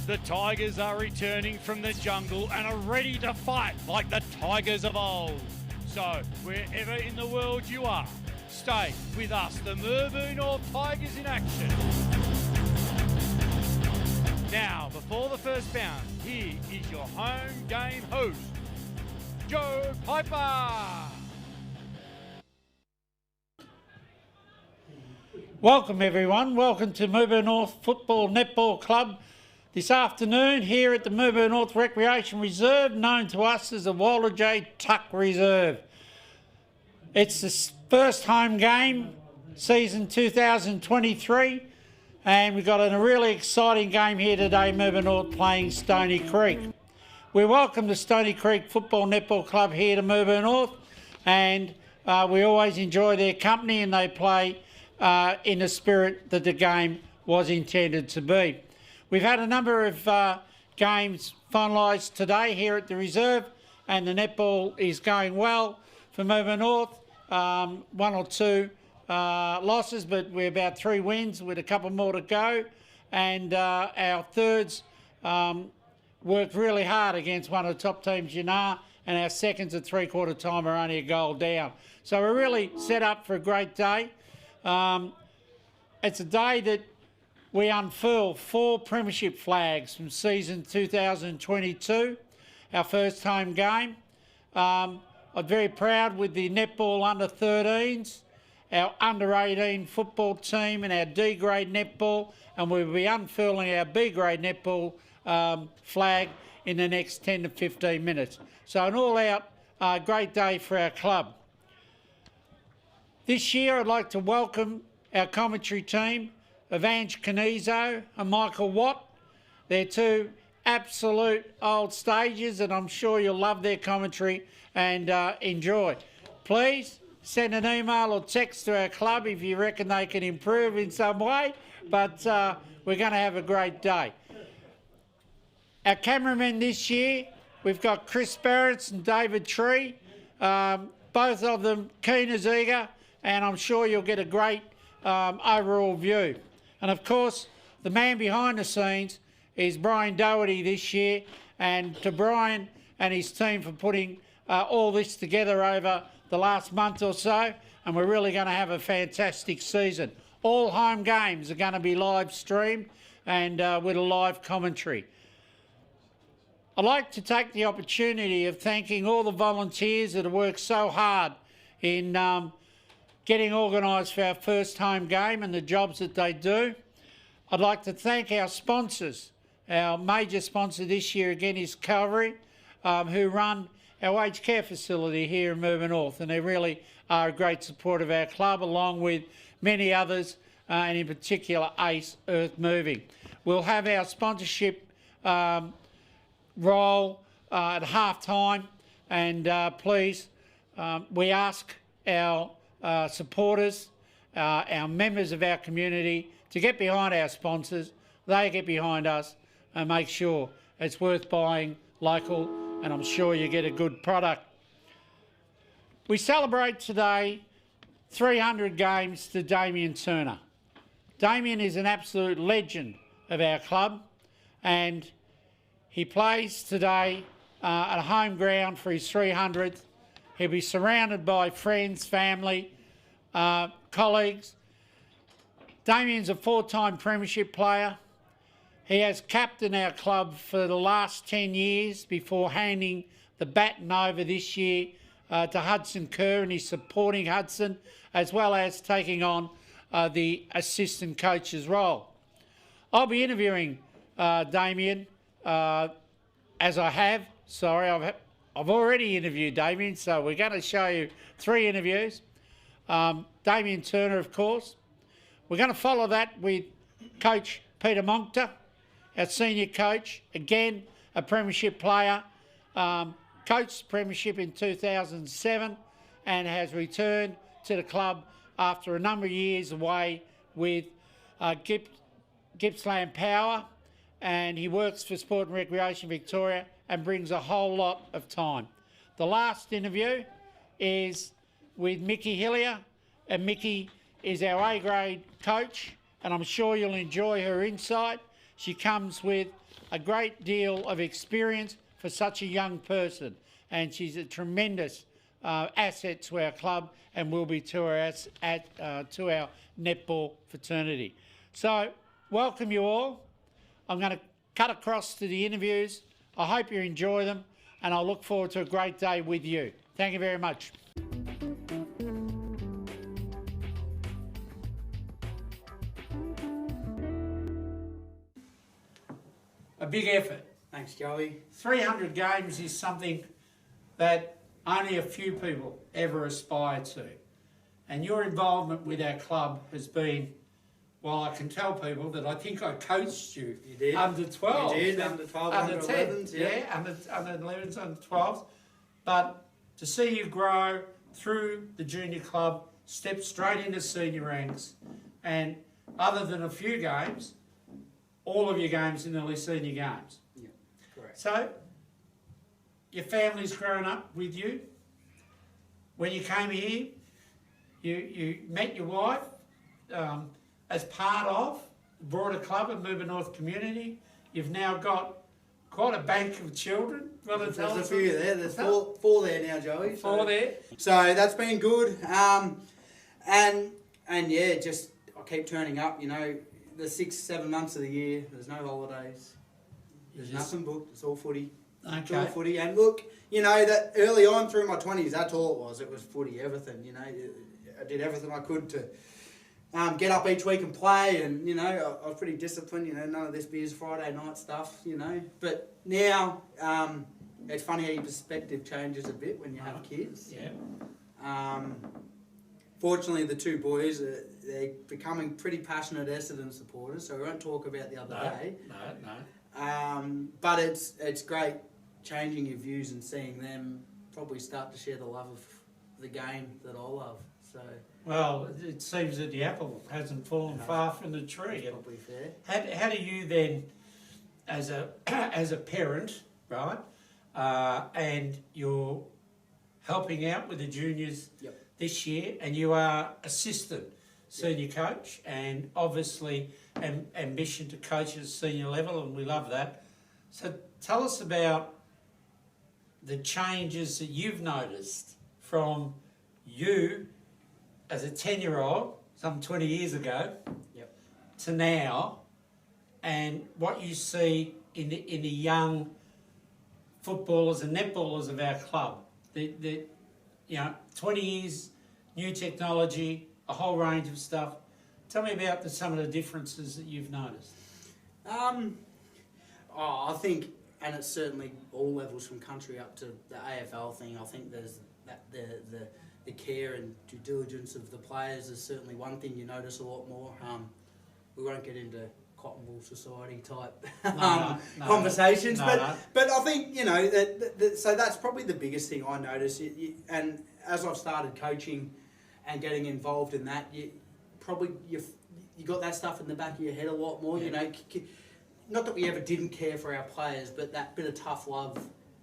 The Tigers are returning from the jungle and are ready to fight like the Tigers of old. So, wherever in the world you are, stay with us, the Merbu North Tigers in action. Now, before the first bound, here is your home game host, Joe Piper. Welcome everyone, welcome to Merbu North Football Netball Club this afternoon here at the Merbu North Recreation Reserve, known to us as the Wallerjay Tuck Reserve. It's the first home game, season 2023, and we've got a really exciting game here today, Merbu North playing Stony Creek. We welcome the Stony Creek Football Netball Club here to Merbu North, and we always enjoy their company, and they play in the spirit that the game was intended to be. We've had a number of games finalised today here at the reserve, and the netball is going well for Merbu North. One or two losses, but we're about 3 wins with a couple more to go, and our thirds worked really hard against one of the top teams, Yanar, and our seconds at three-quarter time are only a goal down. So we're really set up for a great day. It's a day that we unfurl 4 premiership flags from season 2022, our first home game. I'm very proud with the netball under 13s, our under 18 football team and our D grade netball, and we'll be unfurling our B grade netball flag in the next 10 to 15 minutes. So an all out great day for our club. This year I'd like to welcome our commentary team of Ange Canizo and Michael Watt. They're 2 absolute old stages, and I'm sure you'll love their commentary and enjoy. Please send an email or text to our club if you reckon they can improve in some way, but we're going to have a great day. Our cameramen this year, we've got Chris Barretts and David Tree, both of them keen as eager, and I'm sure you'll get a great overall view. And of course, the man behind the scenes is Brian Doherty this year, and to Brian and his team for putting all this together over the last month or so, and we're really going to have a fantastic season. All home games are going to be live streamed and with a live commentary. I'd like to take the opportunity of thanking all the volunteers that have worked so hard in getting organised for our first home game and the jobs that they do. I'd like to thank our sponsors. Our major sponsor this year again is Calvary, who run our aged care facility here in Merbu North, and they really are a great support of our club, along with many others, and in particular Ace Earth Moving. We'll have our sponsorship role at half time, and please, we ask our supporters, our members of our community to get behind our sponsors. They get behind us and make sure it's worth buying local, and I'm sure you get a good product. We celebrate today 300 games to Damien Turner. Damien is an absolute legend of our club, and he plays today at a home ground for his 300th. He'll be surrounded by friends, family, colleagues. Damien's a 4-time premiership player. He has captained our club for the last 10 years before handing the baton over this year to Hudson Kerr, and he's supporting Hudson as well as taking on the assistant coach's role. I'll be interviewing Damien as I have. Sorry, I've already interviewed Damien, so we're going to show you 3 interviews. Damien Turner, of course. We're going to follow that with Coach Peter Monctor, our senior coach, again a premiership player, coached premiership in 2007 and has returned to the club after a number of years away with Gippsland Power, and he works for Sport and Recreation Victoria and brings a whole lot of time. The last interview is with Mickey Hillier, and Mickey is our A-grade coach, and I'm sure you'll enjoy her insight She comes with a great deal of experience for such a young person, and she's a tremendous asset to our club and will be to our netball fraternity. So, welcome you all. I'm going to cut across to the interviews. I hope you enjoy them, and I look forward to a great day with you. Thank you very much. A big effort. Thanks, Joey. 300 games is something that only a few people ever aspire to. And your involvement with our club has been, well, I can tell people that I think I coached you. You did. Under 12. You did, under 12, under 11s, yeah. Under 11s, under 12s. But to see you grow through the junior club, step straight into senior ranks, and other than a few games, all of your games are nearly senior games. Yeah, correct. So, your family's grown up with you. When you came here, you met your wife as part of the broader club of Mooba North community. You've now got quite a bank of children. There's a few there. There's four there now, Joey. Four there. So that's been good. And yeah, just I keep turning up. You know, the 6-7 months of the year, there's no holidays. There's nothing booked. It's all footy. Okay. It's all footy. And look, you know, that early on through my 20s, that's all it was. It was footy, everything. You know, I did everything I could to get up each week and play. And, you know, I was pretty disciplined. You know, none of this beers Friday night stuff, you know. But now, it's funny how your perspective changes a bit when you have kids. Yeah. Fortunately, the two boys, they're becoming pretty passionate Essendon supporters, so we won't talk about the other day. No. But it's great changing your views and seeing them probably start to share the love of the game that I love. So Well, it seems that the apple hasn't fallen far from the tree. that's probably fair. How do you then, as a parent, right, and you're helping out with the juniors this year, and you are assistant senior coach, and obviously ambition to coach at a senior level, and we love that. So tell us about the changes that you've noticed from you as a 10-year-old, some 20 years ago, to now, and what you see in the young footballers and netballers of our club. The 20 years, new technology, a whole range of stuff. Tell me about some of the differences that you've noticed. I think, and it's certainly all levels from country up to the AFL thing. I think there's that the care and due diligence of the players is certainly one thing you notice a lot more. We won't get into cotton wool society type conversations, but I think so that's probably the biggest thing I notice. And as I've started coaching and getting involved in that, you got that stuff in the back of your head a lot more. You know, not that we ever didn't care for our players, but that bit of tough love.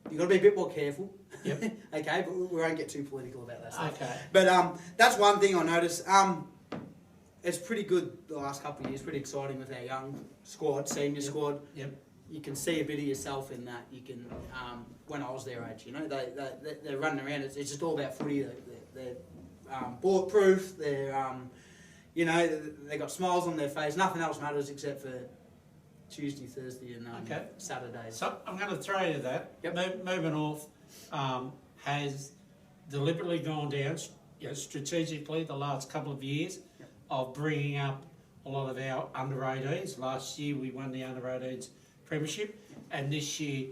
You've got to be a bit more careful. Yep. Okay, but we won't get too political about that stuff. Okay. But that's one thing I noticed. It's pretty good the last couple of years, pretty exciting with our young squad, senior squad. Yep. You can see a bit of yourself in that. You can, when I was their age, they're running around. It's just all about footy. They're bulletproof. They're, they got smiles on their face. Nothing else matters except for Tuesday, Thursday, and Saturdays. So I'm going to throw you that. Yep. Mooba North has deliberately gone down strategically the last couple of years of bringing up a lot of our under-18s. Last year we won the under-18s premiership, and this year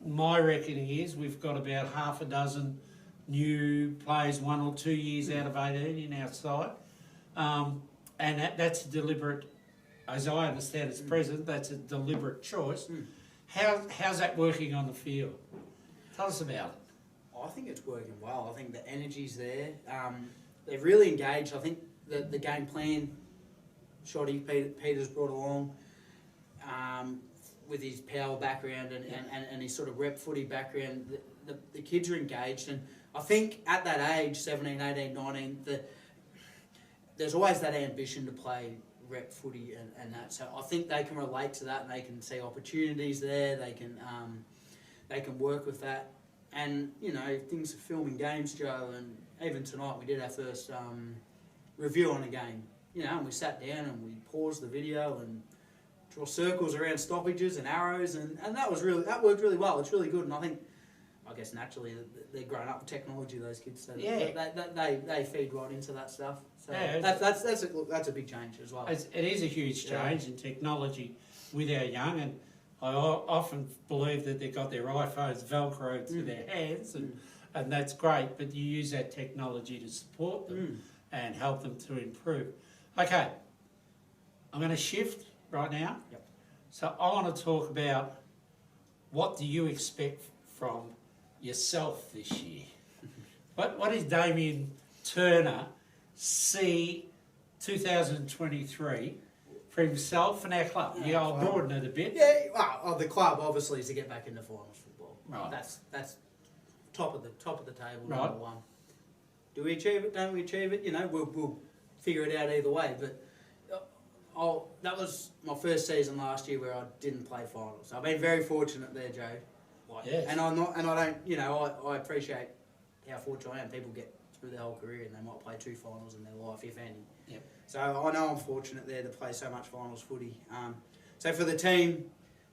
my reckoning is we've got about half a dozen new players, 1 or 2 years out of 18 in our side, and that's a deliberate, as I understand it's present, that's a deliberate choice. How's that working on the field? Tell us about it. I think it's working well. I think the energy's there. They're really engaged. I think the game plan, Shoddy Peter's brought along with his power background and his sort of rep footy background, the kids are engaged. And I think at that age, 17, 18, 19, there's always that ambition to play rep footy and that. So I think they can relate to that and they can see opportunities there. They can work with that. And, you know, things are filming games, Joe, and even tonight we did our first review on a game, you know, and we sat down and we paused the video and draw circles around stoppages and arrows, and that worked really well. It's really good, and I guess naturally they're growing up with technology, those kids, so they feed right into that stuff. So that's a big change as well. It is a huge change in technology with our young, and I often believe that they've got their iPhones Velcro to their hands, and that's great, but you use that technology to support them and help them to improve. Okay, I'm going to shift right now. Yep. So I want to talk about what do you expect from yourself this year? What is Damien Turner see 2023 for himself and our club? I'll broaden it a bit. Yeah, well, the club obviously is to get back into finals football. Right. That's top of the table, right. Number one. Do we achieve it? Don't we achieve it? You know, we'll figure it out either way. But that was my first season last year where I didn't play finals. I've been very fortunate there, Joe. Yes. And I don't, you know, I appreciate how fortunate I am. People get through their whole career and they might play 2 finals in their life, if any. Yep. So I know I'm fortunate there to play so much finals footy. So for the team,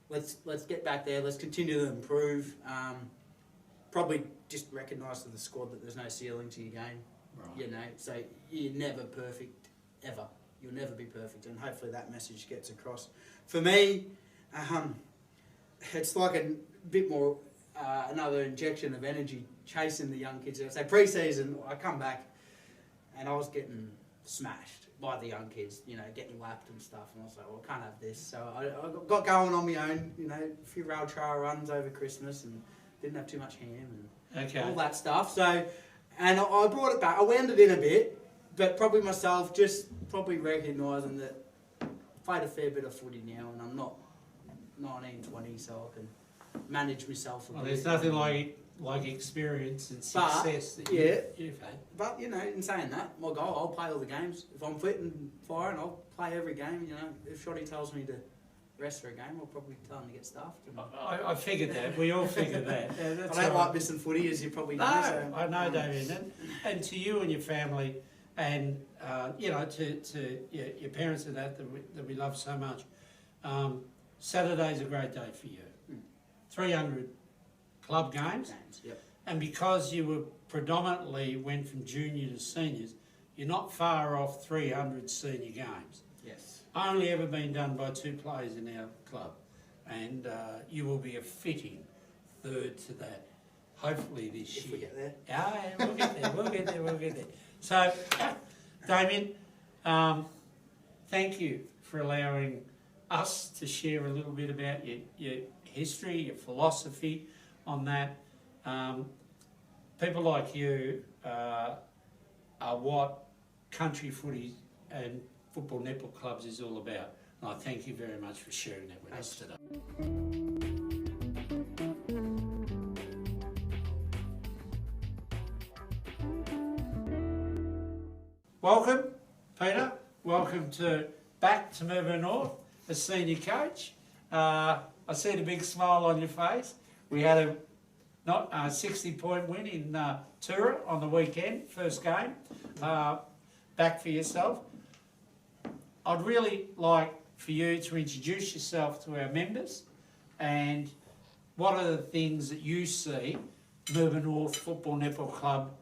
let's get back there. Let's continue to improve. Probably just recognise to the squad that there's no ceiling to your game. Right. You know, so you're never perfect, ever. You'll never be perfect, and hopefully that message gets across. For me, it's like a bit more another injection of energy chasing the young kids. So pre-season, I come back and I was getting smashed by the young kids, you know, getting lapped and stuff, and I was like, well, I can't have this. So I got going on my own, you know, a few rail trail runs over Christmas and didn't have too much ham and all that stuff. So, and I brought it back. I wound it in a bit, but probably myself just probably recognising that I played a fair bit of footy now and I'm not 19, 20, so I can manage myself a bit. There's nothing like experience and success that you've had. But, you know, in saying that, my goal, I'll play all the games. If I'm fit and firing, I'll play every game. You know, if Shotty tells me to rest for a game, I'll probably tell him to get stuffed. I figured that. We all figured that. I don't like missing footy, as you probably know. No, I know, Damien. And to you and your family, and you know, to your parents and that we love so much. Saturday's a great day for you. 300 club games. Yep. And because you were predominantly went from junior to seniors, you're not far off 300 senior games. Yes. Only ever been done by 2 players in our club, and you will be a fitting third to that. Hopefully this year. If we get there. Yeah, we'll get there. So, Damien, thank you for allowing us to share a little bit about your history, your philosophy on that. People like you are what country footy and football netball clubs is all about. And I thank you very much for sharing that with us today. Welcome, Peter. Welcome back to Melbourne North as senior coach. I see the big smile on your face. We had a 60-point win in Tura on the weekend, first game. Back for yourself. I'd really like for you to introduce yourself to our members and what are the things that you see Melbourne North Football Netball Club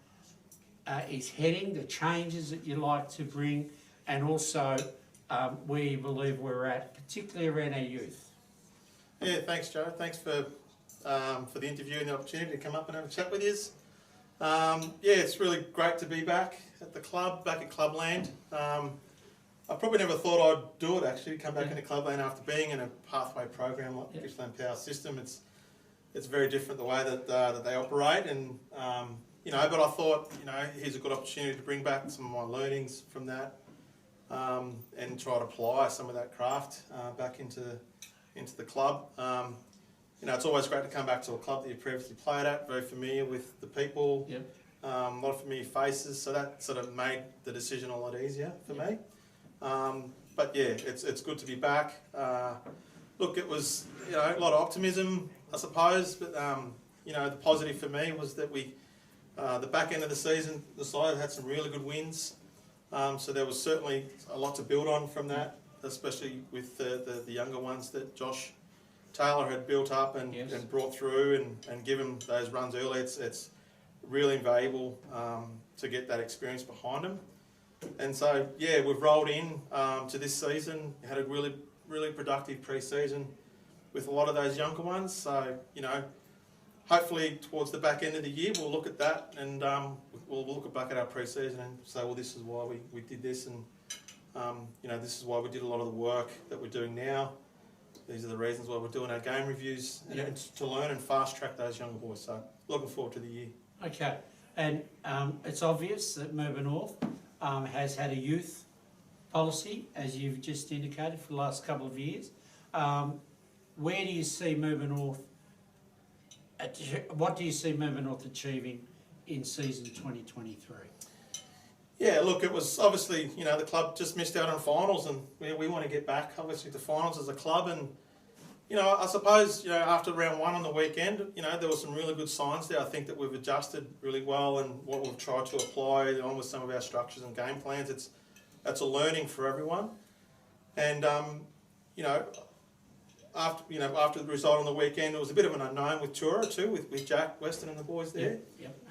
is heading, the changes that you like to bring, and also where you believe we're at, particularly around our youth. Yeah, thanks, Joe. Thanks for the interview and the opportunity to come up and have a chat with you. Yeah, it's really great to be back at the club, back at Clubland. I probably never thought I'd do it, actually, come back into Clubland after being in a pathway program like the Gippsland Power System. It's very different the way that they operate, and you know, but I thought, you know, here's a good opportunity to bring back some of my learnings from that and try to apply some of that craft back into the club. You know, it's always great to come back to a club that you previously played at, very familiar with the people, a lot of familiar faces, so that sort of made the decision a lot easier for me. but yeah, it's good to be back. Look, it was a lot of optimism, I suppose, but the positive for me was that we, the back end of the season, the side had some really good wins. So there was certainly a lot to build on from that, especially with the younger ones that Josh Taylor had built up and brought through and given those runs early. It's really invaluable to get that experience behind them. And so, yeah, we've rolled in to this season, had a really productive pre-season with a lot of those younger ones. So, hopefully towards the back end of the year, we'll look at that and we'll look back at our pre-season and say, well, this is why we did this, and this is why we did a lot of the work that we're doing now. These are the reasons why we're doing our game reviews and to learn and fast track those young boys. So looking forward to the year. Okay, and it's obvious that Melbourne North has had a youth policy, as you've just indicated, for the last couple of years. Where do you see Melbourne North? What do you see Melbourne North achieving in season 2023? Yeah, look, it was obviously, the club just missed out on finals, and we want to get back, obviously, to finals as a club. And, I suppose, after round one on the weekend, there were some really good signs there. I think that we've adjusted really well, and what we've tried to apply on with some of our structures and game plans, it's a learning for everyone. And, after the result on the weekend, it was a bit of an unknown with Tura too, with Jack Weston and the boys there.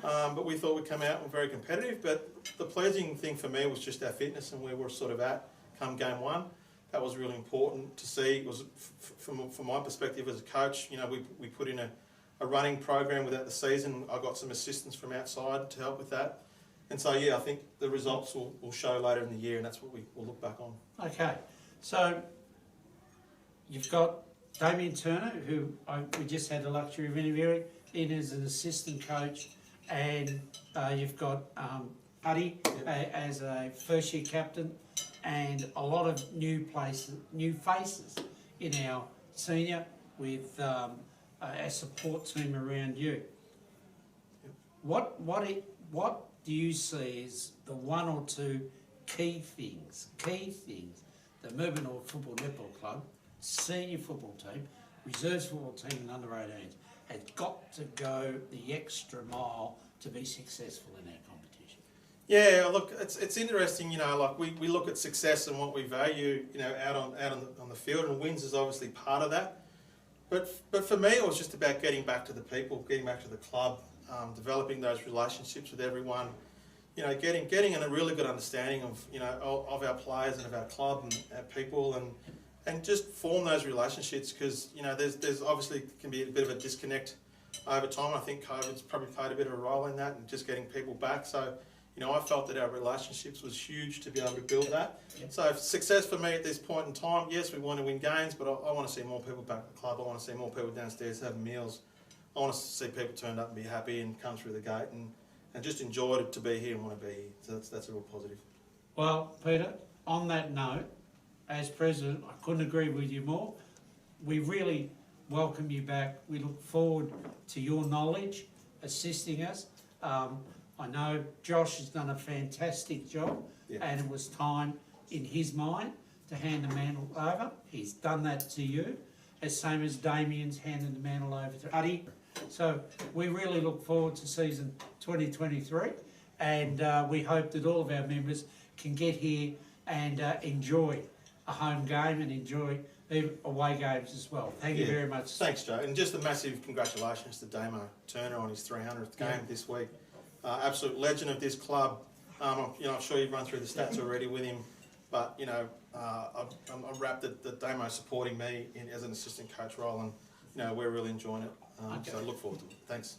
But we thought we'd come out and were very competitive. But the pleasing thing for me was just our fitness and where we're sort of at come game one. That was really important to see. It was from my perspective as a coach. We put in a running program without the season. I got some assistance from outside to help with that. And so, I think the results will show later in the year, and that's what we'll look back on. Okay, so you've got Damien Turner, who we just had the luxury of interviewing, in as an assistant coach, and you've got Putty as a first-year captain, and a lot of new faces in our senior with our support team around you. What do you see as the one or two key things that Melbourne North Football Netball Club, senior football team, reserves football team and under 18s has got to go the extra mile to be successful in our competition? Yeah, look, it's interesting. We look at success and what we value, out on the field, and wins is obviously part of that. But for me, it was just about getting back to the people, getting back to the club, developing those relationships with everyone. Getting a really good understanding of our players and of our club and our people, and just form those relationships, because there's obviously can be a bit of a disconnect over time. I think COVID's probably played a bit of a role in that and just getting people back. So I felt that our relationships was huge to be able to build that. So success for me at this point in time, yes, we want to win games, but I want to see more people back at the club. I want to see more people downstairs having meals. I want to see people turned up and be happy and come through the gate and just enjoy it to be here and want to be here. So that's a real positive. Well, Peter, on that note, as president, I couldn't agree with you more. We really welcome you back. We look forward to your knowledge, assisting us. I know Josh has done a fantastic job, and it was time in his mind to hand the mantle over. He's done that to you, as same as Damien's handed the mantle over to Uddy. So we really look forward to season 2023, and we hope that all of our members can get here and enjoy a home game and enjoy away games as well. Thank you very much. Thanks, Joe. And just a massive congratulations to Damo Turner on his 300th game this week. Absolute legend of this club. I'm sure you've run through the stats already with him, but I'm wrapped that Damo's supporting me as an assistant coach role, and we're really enjoying it. So I look forward to it. Thanks.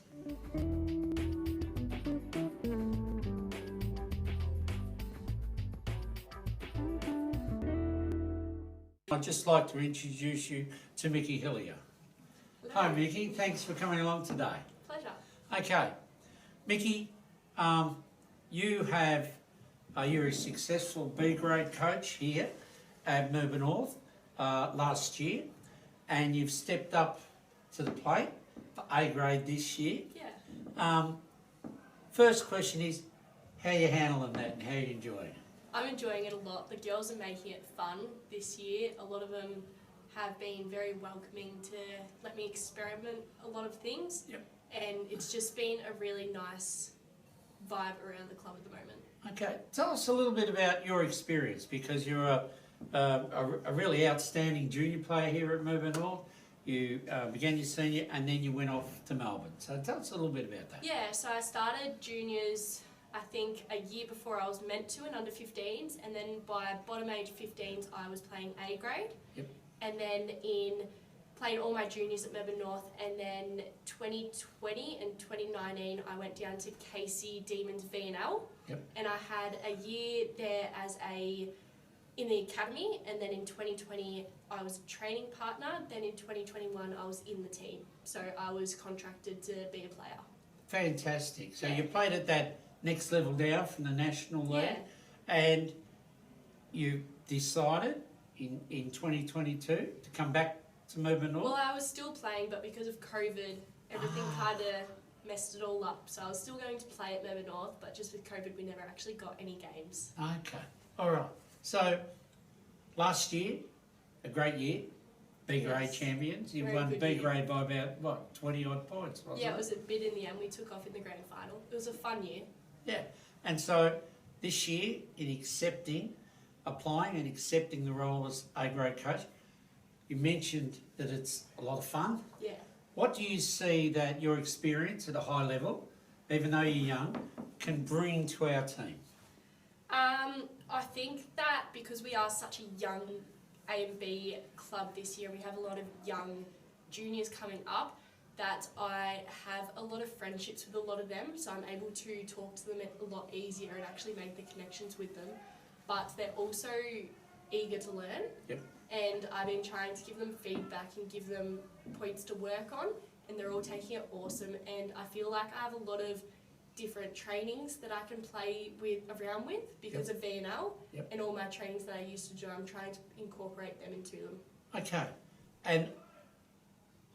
I'd just like to introduce you to Mickey Hillier. Hi Mickey, thanks for coming along today. Pleasure. Okay, Mickey, you're a successful B grade coach here at Melbourne North last year, and you've stepped up to the plate for A grade this year. Yeah. First question is, how are you handling that and how are you enjoying it? I'm enjoying it a lot. The girls are making it fun this year. A lot of them have been very welcoming to let me experiment a lot of things. Yep. And it's just been a really nice vibe around the club at the moment. Okay, tell us a little bit about your experience, because you're a really outstanding junior player here at Melbourne North. You began your senior and then you went off to Melbourne. So tell us a little bit about that. Yeah, so I started juniors, I think, a year before I was meant to in under 15s, and then by bottom age 15s I was playing A grade. Yep. And then playing all my juniors at Melbourne North, and then 2020 and 2019 I went down to Casey Demons VNL. Yep. And I had a year there as in the academy, and then in 2020 I was a training partner, then in 2021 I was in the team. So I was contracted to be a player. Fantastic. So Yeah. you played at that next level down from the National League, Yeah. and you decided in 2022 to come back to Melbourne North? Well, I was still playing, but because of COVID, everything kind of messed it all up. So I was still going to play at Melbourne North, but just with COVID, we never actually got any games. Okay, all right. So last year, a great year, B grade Yes. champions. You Very won good B year. grade by about, what, 20 odd points, wasn't Yeah, it? it was a bit in the end. We took off in the grand final. It was a fun year. Yeah, and so this year, in applying and accepting the role as A grade coach, you mentioned that it's a lot of fun. Yeah. What do you see that your experience at a high level, even though you're young, can bring to our team? I think that because we are such a young A and B club this year, we have a lot of young juniors coming up, that I have a lot of friendships with a lot of them, so I'm able to talk to them a lot easier and actually make the connections with them. But they're also eager to learn. Yep. And I've been trying to give them feedback and give them points to work on, and they're all taking it awesome. And I feel like I have a lot of different trainings that I can play around with because of VNL. Yep. And all my trainings that I used to do, I'm trying to incorporate them into them. Okay, and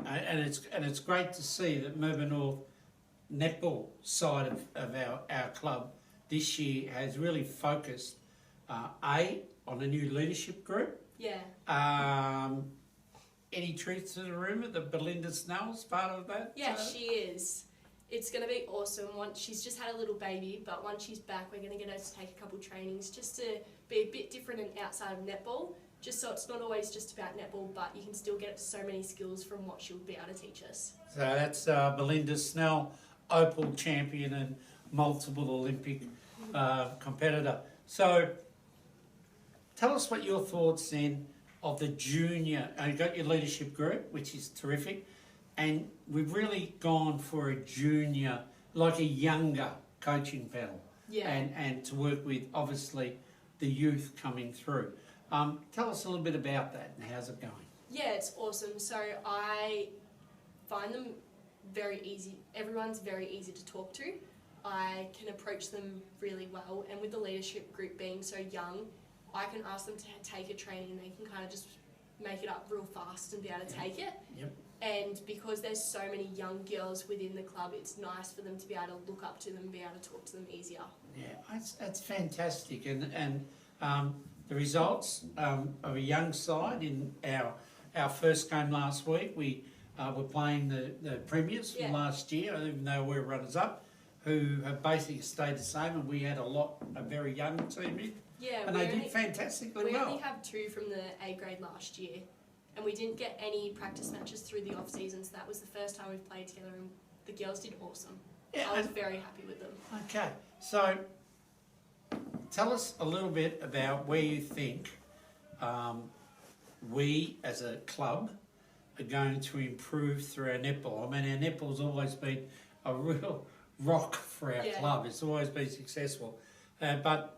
it's great to see that Melbourne North netball side of our club this year has really focused on a new leadership group. Yeah. Any truth to the rumour that Belinda Snell's part of that? Yeah, she is. It's going to be awesome. She's just had a little baby, but once she's back, we're going to get her to take a couple trainings just to be a bit different and outside of netball, just so it's not always just about netball, but you can still get so many skills from what she'll be able to teach us. So that's Belinda Snell, Opal champion and multiple Olympic competitor. So tell us what your thoughts then of the junior, you've got your leadership group, which is terrific, and we've really gone for a junior, like a younger coaching panel. Yeah. And to work with, obviously, the youth coming through. Tell us a little bit about that and how's it going? Yeah, it's awesome. So I find them very easy. Everyone's very easy to talk to. I can approach them really well, and with the leadership group being so young, I can ask them to take a training and they can kind of just make it up real fast and be able to take it. Yep. And because there's so many young girls within the club, it's nice for them to be able to look up to them and be able to talk to them easier. Yeah, that's fantastic. And the results of a young side in our first game last week, we were playing the premiers from last year, even though we're runners-up, who have basically stayed the same, and we had a very young team in. Yeah, And they did fantastically well. We only have 2 from the A grade last year, and we didn't get any practice matches through the off season, so that was the first time we've played together, and the girls did awesome. Yeah, I was very happy with them. Okay, so tell us a little bit about where you think we as a club are going to improve through our netball. I mean, our netball's always been a real rock for our club. It's always been successful. But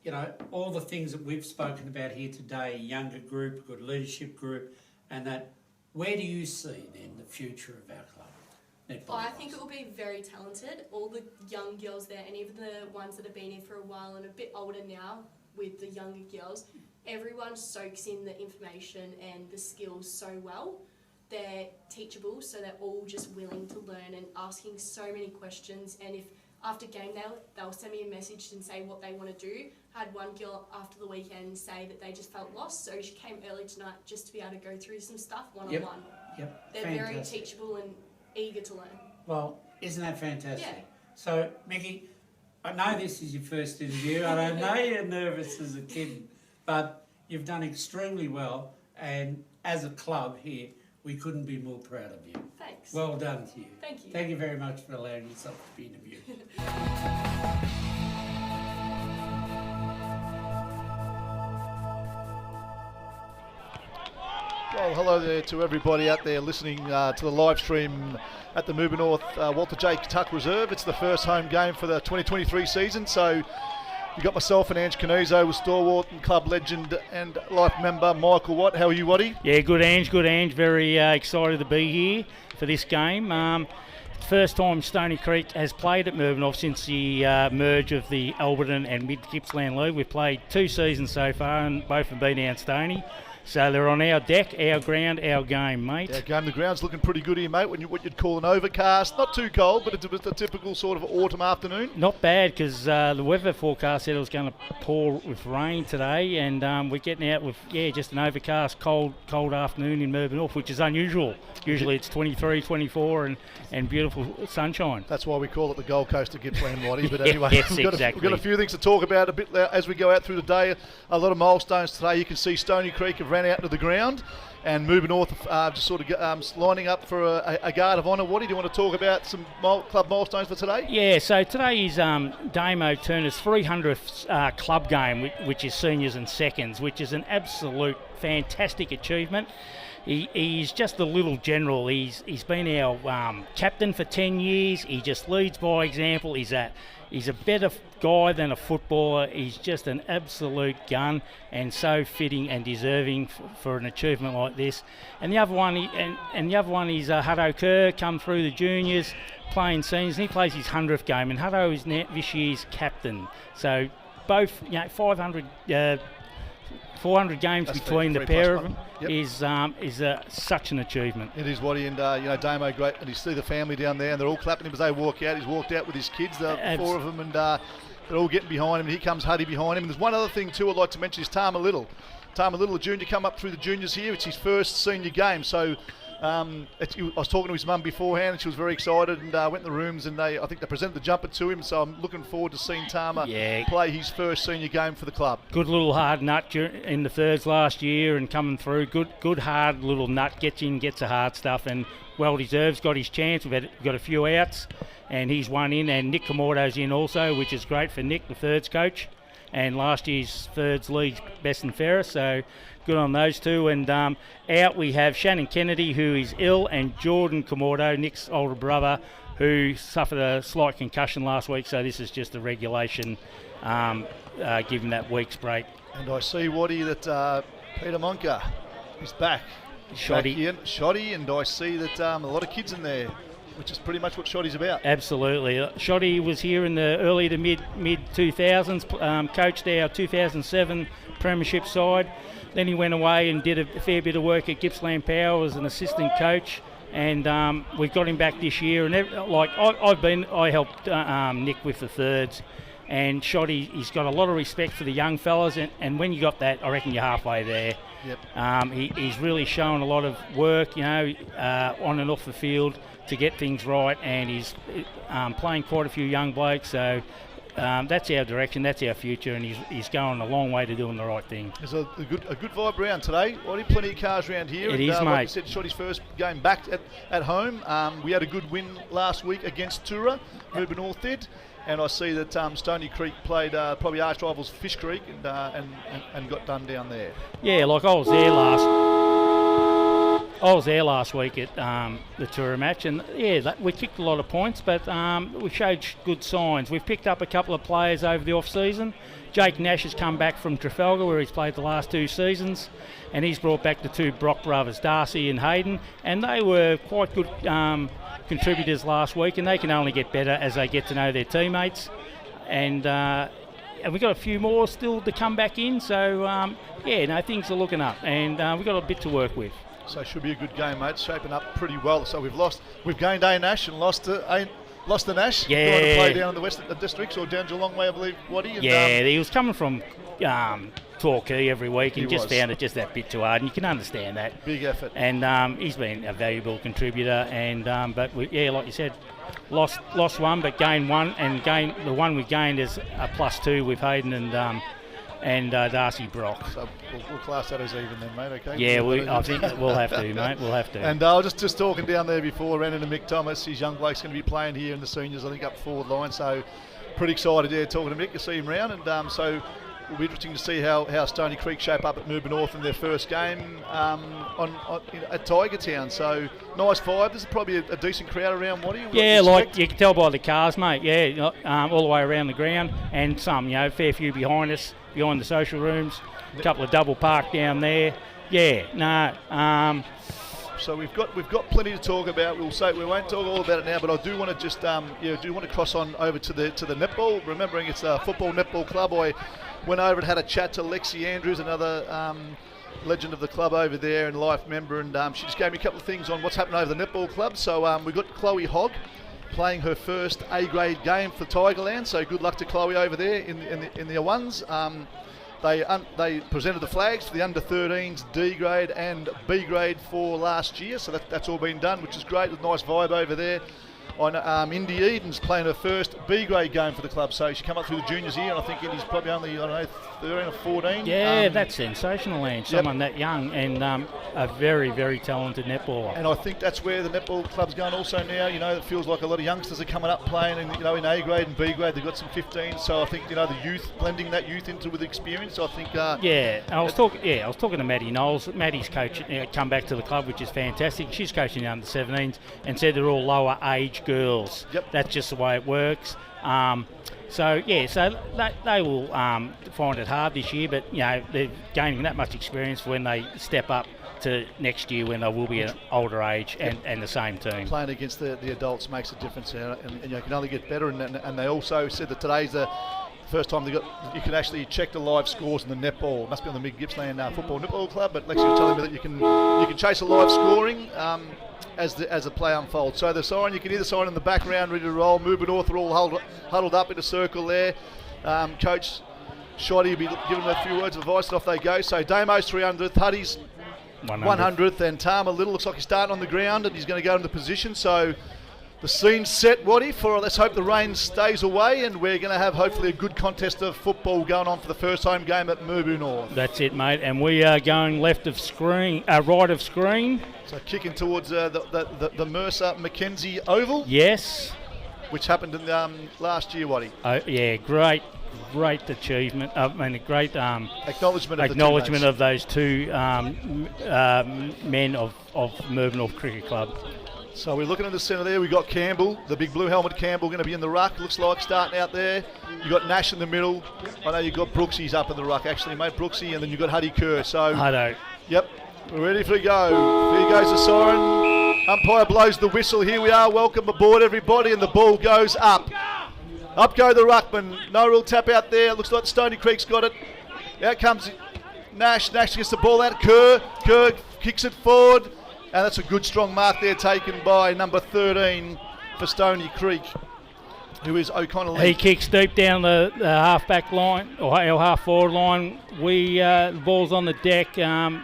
you know, all the things that we've spoken about here today, a younger group, a good leadership group, and that, where do you see then the future of our club? Netball I think it will be very talented. All the young girls there, and even the ones that have been here for a while and a bit older now with the younger girls, everyone soaks in the information and the skills so well. They're teachable, so they're all just willing to learn and asking so many questions. And if after game they'll send me a message and say what they want to do, had one girl after the weekend say that they just felt lost, so she came early tonight just to be able to go through some stuff one-on-one. Yep. They're Fantastic. very teachable and eager to learn. Well, isn't that fantastic? Yeah. So, Mickey, I know this is your first interview. I know you're nervous as a kid, but you've done extremely well. And as a club here, we couldn't be more proud of you. Thanks. Well done to you. Thank you. Thank you very much for allowing yourself to be interviewed. Well, hello there to everybody out there listening to the live stream at the Mooba North Walter J. Tuck Reserve. It's the first home game for the 2023 season, so you got myself and Ange Canizo with stalwart and club legend and life member Michael Watt. How are you, Watty? Yeah, good Ange. Very excited to be here for this game. First time Stony Creek has played at Mooba North since the merge of the Alberton and Mid-Gippsland League. We've played 2 seasons so far and both have been down Stony. So they're on our deck, our ground, our game, mate. Our game, the ground's looking pretty good here, mate. What you'd call an overcast, not too cold, but it's a typical sort of autumn afternoon. Not bad, because the weather forecast said it was going to pour with rain today, and we're getting out with just an overcast, cold afternoon in Mooba North, which is unusual. Usually it's 23, 24, and beautiful sunshine. That's why we call it the Gold Coast of Gippsland, Watty. But anyway, yes, we've got a few things to talk about a bit as we go out through the day. A lot of milestones today. You can see Stony Creek have ran out to the ground, and Mooba North just sort of lining up for a guard of honour. Watty, do you want to talk about some club milestones for today? Yeah, so today is Damo Turner's 300th club game, which is seniors and seconds, which is an absolute fantastic achievement. He's just a little general. He's been our captain for 10 years. He just leads by example. He's a better guy than a footballer. He's just an absolute gun and so fitting and deserving for an achievement like this. And the other one, the other one is Hutto Kerr, come through the juniors, playing seniors. And he plays his 100th game, and Hutto is this year's captain. So both, 400 games That's between the pair of them yep. is such an achievement. It is, Watty, and Damo great, and you see the family down there, and they're all clapping him as they walk out. He's walked out with his kids, the 4 of them, and they're all getting behind him. And here comes Huddy behind him. And there's one other thing too I'd like to mention is Tama Little. Tama Little, a junior, come up through the juniors here. It's his first senior game, so. I was talking to his mum beforehand, and she was very excited, and went in the rooms, and I think they presented the jumper to him. So I'm looking forward to seeing Tama play his first senior game for the club. Good little hard nut in the thirds last year, and coming through. Good hard little nut. Gets the hard stuff, and well deserves. Got his chance. We've got a few outs, and he's one in. And Nick Camordo's in also, which is great for Nick, the thirds coach, and last year's thirds league's best and fairest. So. Good on those two. And out we have Shannon Kennedy, who is ill, and Jordan Camordo, Nick's older brother, who suffered a slight concussion last week. So this is just a regulation, given that week's break. And I see, Watty, that Peter Monka is back. Shoddy, and I see that a lot of kids in there, which is pretty much what Shoddy's about. Absolutely. Shoddy was here in the early to mid 2000s, coached our 2007 Premiership side. Then he went away and did a fair bit of work at Gippsland Power as an assistant coach, and we've got him back this year. And I helped Nick with the thirds, and Shoddy, he's got a lot of respect for the young fellas, and when you got that, I reckon you're halfway there. Yep. He's really shown a lot of work, on and off the field to get things right, and he's playing quite a few young blokes. So. That's our direction, that's our future, and he's going a long way to doing the right thing. There's a good vibe round today. Plenty of cars around here. It is, mate. Like you said, Shoddy's first game back at home. We had a good win last week against Tura, Mooba North did, and I see that Stony Creek played probably arch rivals Fish Creek and got done down there. Yeah, like I was there last week at the Tura match, and we kicked a lot of points, but we showed good signs. We've picked up a couple of players over the off-season. Jake Nash has come back from Trafalgar, where he's played the last 2 seasons, and he's brought back the 2 Brock brothers, Darcy and Hayden, and they were quite good contributors last week, and they can only get better as they get to know their teammates. And we've got a few more still to come back in, so things are looking up, and we've got a bit to work with. So it should be a good game, mate. Shaping up pretty well. So we've gained A Nash and lost lost the Nash. Yeah. Going to play down in the Western Districts or down Geelong way, I believe, Waddy. And, yeah, he was coming from Torquay every week and just was. found it just that bit too hard, and you can understand that. Big effort. And he's been a valuable contributor, and but like you said, lost one but gained one, and the one we gained is a +2 with Hayden and Darcy Brock. So we'll class that as even then, mate, okay? Yeah, I think we'll have to, mate. We'll have to. And I was just talking down there before, ran into Mick Thomas. His young bloke's going to be playing here in the seniors, I think, up forward line. So pretty excited there talking to Mick to see him round. And so it'll be interesting to see how Stony Creek shape up at Moorbah North in their first game at Tiger Town. So nice vibe. There's probably a decent crowd around. What do you like you can tell by the cars, mate. Yeah, all the way around the ground, and some, fair few behind us, behind the social rooms. A couple of double parked down there. Yeah, no. So we've got plenty to talk about. We won't talk all about it now, but I do want to just cross on over to the netball. Remembering it's a football netball club. I went over and had a chat to Lexi Andrews, another legend of the club over there and life member, and she just gave me a couple of things on what's happening over the netball club. So we've got Chloe Hogg playing her first A-grade game for Tigerland. So good luck to Chloe over there in the ones. They presented the flags for the under-13s, D grade and B grade for last year, so that's all been done, which is great. There's a nice vibe over there. Indy Eden's playing her first B grade game for the club, so she come up through the juniors here, and I think Indy's probably only 13 or 14. Yeah, that's sensational, Ange. Someone that young and a very, very talented netballer. And I think that's where the netball club's going also now. It feels like a lot of youngsters are coming up playing in A grade and B grade. They've got some 15s, so I think the youth, blending that youth into with experience. I think. I was talking to Maddie Knowles. Maddie's coach come back to the club, which is fantastic. She's coaching the under-17s and said they're all lower age girls. Yep. That's just the way it works. So they will find it hard this year, but they're gaining that much experience for when they step up to next year when they will be an older age and the same team. Playing against the adults makes a difference, and you can only get better. And they also said that today's the first time you can actually check the live scores in the netball. It must be on the Mick Gippsland Football Netball Club, but Lexi was telling me that you can chase a live scoring as the play unfolds. So the siren, you can hear the siren in the background, ready to roll. Moorbah North are all huddled up in a circle there. Coach Shoddy will be giving them a few words of advice, and off they go. So Damo's 300th, Huddy's 100th, and Tama Little looks like he's starting on the ground, and he's going to go into position. So the scene's set, Waddy, for let's hope the rain stays away, and we're going to have hopefully a good contest of football going on for the first home game at Moorbah North. That's it, mate, and we are going right of screen. So kicking towards the Mercer Mackenzie Oval. Yes. Which happened in last year, Waddy. Oh, yeah, great achievement. A great acknowledgement of those two men of Moorbah North Cricket Club. So we're looking in the centre there. We've got Campbell, the big blue helmet Campbell, going to be in the ruck. Looks like starting out there. You've got Nash in the middle. I know you've got Brooksy's up in the ruck, actually, mate. Brooksy, and then you've got Huddy Kerr. So, Huddo. Yep, we're ready to go. Here goes the siren. Umpire blows the whistle. Here we are. Welcome aboard, everybody. And the ball goes up. Up go the ruckman. No real tap out there. Looks like Stony Creek's got it. Out comes Nash. Nash gets the ball out. Kerr kicks it forward. And that's a good strong mark there taken by number 13 for Stony Creek, who is O'Connell. He kicks deep down the half-back line, or our half-forward line. The ball's on the deck.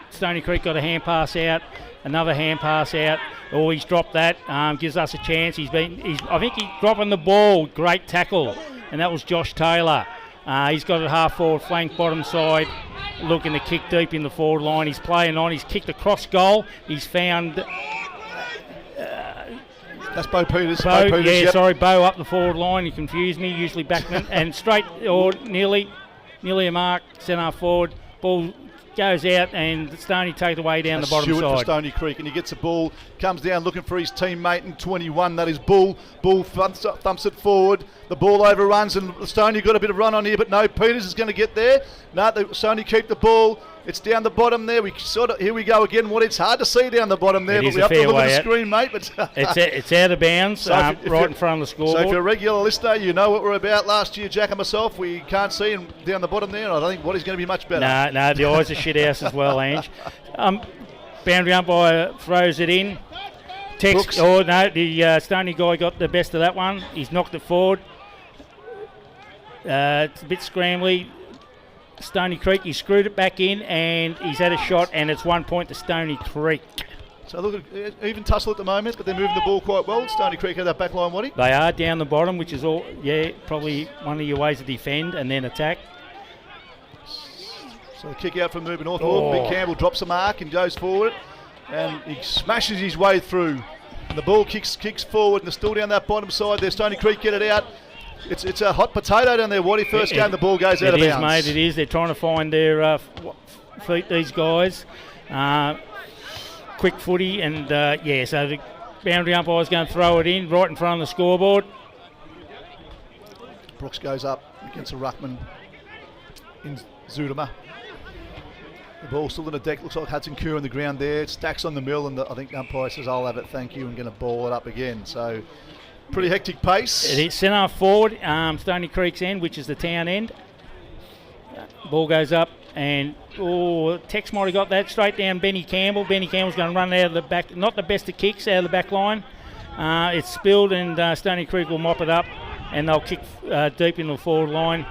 Stony Creek got a hand pass out, another hand pass out. Oh, he's dropped that. Gives us a chance. I think he's dropping the ball. Great tackle. And that was Josh Taylor. He's got a half-forward flank, bottom side. Looking to kick deep in the forward line. He's playing on. He's kicked across goal. He's found... That's Bo Peters. Bo up the forward line. He confused me. Usually backman. And straight, or nearly a mark. Centre forward. Ball goes out, and Stoney takes away down the bottom side. For Stony Creek, and he gets the ball, comes down looking for his teammate in 21. That is Bull. Bull thumps it forward. The ball overruns, and Stoney got a bit of run on here, but no, Peters is going to get there. No, Stoney keep the ball. It's down the bottom there. Here we go again. It's hard to see down the bottom there, but we have to look at the screen, mate. But it's out of bounds, right in front of the scoreboard. So if you're a regular listener, you know what we're about. Last year, Jack and myself, we can't see him down the bottom there, and I don't think Waddy's going to be much better. No, the eyes are shit house as well, Ange. Boundary umpire throws it in. Tex. Oh no, the Stony guy got the best of that one. He's knocked it forward. It's a bit scrambly. Stony Creek, he screwed it back in, and he's had a shot, and it's 1 point to Stony Creek. So look at even tussle at the moment, but they're moving the ball quite well. Stony Creek have that back line, Waddy. They are down the bottom, which is probably one of your ways to defend and then attack. So the kick out from moving northward. Big Campbell drops a mark and goes forward, and he smashes his way through. And the ball kicks forward, and they're still down that bottom side there. Stony Creek get it out. It's a hot potato down there, Waddy. First game, the ball goes out of bounds. It is, mate, it is. They're trying to find their feet, these guys. Quick footy, and so the boundary umpire's going to throw it in right in front of the scoreboard. Brooks goes up against a ruckman in Zudema. The ball still in the deck. Looks like Hudson Kerr on the ground there. Stacks on the mill, and I think the umpire says, I'll have it, thank you, and going to ball it up again. So pretty hectic pace. It is centre half forward, Stony Creek's end, which is the town end. Ball goes up, and Tex might have got that straight down Benny Campbell. Benny Campbell's going to run out of the back, not the best of kicks, out of the back line. It's spilled, and Stony Creek will mop it up, and they'll kick deep in the forward line.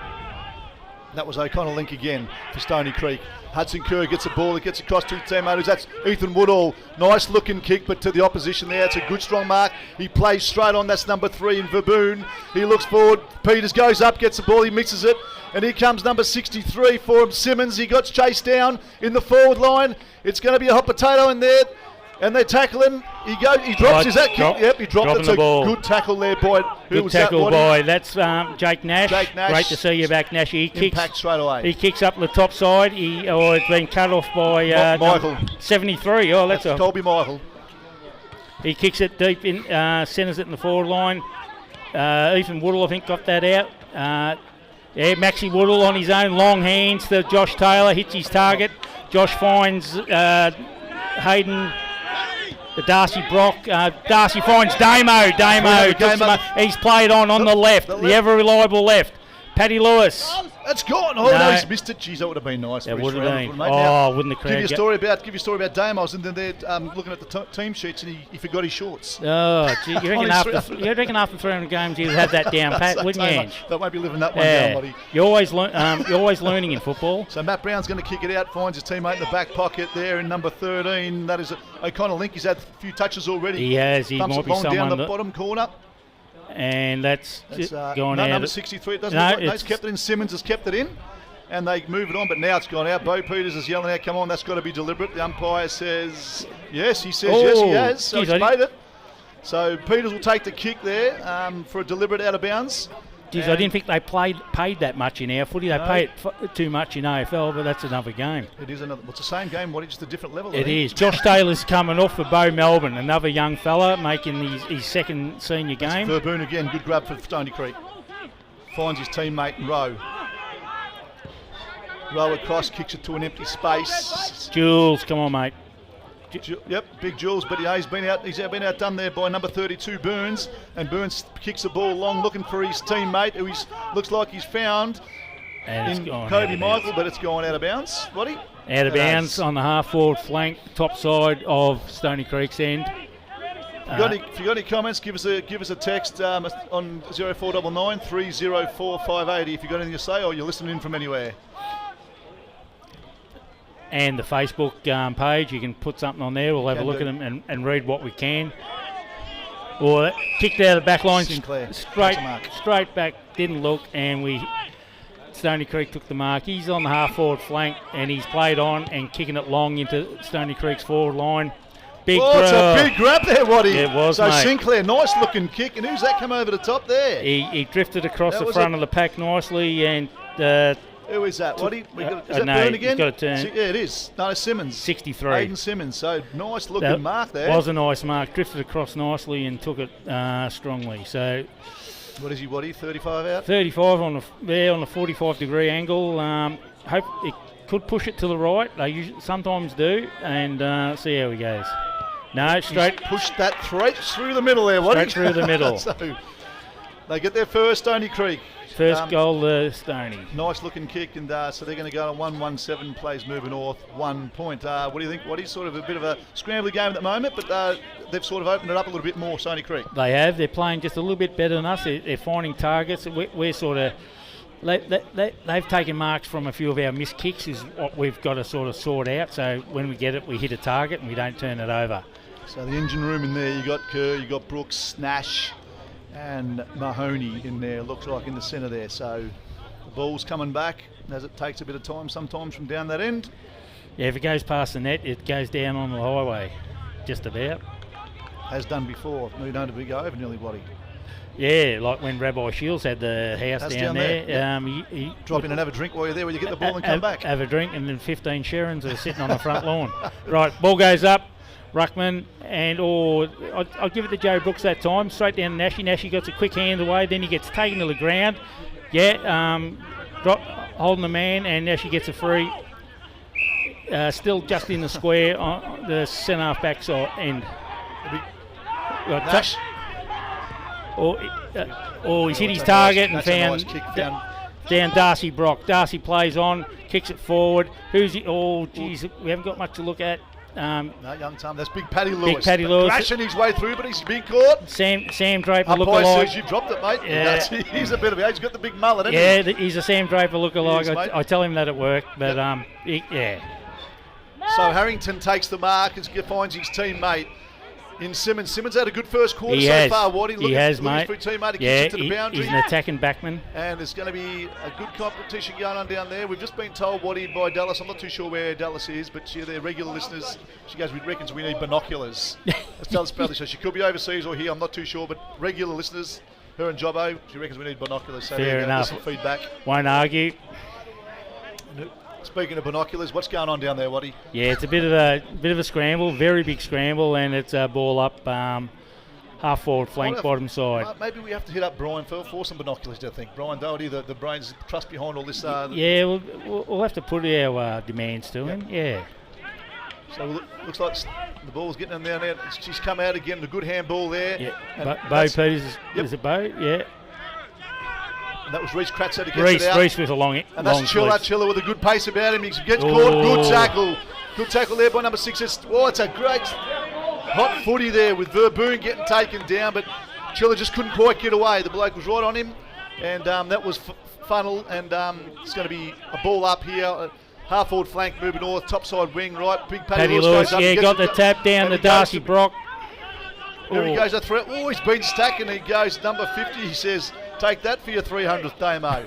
That was O'Connell Link again for Stony Creek. Hudson Kerr gets a ball, it gets across to his teammate. That's Ethan Woodall. Nice looking kick, but to the opposition there. It's a good strong mark. He plays straight on. That's number 3 in Verboon. He looks forward. Peters goes up, gets the ball, he misses it. And here comes number 63 for him, Simmons. He got chased down in the forward line. It's going to be a hot potato in there. And they tackle him. He drops. Is that kick? Yep, he dropped. It's a good tackle there, boy. Good tackle, boy. That's Jake Nash. Great to see you back, Nash. He kicks impact straight away. He kicks up the top side. It's been cut off by Michael 73. Oh, that's Colby Michael. He kicks it deep in, centres it in the forward line. Ethan Woodall, I think, got that out. Maxie Woodall on his own, long hands to Josh Taylor, hits his target. Josh finds Hayden. The Darcy Brock. Darcy finds Damo. He's played on the left, the ever reliable left. Paddy Lewis. That's gone. Oh, no, he's missed it. Jeez, that would have been nice. That would have been. Wouldn't the crowd give you a story about Damos, and then they're looking at the team sheets, and he forgot his shorts. Oh, gee, you reckon after 300 games you'd have that down pat, wouldn't you, Ange? They won't be living that one down, buddy. You're always learning in football. So Matt Brown's going to kick it out, finds his teammate in the back pocket there in number 13. That is O'Connell Link. He's had a few touches already. He has. He might be someone down the bottom corner. And that's going out. Number 63. It doesn't look like he's kept it in. Simmons has kept it in. And they move it on, but now it's gone out. Bo Peters is yelling out, come on, that's got to be deliberate. The umpire says yes. He says yes, he has. So he's made it. So Peters will take the kick there for a deliberate out of bounds. Geez, I didn't think they paid that much in our footy. They pay it too much in AFL, but that's another game. It is another. It's the same game, just a different level. It is. Josh Taylor's coming off for Bo Melbourne, another young fella making his second senior game. Verboon again, good grab for Stony Creek. Finds his teammate Rowe. Rowe across, kicks it to an empty space. Jules, come on, mate. Yep, big Jules, but he's been outdone there by number 32, Burns, and Burns kicks the ball long, looking for his teammate, who looks like he's found in Kobe Michael, but it's gone out of bounds. Waddy? Out of bounds on the half-forward flank, top side of Stony Creek's end. If you got any comments, give us a text on 0499 304 580 if you got anything to say or you're listening in from anywhere. And the Facebook page, you can put something on there. We'll have a look at them and read what we can. Or kicked out of the back line, straight back, didn't look, and Stony Creek took the mark. He's on the half-forward flank, and he's played on and kicking it long into Stony Creek's forward line. It's a big grab there, Waddy. It was, so mate. Sinclair, nice looking kick, and who's that come over the top there? He drifted across the front of the pack nicely, and who is that, Waddy? Is that no, Byrne again? He's got a turn. Yeah, it is. No, Simmons. 63. Aiden Simmons. So nice looking mark there. Was a nice mark. Drifted across nicely and took it strongly. So, what is he, Waddy? 35 out? 35 on the 45-degree angle. Hope it could push it to the right. They sometimes do, and see how he goes. No, straight. He's pushed that straight through the middle there, Waddy. Straight through the middle. So, 63. 63 doesn't look like They get their first, Stony Creek. First goal to Stoney. Nice looking kick, and so they're going to go on 1-1-7, plays Moving North, 1 point. What do you think? What is sort of a bit of a scrambly game at the moment, but they've sort of opened it up a little bit more, Stony Creek. They have. They're playing just a little bit better than us. They're finding targets. We're sort of... They've taken marks from a few of our missed kicks is what we've got to sort of sort out. So when we get it, we hit a target and we don't turn it over. So the engine room in there, you got Kerr, you got Brooks, Nash and Mahoney in there, looks like in the centre there. So the ball's coming back as it takes a bit of time sometimes from down that end. Yeah, if it goes past the net, it goes down on the highway, just about. Has done before. We don't have to go over nearly, Waddy. Yeah, like when Rabbi Shields had the house down there. Yeah. He drop in and have a drink while you're there, where you get the ball and come back. Have a drink, and then 15 Sharons are sitting on the front lawn. Right, ball goes up. Ruckman, and I'll give it to Joe Brooks that time. Straight down to Nashy. Nashy gets a quick hand away, then he gets taken to the ground. Holding the man, and Nashy gets a free. Still just in the square on the centre half back side end. Nash. He's hit his target and found nice down Darcy Brock. Darcy plays on, kicks it forward. Who's he? Oh, geez, we haven't got much to look at. No, young Tom. That's Big Paddy Lewis. Big Paddy Lewis. Crashing his way through, but he's been caught. Sam Draper lookalike. You dropped it, mate. Yeah. He's a bit of he's got the big mullet, hasn't he? He's a Sam Draper lookalike. Yes, I tell him that at work, but So Harrington takes the mark and finds his teammate in Simmons. Simmons had a good first quarter far. He has, mate. For his teammate, he gets it to the boundary. He's an attacking backman. And there's going to be a good competition going on down there. We've just been told, Waddy, by Dallas. I'm not too sure where Dallas is, but they're regular listeners. She goes, we reckons we need binoculars. Let's tell us about this. So she could be overseas or here, I'm not too sure, but regular listeners, her and Jobbo, she reckons we need binoculars. So fair enough. Some feedback. Won't argue. Speaking of binoculars, what's going on down there, Waddy? Yeah, it's a bit of a scramble, very big scramble, and it's a ball up half forward flank, bottom side. Maybe we have to hit up Brian for some binoculars, do you think? Brian Doherty, the brains trust behind all this. Yeah, we'll have to put our demands to him. Yeah. So looks like the ball's getting in down there. She's come out again. A good handball there. Yeah. Bo Peters, is it Bo? Yeah. And that was Reece Kratzer to get it out. Reece with a long and that's Chiller with a good pace about him. He gets caught. Good tackle. Good tackle there by number 6. It's a great hot footy there with Verboon getting taken down, but Chiller just couldn't quite get away. The bloke was right on him, and that was funnel. And it's going to be a ball up here. Half forward flank moving north, top side wing, right. Big Paddy Lewis goes up, got the tap down to Darcy Brock. There he goes, a threat. Oh, he's been stuck, and he goes number 50. He says, take that for your 300th, Damo.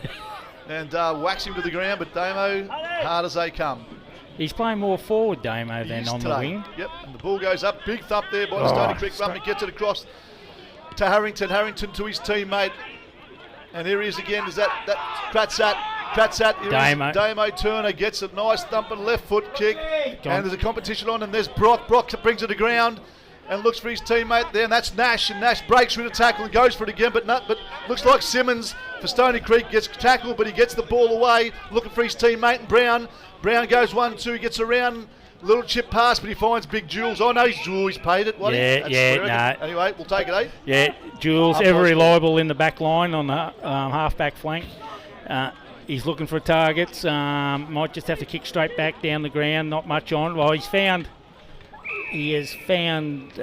And whacks him to the ground, but Damo, hard as they come. He's playing more forward, Damo, than on the wing. Yep, and the ball goes up. Big thump there by the Stony Creek run. He gets it across to Harrington. Harrington to his teammate. And here he is again. Is that Kratzat? Damo Turner gets a nice thumping left foot kick. And there's a competition on, and there's Brock. Brock brings it to ground and looks for his teammate there, and that's Nash. And Nash breaks through the tackle and goes for it again, but looks like Simmons for Stony Creek gets tackled, but he gets the ball away, looking for his teammate. And Brown goes 1-2, gets around, little chip pass, but he finds Big Jules. Oh no, he's paid it. Anyway, we'll take it, eh? Yeah, Jules ever reliable in the back line on the half-back flank. He's looking for targets. Might just have to kick straight back down the ground. Not much on. Well, he has found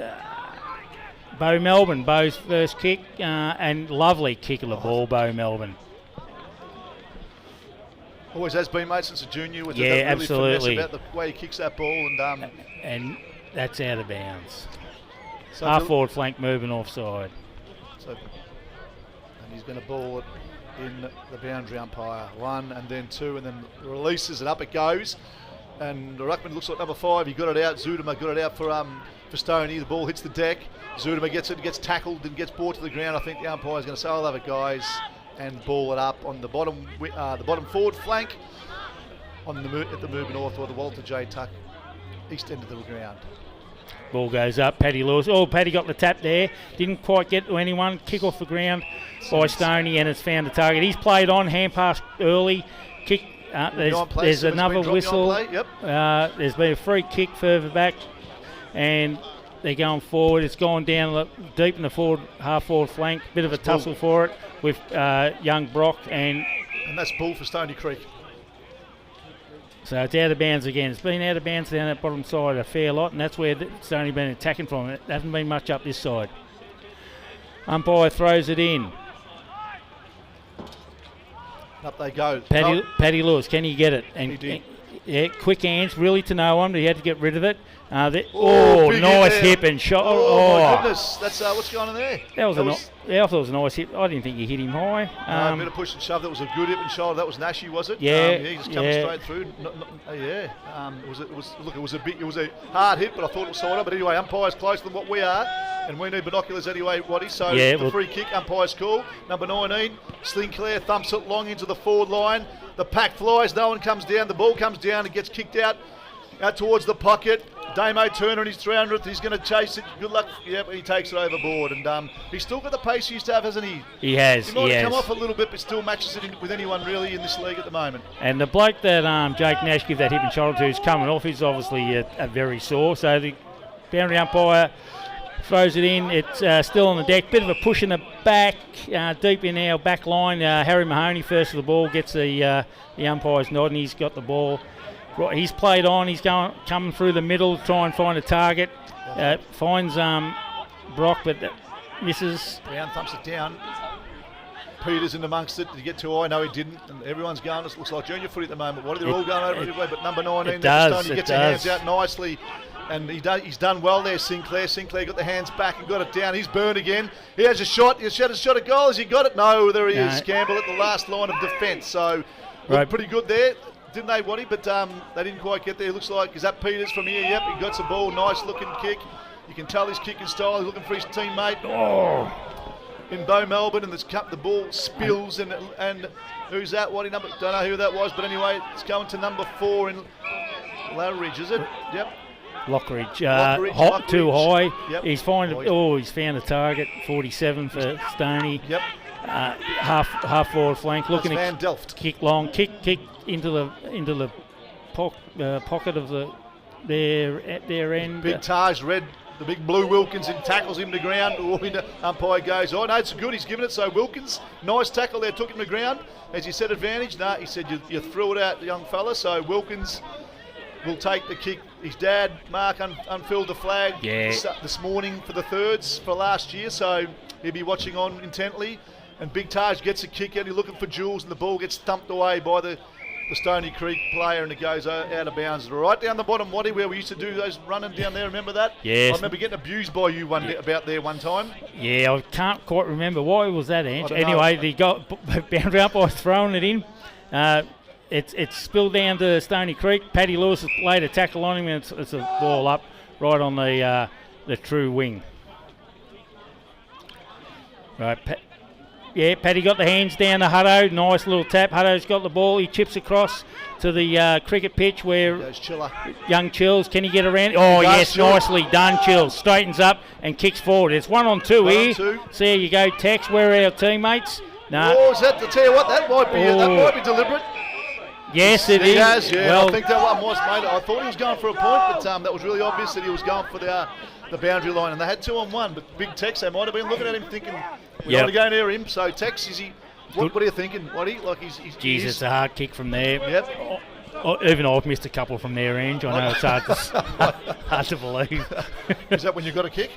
Bo Melbourne. Bo's first kick and lovely kick of the ball, Bo Melbourne. Always has been, mate, since a junior. With really absolutely. About the way he kicks that ball, and that's out of bounds. So half forward flank moving offside. And he's going to ball it in the boundary umpire. 1 and then 2, and then releases it up. It goes, and the ruckman looks like number 5. He got it out. Zudema got it out for Stoney. The ball hits the deck. Zudema gets it, gets tackled, and gets brought to the ground. I think the umpire is going to say, "I'll have it, guys," and ball it up on the bottom forward flank at the Moving North, or the Walter J. Tuck east end of the ground. Ball goes up. Paddy Lewis. Oh, Paddy got the tap there. Didn't quite get to anyone. Kick off the ground by Stoney, and it's found the target. He's played on. Hand pass early. Kick. There's another whistle. Yep. There's been a free kick further back, and They're going forward. It's gone down deep in the half-forward flank. Bit of a tussle for it with young Brock. And that's ball for Stony Creek. So it's out of bounds again. It's been out of bounds down that bottom side a fair lot, and that's where it's only been attacking from. It hasn't been much up this side. Umpire throws it in. Up they go. Paddy Lewis, can he get it? And he did. Yeah, quick hands, really to no one, but he had to get rid of it. Big nice hit hip and shot. My goodness. That's what's going on there? I thought it was a nice hit. I didn't think he hit him high. A bit of push and shove. That was a good hip and shoulder. That was Nashi, was it? Yeah. He just coming straight through. It was a hard hit, but I thought it was sort of. But anyway, umpire's closer than what we are, and we need binoculars anyway, Waddy. So the free kick, umpire's call. Number 19, Sinclair thumps it long into the forward line. The pack flies. No one comes down. The ball comes down and gets kicked out towards the pocket. Damo Turner in his 300th. He's going to chase it. Good luck. Yep, he takes it overboard. And he's still got the pace he used to have, hasn't he? He has. He might have come off a little bit, but still matches it with anyone really in this league at the moment. And the bloke that Jake Nash gave that hip and shoulder to is coming off. He's obviously a very sore. So the boundary umpire throws it in. It's still on the deck. Bit of a push in the back, deep in our back line. Harry Mahoney first to the ball, gets the umpire's nod, and he's got the ball. He's played on. He's coming through the middle to try and find a target. Finds Brock, but misses. Brown thumps it down. Peters in amongst it. Did he get too high? No, he didn't. And everyone's going. It looks like junior footy at the moment. They're all going over everywhere. But number 19, he gets his hands out nicely. And he's done well there, Sinclair. Sinclair got the hands back and got it down. He's burned again. He has a shot. He's had a shot at goal. Has he got it? No, there he is. Campbell at the last line of defence. So looked pretty good there, didn't they, Waddy? But they didn't quite get there. Looks like, is that Peters from here? Yep, he got some ball. Nice looking kick. You can tell his kicking style. He's looking for his teammate. In Bow Melbourne, and the ball spills. And who's that? Waddy? Don't know who that was. But anyway, it's going to number 4 in Loweridge, is it? Yep. Lockridge, too high. Yep. He's found a target. 47 for Stoney. Yep. Half forward flank. Looking at Van Delft. Kick long. Kick into the pocket of their end. Big Taj Red. The big blue Wilkins and tackles him to ground. Umpire goes, no, it's good. He's given it. So Wilkins, nice tackle there, took him to ground. As he said, advantage. No, he said you threw it out, young fella. So Wilkins will take the kick. His dad, Mark, unfurled the flag this morning for the thirds for last year, so he'll be watching on intently. And Big Taj gets a kick out. He's looking for Jules, and the ball gets thumped away by the Stony Creek player, and it goes out of bounds. Right down the bottom, Waddy, where we used to do those running down there. Remember that? Yes. I remember getting abused by you about there one time. Yeah, I can't quite remember. Why was that, Ange? Anyway, the boundary umpire throwing it in. It's spilled down to Stony Creek. Paddy Lewis has laid a tackle on him, and it's a ball up right on the true wing. Right, Paddy got the hands down to Hutto. Nice little tap. Hutto's got the ball. He chips across to the cricket pitch where young Chills. Can he get around? Oh, yes, nicely done, Chills. Straightens up and kicks forward. It's 1-on-2 here. So there you go, Tex. Where are our teammates? No. Oh, is that to tell you what? That might be deliberate. Yes, it is. Has, yeah. Well, I think that one was made. I thought he was going for a point, but that was really obvious that he was going for the boundary line, and they had 2-on-1. But Big Tex, they might have been looking at him thinking, we want to go near him. So Tex, is he? What are you thinking? It's a hard kick from there. Yep. Even I've missed a couple from there, Ange. I know it's hard to believe. Is that when you got a kick?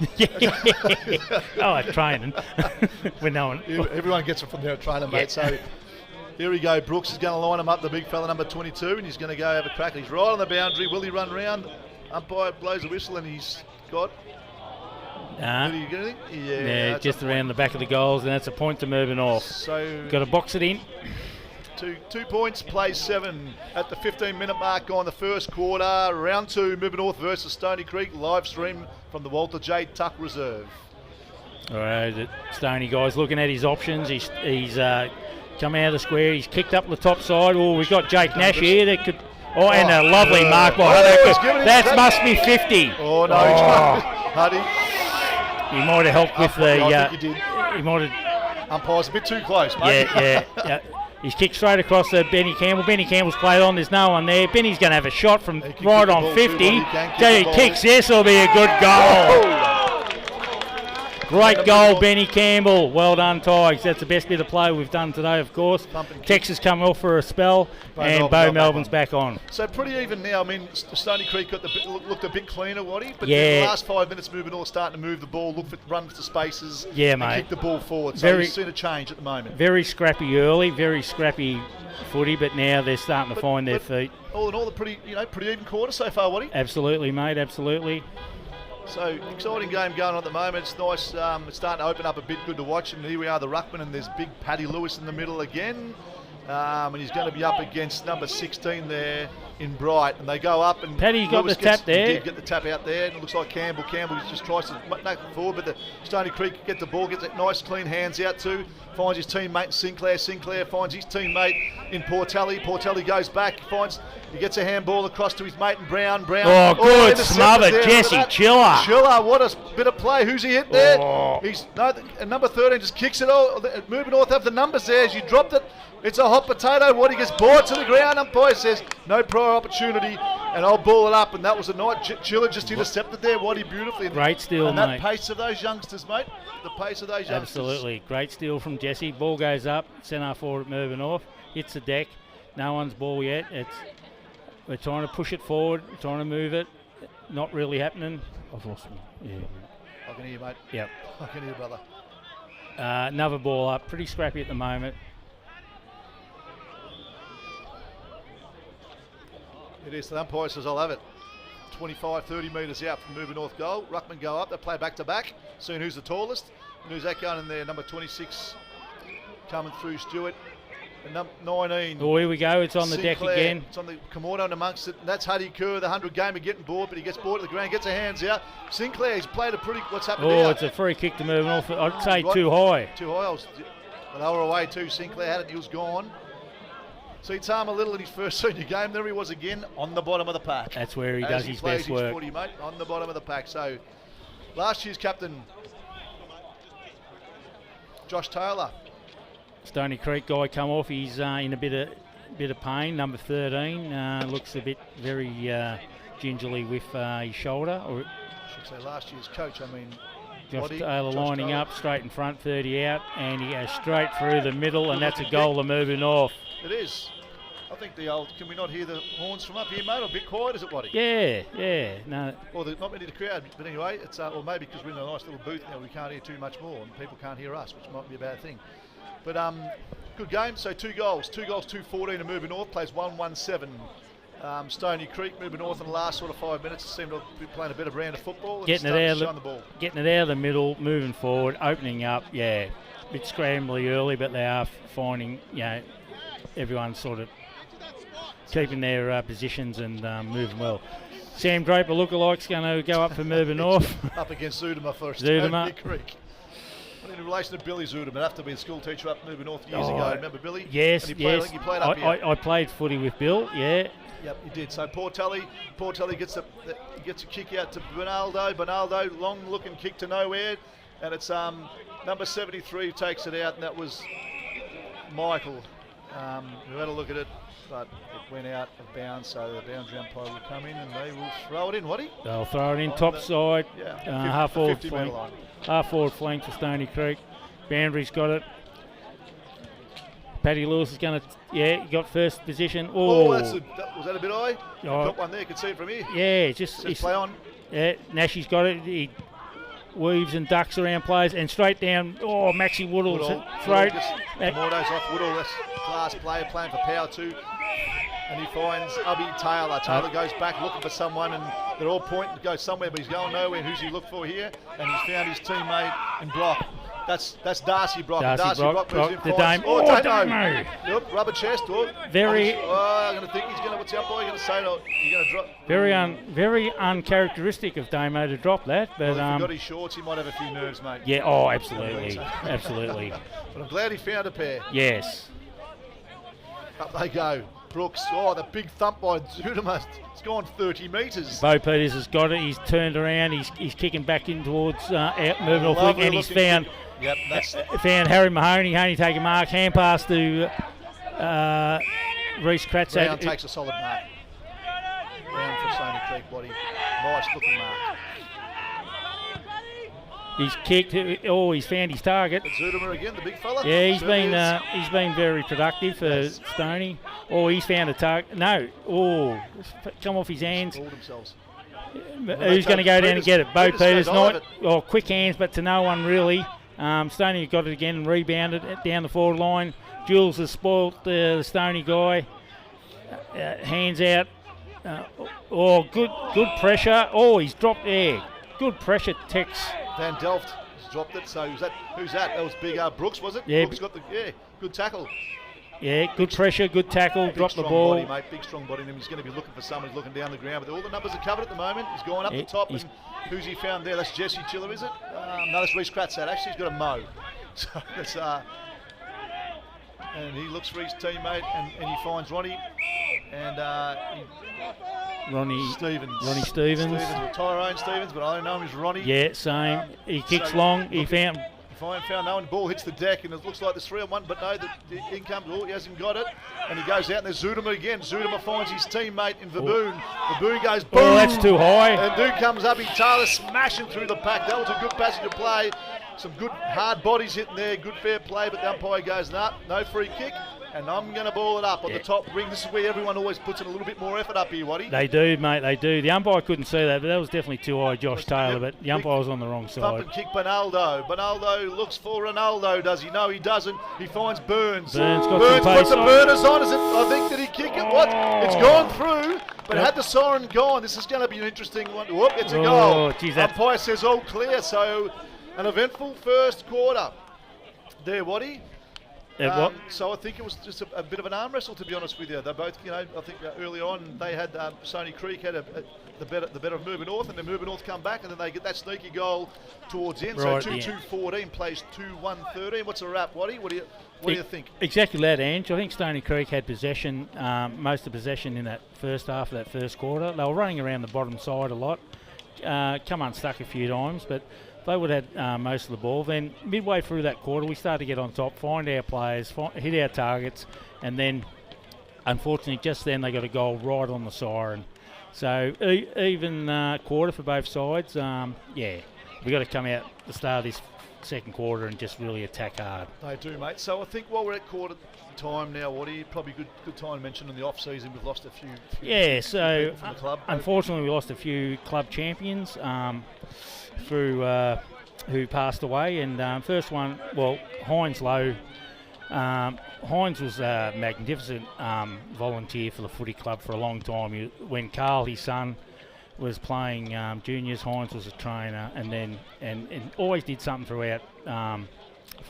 At training. When no one. Everyone gets it from there at training, mate. So. Here we go. Brooks is going to line him up, the big fella, number 22, and he's going to go have a crack. He's right on the boundary. Will he run round? Umpire blows a whistle, and he's got... Did he get anything? Yeah, just around the back of the goals, and that's a point to moving off. So got to box it in. 2 points, play 7 at the 15-minute mark gone the first quarter. Round 2, Moving North versus Stony Creek, live stream from the Walter J. Tuck Reserve. All right, the Stony guy's looking at his options. He's come out of the square. He's kicked up the top side. Oh, we've got Jake Nash here. That could. Oh, and a lovely mark by Hutto. That must be 50. Oh no, Huddy. He might have helped with the. I think he did. He might have. Umpire's a bit too close, mate. Yeah. He's kicked straight across to Benny Campbell. Benny Campbell's played on. There's no one there. Benny's going to have a shot from right on 50. He kicks. This will be a good goal. Great goal, Benny Campbell. Well done, Tigers. That's the best bit of play we've done today, of course. Texas come off for a spell, and Bo Melbourne's back on. So pretty even now. I mean, Stony Creek looked a bit cleaner, Waddy, but Yeah. the last 5 minutes moving all starting to move the ball, run for spaces, Yeah, and mate. kick the ball forward. So you've seen a change at the moment. Very scrappy early, very scrappy footy, but now they're starting to find their feet. All in all, a pretty even quarter so far, Waddy. Absolutely, mate, absolutely. So, exciting game going on at the moment. It's nice. It's starting to open up a bit. Good to watch. And here we are, the ruckman, and there's big Paddy Lewis in the middle again. And he's going to be up against number 16 there in Bright. And they go up, and Paddy got Lewis the tap there. He did get the tap out there. And it looks like Campbell just tries to knock it forward, but the Stony Creek get the ball, gets it nice, clean hands out too. Finds his teammate Sinclair. Sinclair finds his teammate in Portelli. Portelli goes back. He gets a handball across to his mate in Brown. Oh, good smother, there. Jesse Chiller. Chiller, what a bit of play. Who's he hit there? Oh. Number 13 just kicks it all. Moving North have the numbers there as you dropped it. It's a hot potato. Waddy gets bored to the ground. Umpire says no prior opportunity, and I'll ball it up. And that was a night. Chiller just intercepted there. Waddy beautifully. Great steal, and mate. that pace of those youngsters, mate. The pace of those youngsters. Absolutely. Great steal from Jesse. Ball goes up. Centre forward at Mervyn North. Hits the deck. No one's ball yet. We're trying to push it forward. We're trying to move it. Not really happening. I've lost him. Yeah. I can hear you, mate. Yep. I can hear you, brother. Another ball up. Pretty scrappy at the moment. It is. The umpire says, I'll have it. 25, 30 metres out from Moving North goal. Ruckman go up. They play back to back. Soon who's the tallest? And who's that going in there? Number 26 coming through, Stewart. And number 19. Oh, here we go. It's on the deck Sinclair. again. It's on the Komodo and amongst it. And that's Huddy Kerr, the 100 gamer, getting bored, but he gets bored at the ground, gets her hands out. Sinclair, he's played a pretty. What's happened Oh, now? it's a free kick to Mervyn North. I'd say Right. too high. Too high. But they were away too. Sinclair had it. He was gone. See Tama Little in his first senior game. There he was again on the bottom of the pack. That's where he As does his plays best work. Footy, mate, on the bottom of the pack. So last year's captain, Josh Taylor. Stony Creek guy come off. He's in a bit of pain. Number 13 looks a bit very gingerly with his shoulder. Or I should say last year's coach. I mean, Josh Taylor lining up straight in front, 30 out, and he goes straight through the middle, and that's a goal to Mervyn North. It is. I think the old. Can we not hear the horns from up here, mate? Or a bit quiet, is it, Waddy? Yeah. No. Well, there's not many to crowd, but anyway, it's or maybe because we're in a nice little booth now, we can't hear too much more, and people can't hear us, which might be a bad thing. But good game. So 2 goals, 2-14 to Moving North. Plays 1-1-7. Stony Creek moving north in the last sort of 5 minutes. Seem to be playing a better brand of football. And Getting it out of the middle, moving forward, opening up. Yeah, a bit scrambly early, but they are finding, everyone sort of keeping their positions and moving well. Sam Draper lookalike's going to go up for Mervyn North. Up against Zudema for Zudema. Stony Creek. In relation to Billy Zudema, after being a school teacher up Moving North years ago. Remember Billy? Yes, and I think he played up here. I played footy with Bill, yeah. Yep, he did. So Portelli gets a kick out to Bernaldo. Bernaldo, long-looking kick to nowhere. And it's number 73 takes it out, and that was Michael. We had a look at it, but it went out of bounds, so the boundary umpire will come in and they will throw it in, Waddy? They'll throw it in top side, half forward 50 flank. line. Half forward flank to Stony Creek. Boundary's got it. Paddy Lewis is going to, he got first position. Oh, was that a bit high? Oh. Got one there, you can see it from here. Yeah, just play on. Yeah, Nashy's got it. He weaves and ducks around players and straight down. Oh, Maxie Woodall's throat. Mordo's off Woodall. That's class player playing for power too. And he finds Ubby Taylor. Taylor goes back looking for someone, and they're all pointing to go somewhere, but he's going nowhere. Who's he look for here? And he's found his teammate in Brock. That's Darcy Brock. Darcy Brock moves in, the finds, Dame. Damo. Yep, rubber chest. Very. I'm going to think he's going to. What's the umpire going to say? You're going to drop. Very uncharacteristic of Damo to drop that. But if he got his shorts, he might have a few nerves, mate. Yeah. Oh, absolutely, absolutely. But I'm glad he found a pair. Yes. Up they go. Brooks, the big thump by Zudema. It's gone 30 metres. Bo Peters has got it. He's turned around. He's kicking back in towards moving off flick, and he's found Harry Mahoney. Mahoney take a mark. Hand pass to Reece Kratz. Brown takes a solid mark. Brown for Stony Creek, Waddy. Nice looking mark. He's kicked. Oh, he's found his target. Zudermer again, the big fella. Yeah, Certainly he's been very productive for Stoney. Oh, he's found a target. No. Oh, come off his hands. Pulled themselves. Who's going to go down and get it? Bo Peters, goes not. over it. Oh, quick hands, but to no one really. Stoney got it again and rebounded it down the forward line. Jules has spoilt the Stoney guy. Hands out. Good pressure. Oh, he's dropped there. Good pressure, Tex. Van Delft has dropped it. So who's that? That was big Brooks, was it? Yeah. Brooks got the good tackle. Yeah, good pressure, good tackle, Big dropped the strong ball. body, mate. Big strong body in him. He's going to be looking for someone who's looking down the ground. But all the numbers are covered at the moment. He's gone up the top. And who's he found there? That's Jesse Chiller, is it? No, that's Reece Kratzat. Actually, he's got a mo. So that's and he looks for his teammate, and he finds Ronnie and Ronnie Stevens. Stevens. Tyrone Stevens, but I don't know him as Ronnie. Yeah, same. He kicks long. He found. Found no one. Ball hits the deck, and it looks like there's 3-on-1, but no, the in comes. Oh, he hasn't got it, and he goes out, and there's Zudermer again. Zudermer finds his teammate in Verboon. Verboon goes boom. Oh, that's too high. And Duke comes up. Taylor smashing through the pack. That was a good passage of play. Some good hard bodies hitting there. Good fair play, but the umpire goes, nah, no free kick. And I'm going to ball it up on the top ring. This is where everyone always puts in a little bit more effort up here, Waddy. They do, mate, they do. The umpire couldn't see that, but that was definitely too high, Josh Taylor, but the umpire was on the wrong side. Thump and kick Bonaldo. Bonaldo looks for Ronaldo, does he? No, he doesn't. He finds Burns. Burns got Burns some puts pace the on. burners on. Is it? I think, did he kick it? What? It's gone through, but Yep. had the siren gone, this is going to be an interesting one. Whoop, it's a Oh, goal. geez, that- Umpire says all clear, so an eventful first quarter. There, Waddy. So I think it was just a bit of an arm wrestle, to be honest with you. They both, I think early on they had Stoney Creek had the better of Moving North, and then Moving North come back, and then they get that sneaky goal towards the end. Right, So 2-2-14 plays 2-1-13. What's the wrap, Waddy? What do you think? Exactly that, Ange. I think Stoney Creek had possession, most of possession in that first half of that first quarter. They were running around the bottom side a lot, come unstuck a few times, but they would have had most of the ball. Then midway through that quarter, we started to get on top, find our players, hit our targets, and then unfortunately just then they got a goal right on the siren. So even quarter for both sides. We got to come out the start of this second quarter and just really attack hard. They do, mate. So I think while we're at quarter time now, Waddy, probably good time to mention in the off season we've lost a few so from the club. Unfortunately we lost a few club champions through who passed away, and first one, Heinz Lowe. Heinz was a magnificent volunteer for the footy club for a long time. When Carl, his son, was playing juniors, Heinz was a trainer, and always did something throughout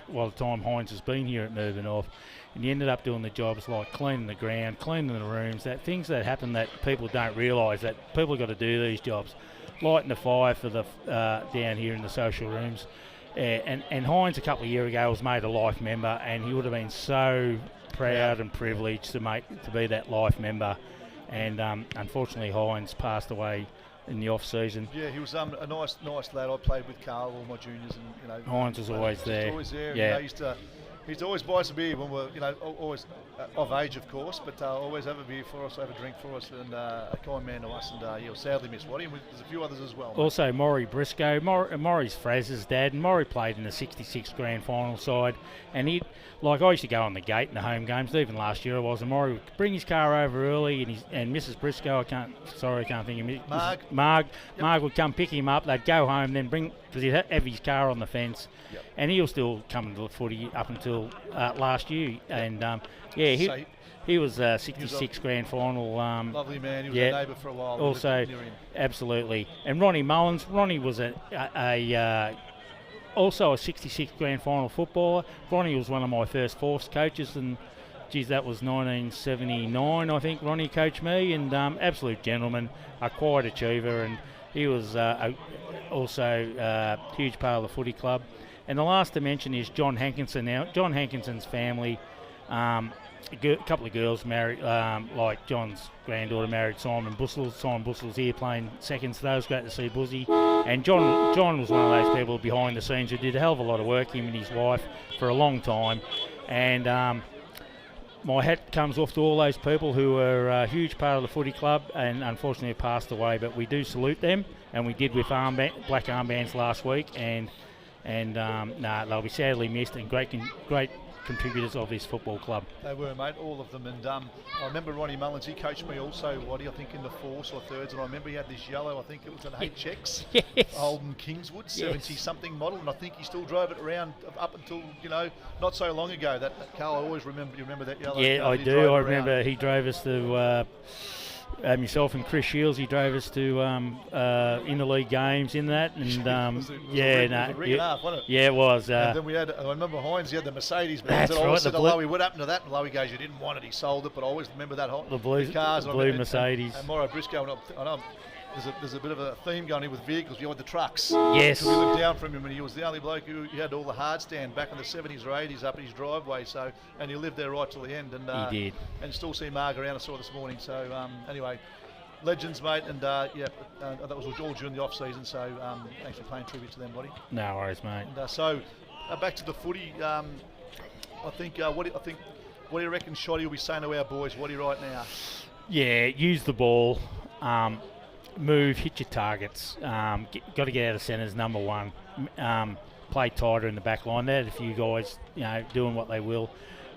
while the time Heinz has been here at Melbourne North. And he ended up doing the jobs like cleaning the ground, cleaning the rooms, things that happen that people don't realise, that people have got to do these jobs. Lighting the fire for the down here in the social rooms. And Heinz a couple of years ago was made a life member, and he would have been so proud and privileged to be that life member. And unfortunately Heinz passed away in the off season. Yeah, he was a nice lad. I played with Carl, all my juniors, and Heinz was always there. Always there. Yeah. He used to always buy us a beer when we're, always of age, of course, but always have a beer for us, have a drink for us, and a kind man to us. And sadly missed Waddy, and there's a few others as well. Also, Maury Briscoe. Maury's Fraser's dad, and Maury played in the 66 grand final side. And I used to go on the gate in the home games, even last year I was, and Maury would bring his car over early, and Mrs. Briscoe, I can't think of it. Marg would come pick him up, they'd go home, then because he'd have his car on the fence. Yep. And he was still coming to the footy up until last year. Yep. And he was 66 grand final. Lovely man. He was a neighbour for a while. Also, absolutely. And Ronnie Mullins. Ronnie was also a 66 grand final footballer. Ronnie was one of my first force coaches, and that was 1979, I think. Ronnie coached me, and absolute gentleman, a quiet achiever, and he was also a huge part of the footy club. And the last to mention is John Hankinson. Now, John Hankinson's family, a couple of girls married, like John's granddaughter married Simon Bussell. Simon Bussell's here playing seconds. So was great to see Buzzy. And John was one of those people behind the scenes who did a hell of a lot of work, him and his wife, for a long time. And my hat comes off to all those people who were a huge part of the footy club and unfortunately have passed away. But we do salute them, and we did with black armbands last week. And and they'll be sadly missed, and great contributors of this football club. They were, mate, all of them. And I remember Ronnie Mullins, he coached me also, Waddy, I think in the fourths or thirds, and I remember he had this yellow, I think it was an HX, Yes. Holden Kingswood, 70-something model, and I think he still drove it around up until, not so long ago. That car, I always remember, you remember that yellow Yeah, car I he do. drove I around? remember he drove us to, myself and Chris Shields, he drove us to interleague games in that. And It was a ring and a half, wasn't it? Yeah, it was. And then we had, I remember Hines, he had the Mercedes That's Benz, and I always right, said the to blue- Lowy, what happened to that? And Lowy goes, you didn't want it, he sold it, but I always remember that The blue- cars. the and I blue remember- Mercedes. And Morrow Briscoe, and I know there's a bit of a theme going here with vehicles. You had the trucks. Yes. We lived down from him, and he was the only bloke who had all the hard stand back in the 70s or 80s up his driveway. So, and he lived there right till the end. And He did. And still see Marg around. I saw this morning. So anyway, legends, mate. And that was all during the off season. So thanks for paying tribute to them, buddy. No worries, mate. And back to the footy. I think what do you reckon Shoddy will be saying to our boys? What do you right now? Yeah, use the ball, move, hit your targets. Got to get out of centres, number one. Play tighter in the back line. There, if you guys, doing what they will.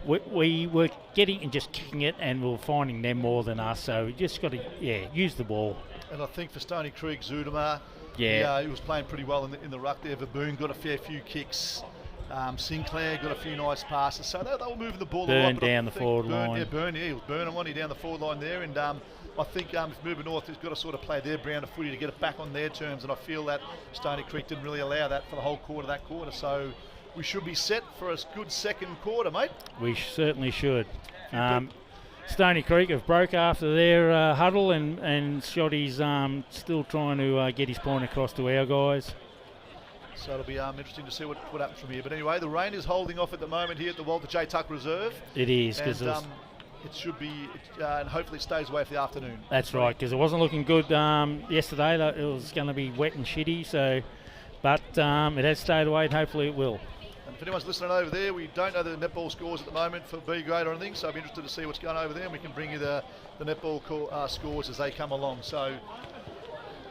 We were getting and just kicking it, and we were finding them more than us. So we just got to, use the ball. And I think for Stony Creek, Zudema, he was playing pretty well in the ruck there. Baboon got a fair few kicks. Sinclair got a few nice passes. So they were moving the ball a lot. Burn down the forward line. Yeah, he was burning one down the forward line there. And I think if Moving North has got to sort of play their brand of footy to get it back on their terms. And I feel that Stony Creek didn't really allow that for the whole that quarter. So we should be set for a good second quarter, mate. We certainly should. Stony Creek have broke after their huddle, and Shoddy's still trying to get his point across to our guys. So it'll be interesting to see what happens from here. But anyway, the rain is holding off at the moment here at the Walter J. Tuck Reserve. It is, because it should be, and hopefully it stays away for the afternoon. That's right, because it wasn't looking good yesterday. It was going to be wet and shitty, but it has stayed away, and hopefully it will. And if anyone's listening over there, we don't know the netball scores at the moment for B grade or anything, so I'd be interested to see what's going over there, and we can bring you the netball scores as they come along. So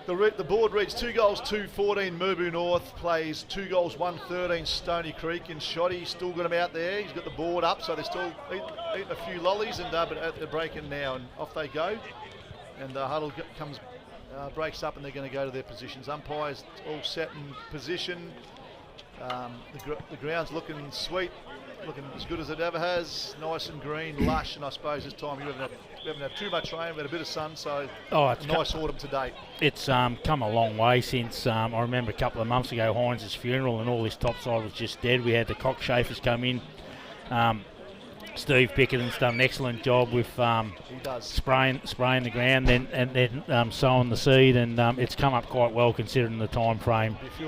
the board reads 2 goals, 2-14 Mubu North, plays 2 goals, 1-13 Stony Creek, and Shoddy still got him out there. He's got the board up, so they're still eating a few lollies, and but they're breaking now, and off they go. And Huddle breaks up, and they're going to go to their positions. Umpires all set in position. The ground's looking sweet, looking as good as it ever has. Nice and green, lush, and I suppose this time we haven't had too much rain. We had a bit of sun, so it's a nice autumn to date. It's come a long way since I remember a couple of months ago Hines' funeral, and all this topside was just dead. We had the cockchafers come in. Steve Pickett's done an excellent job with spraying the ground, and then sowing the seed, and it's come up quite well considering the time frame. I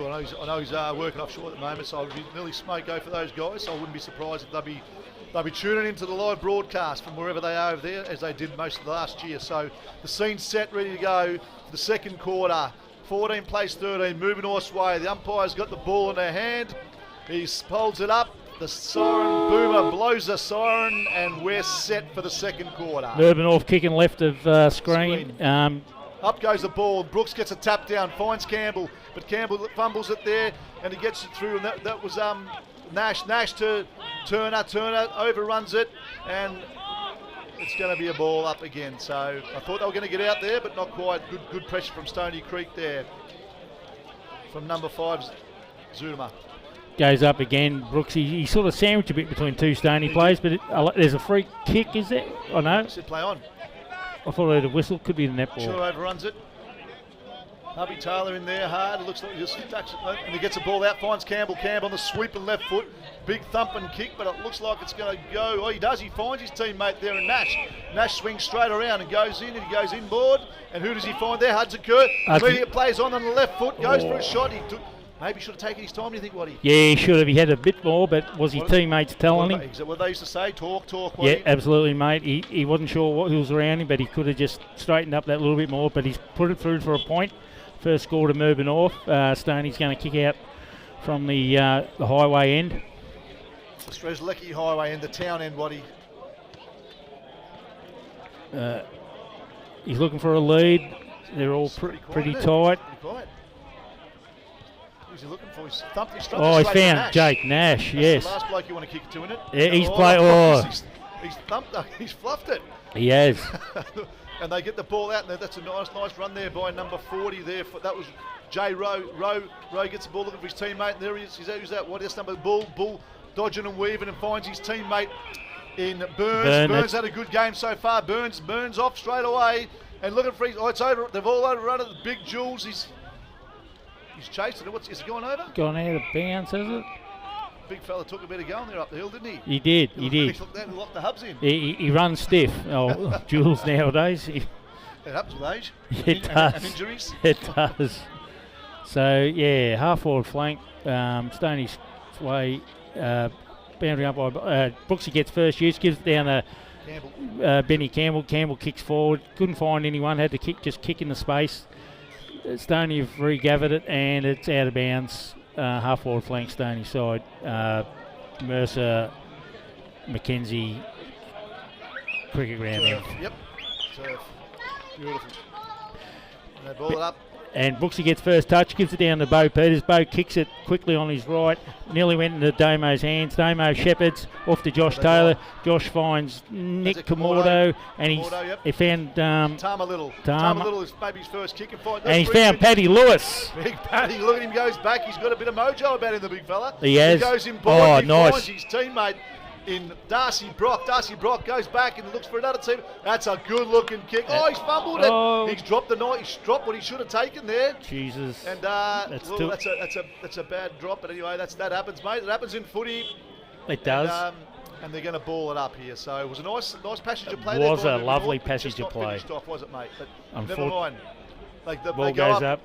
know he's working offshore at the moment, so I'd be nearly smoko for those guys. So I wouldn't be surprised if they'll be tuning into the live broadcast from wherever they are over there, as they did most of the last year. So the scene's set, ready to go for the second quarter. 14 plays 13, moving North's way. The umpire's got the ball in their hand. He holds it up. The siren boomer blows a siren, and we're set for the second quarter. Urban North kicking left of screen. Up goes the ball. Brooks gets a tap down, finds Campbell, but Campbell fumbles it there, and he gets it through. And that was Nash. Nash to Turner. Turner overruns it, and it's going to be a ball up again. So I thought they were going to get out there, but not quite. Good pressure from Stony Creek there. From number 5, Zuma. Goes up again. Brooks, he sort of sandwiched a bit between two Stony players, but there's a free kick, is there? I know. Said play on. I thought I heard a whistle. Could be the netball. Sure overruns it. Hubby Taylor in there hard. It looks like he just ducks it, and he gets a ball out. Finds Campbell. Campbell on the sweep and left foot. Big thumping kick, but it looks like it's going to go. Oh, he does. He finds his teammate there, and Nash. Nash swings straight around and goes in, and he goes inboard. And who does he find there? Hudson Kerr. Immediate plays on the left foot. Goes for a shot. Maybe should have taken his time, do you think, Waddy? Yeah, he should have. He had a bit more, but was his teammates telling him? Is that what they used to say? Talk, Waddy? Yeah, absolutely, mate. He wasn't sure what was around him, but he could have just straightened up that little bit more, but he's put it through for a point. First score to Merber North. Stoney's going to kick out from the highway end. The Streslecki highway end, the town end, Waddy. He's looking for a lead. They're all pretty tight. Pretty quiet. Who's he looking for? He's thumped his Oh, he's straight to found Nash. Jake Nash, That's yes. the last bloke you want to kick it to, isn't it? Yeah, he's played. Oh, He's thumped. He's fluffed it. he has. And they get the ball out, and that's a nice run there by number 40 there. That was Jay Rowe. Rowe gets the ball looking for his teammate, and there he is. Who's that? What is number? Bull dodging and weaving and finds his teammate in Burns. Burns had a good game so far. Burns off straight away and looking for his. Oh, it's over. They've all overrun it. Big Jules. He's chasing it. Is he going over? Gone out of bounds, has it? Big fella took a bit of going there up the hill, didn't he? He did. He locked the hubs in. He runs stiff. Oh, Jules nowadays. It happens with age. It does. And injuries. It does. So, yeah, half-forward flank. Stoney's way. Boundary up by Brooksy gets first use, gives it down to Benny Campbell. Campbell kicks forward. Couldn't find anyone. Had to kick in the space. Stoney have regathered it, and it's out of bounds. Half-forward flank, Stoney side. Mercer, Mackenzie, cricket ground there. Yep. Surf. Beautiful. And they ball it up. And Brooksy gets first touch, gives it down to Bo Peters. Bo kicks it quickly on his right. Nearly went into Damo's hands. Damo shepherds off to Josh Taylor. Josh finds Nick Kamordo, and he found Tama Little. Tama. Tama Little is maybe his first kick and fight. And he's found Paddy Lewis. Big Paddy, look at him, goes back. He's got a bit of mojo about him, the big fella. He has. He goes in board. Oh, he nice. finds his teammate in Darcy Brock. Darcy Brock goes back and looks for another team. That's a good-looking kick. Oh, he's fumbled it. He's dropped the night. He's dropped what he should have taken there. Jesus. And that's a bad drop. But anyway, that happens, mate. It happens in footy. It does. And they're going to ball it up here. So it was a nice passage of play. It was there, a lovely Just passage not of play. Finished off, was it, mate? But never mind. The ball goes up.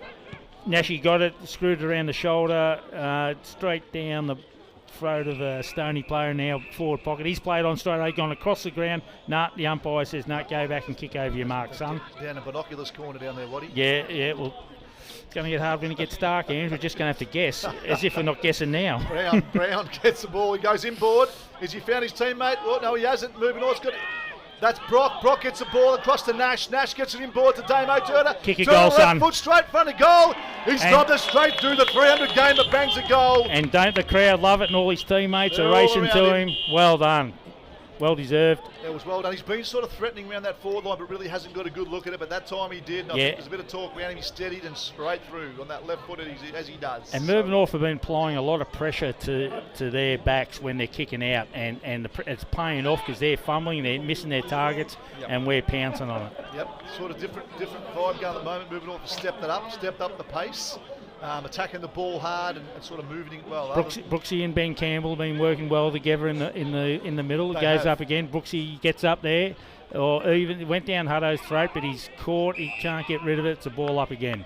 Nashi got it, screwed it around the shoulder, straight down the throat of a Stoney player, now forward pocket. He's played on straight away, gone across the ground. The umpire says, go back and kick over your mark, son. Down the binoculars corner down there, Waddy. Yeah, well, it's going to get hard when it gets dark, and we're just going to have to guess, as if we're not guessing now. Brown gets the ball, he goes inboard. Has he found his teammate? Oh, no, he hasn't. Moving on, that's Brock. Brock gets the ball across to Nash. Nash gets it inboard to Damo Turner. Kick a goal, son. Foot straight front of goal. He's lobbed it straight through the 300 game that bangs a goal. And don't the crowd love it, and all his teammates They're are racing to him. Well done. Well deserved. It was well done. He's been sort of threatening around that forward line, but really hasn't got a good look at it. But that time he did. And I think there's a bit of talk around him. He steadied and straight through on that left foot as he does. And Mervyn North have been applying a lot of pressure to their backs when they're kicking out, and it's paying off because they're fumbling, they're missing their targets, and we're pouncing on it. Yep, sort of different vibe going at the moment. Mervyn North has stepped up the pace. Attacking the ball hard and sort of moving it well. Brooksy and Ben Campbell have been working well together in the middle. It goes up again. Brooksy gets up there, or even went down Hutto's throat, but he's caught. He can't get rid of it. It's a ball up again.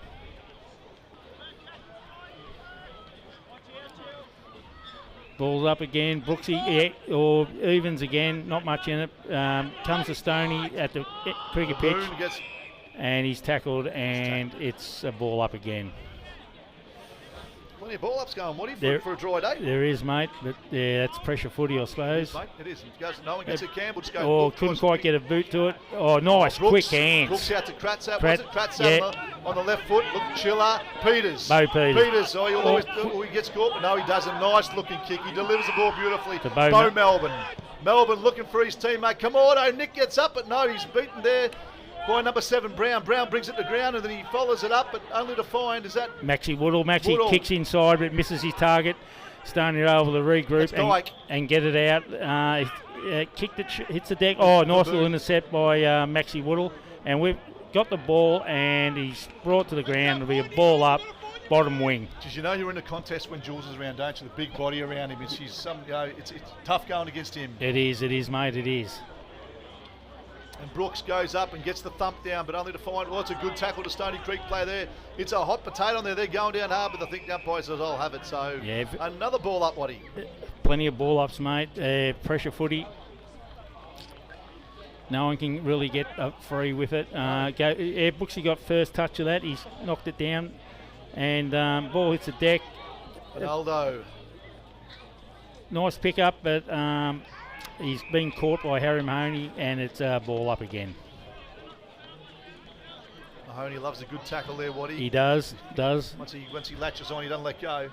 Ball's up again. Brooksy or evens again. Not much in it. Comes to Stoney at the cricket pitch, and he's tackled, and it's a ball up again. Plenty of ball-ups going, Woody, for a dry day. There is, mate, but yeah, that's pressure footy, I suppose. It is, mate. No one gets a Campbell, just go. Oh, couldn't quite get a boot to it. Oh, nice, quick hands. Brooks out to Kratz, on the left foot. Look, Chiller, Peters. Bo Peters. He gets caught, but no, he does a nice looking kick. He delivers the ball beautifully. To Bo Melbourne. Melbourne looking for his teammate. Kamordo, Nick gets up, but no, he's beaten there by number 7, Brown. Brown brings it to ground and then he follows it up, but only to find, is that Maxie Woodall. Maxie kicks inside but misses his target. Stoney able to regroup and get it out. Kicked it, hits the deck. Oh, nice little intercept by Maxie Woodall. And we've got the ball and he's brought to the ground. It'll be a ball up, bottom wing. Did you know you're in a contest when Jules is around, don't you? The big body around him. It's tough going against him. It is, mate, it is. And Brooks goes up and gets the thump down, but only to find, it's a good tackle to Stony Creek play there. It's a hot potato on there. They're going down hard, but I think the umpire says, I'll have it. So another ball up, Waddy. Plenty of ball ups, mate. Pressure footy. No one can really get up free with it. Brooksy got first touch of that. He's knocked it down. And ball hits the deck. Ronaldo. Nice pick up, but he's been caught by Harry Mahoney, and it's a ball up again. Mahoney loves a good tackle there, Waddy. He does. Once he latches on, he doesn't let go.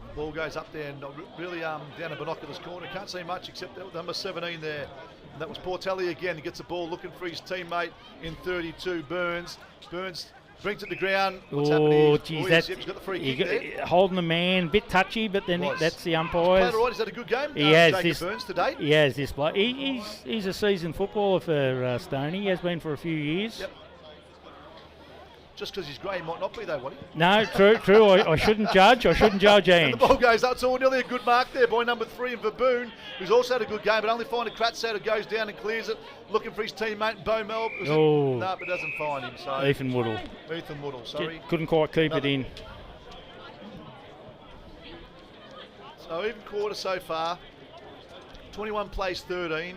The ball goes up there and really down a binoculars corner. Can't see much except that number 17 there. And that was Portelli again. He gets the ball looking for his teammate in 32, Burns. Burns brings it to ground. What's happening? Geez, He's got the free kick there. Holding the man, bit touchy, but then that's the umpires. Played all right. He's had a good game. He has Jacob this, Burns to date. He has this bloke. He's a seasoned footballer for Stoney. He has been for a few years. Yep. Just because he's grey, he might not be though, Waddy. No, true. I shouldn't judge. Ange. And the ball goes up. It's all nearly a good mark there by number 3 in Verboon, who's also had a good game, but only finding Kratzat, who goes down and clears it, looking for his teammate Bo Mel. No, but doesn't find him. So Ethan Woodall, sorry. Couldn't quite keep it in. So even quarter so far. 21 plays 13.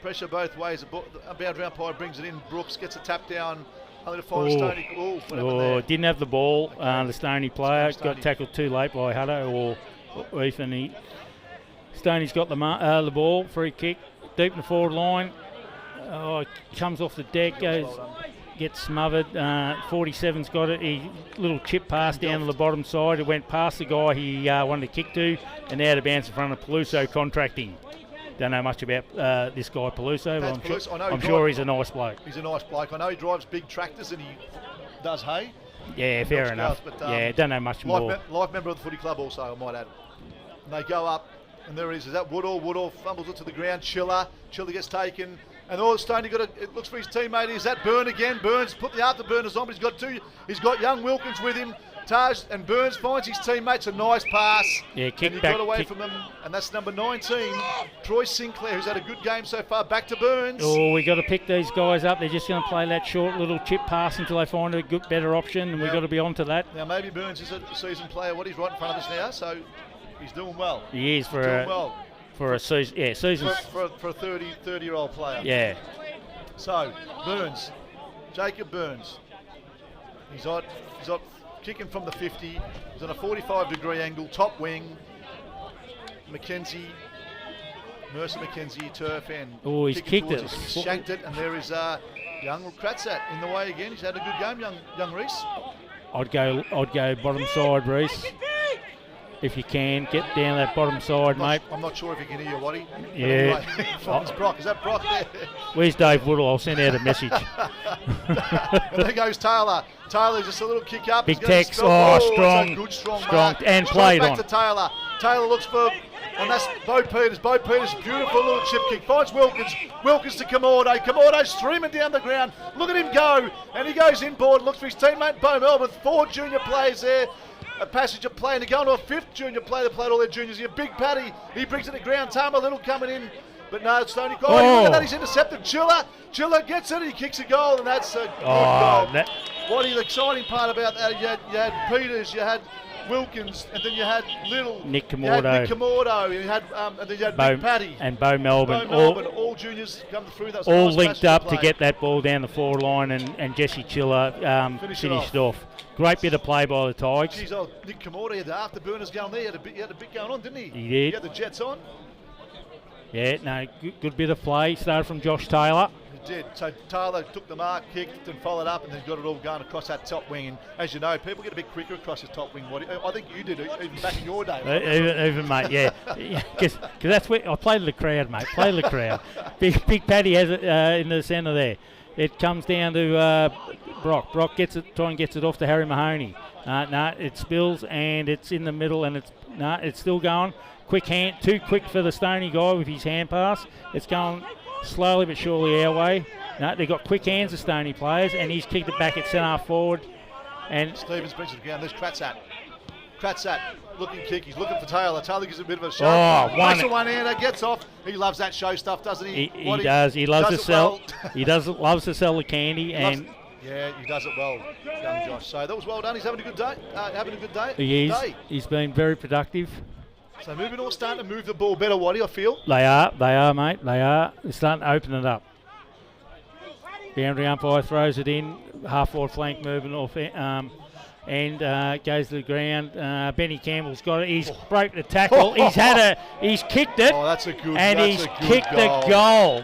Pressure both ways. A boundary umpire brings it in. Brooks gets a tap down. Only to find Stoney. What happened there? Didn't have the ball. The Stoney player got tackled too late by Hutto or Ethan. Stoney's got the ball. Free kick deep in the forward line. Comes off the deck. Gets smothered. 47's got it. Little chip pass down to the bottom side. It went past the guy he wanted to kick to, and out of bounds in front of Peluso Contracting. Don't know much about this guy Peluso, but I'm sure he's a nice bloke. He's a nice bloke. I know he drives big tractors and he does hay. Yeah, fair enough. But, don't know much more. Life member of the footy club also, I might add. And they go up, and there he is. Is that Woodall? Woodall fumbles it to the ground. Chiller gets taken. And all Stoney it looks for his teammate. Is that Burn again? Burns put the afterburners on, but he's got two. He's got young Wilkins with him. Taj and Burns finds his teammates. A nice pass. Yeah, kick and back. Got away from him, and that's number 19, Troy Sinclair, who's had a good game so far. Back to Burns. We got to pick these guys up. They're just going to play that short little chip pass until they find a good, better option, and we've got to be on to that. Now maybe Burns is a seasoned player. He's right in front of us now, so he's doing well. He is for a season. Yeah, season for a 30-year-old player. Yeah. So Burns, Jacob Burns. He's on kicking from the 50. He's on a 45-degree angle, top wing. Mercer McKenzie, turf end. He's kicked it. He's shanked it, and there is young Kratzat in the way again. He's had a good game, young Reese. I'd go bottom side, Reese. If you can, get down that bottom side, mate. I'm not sure if you can hear you, Waddy. Yeah. Anyway, finds Brock. Is that Brock there? Where's Dave Woodall? I'll send out a message. And there goes Taylor. Taylor just a little kick up. Big Tex. Strong. Good, strong mark. And played back on. To Taylor. Taylor looks for, and that's Bo Peters. Bo Peters, beautiful little chip kick. Finds Wilkins. Wilkins to Kamordo. Kamordo streaming down the ground. Look at him go. And he goes inboard. Looks for his teammate Bo Melbourne. 4 junior players there. A passage of play, and they're going to a 5th junior player that played all their juniors here. Big Paddy, he brings it to ground. Tama Little coming in, but no, it's Stoney. Look at that, he's intercepted. Chiller gets it, he kicks a goal, and that's a good goal. What the exciting part about that, you had Peters, you had Wilkins, and then you had Little. Nick Kamordo. You had and then you had Big Paddy. And Bo Melbourne. All juniors come through. That was all nice linked up to get that ball down the forward line, and Jesse Chiller finished off. Great bit of play by the Tigers. Geez, Nick Kamordo had the afterburners going there. He had a bit going on, didn't he? He did. He had the Jets on. Yeah, no, good bit of play. Started from Josh Taylor. He did. So Taylor took the mark, kicked and followed up, and then got it all going across that top wing. And as you know, people get a bit quicker across the top wing. I think you did, even back in your day. Even mate, yeah. Because that's where I played the crowd, mate. Play the crowd. Big Paddy has it in the centre there. It comes down to Brock. Brock gets it off to Harry Mahoney. It spills and it's in the middle, and it's still going. Quick hand, too quick for the Stoney guy with his hand pass. It's going slowly but surely our way. They've got quick hands, the Stoney players, and he's kicked it back at centre forward. And Stevens brings it to the ground. There's Kratzat looking kick. He's looking for Taylor. Taylor gives a bit of a shot. Makes a one-hander, gets off. He loves that show stuff, doesn't he? He does. He loves to sell. Loves to sell the candy, yeah, he does it well, young Josh. So that was well done. He's having a good day. He is. He's been very productive. So moving on, starting to move the ball better, Waddy, I feel. They are, mate. They are. They're starting to open it up. Boundary umpire throws it in. Half-forward flank moving off and goes to the ground. Benny Campbell's got it. He's broke the tackle. He's kicked it. Oh, that's a good. And that's he's a good kicked goal. the goal.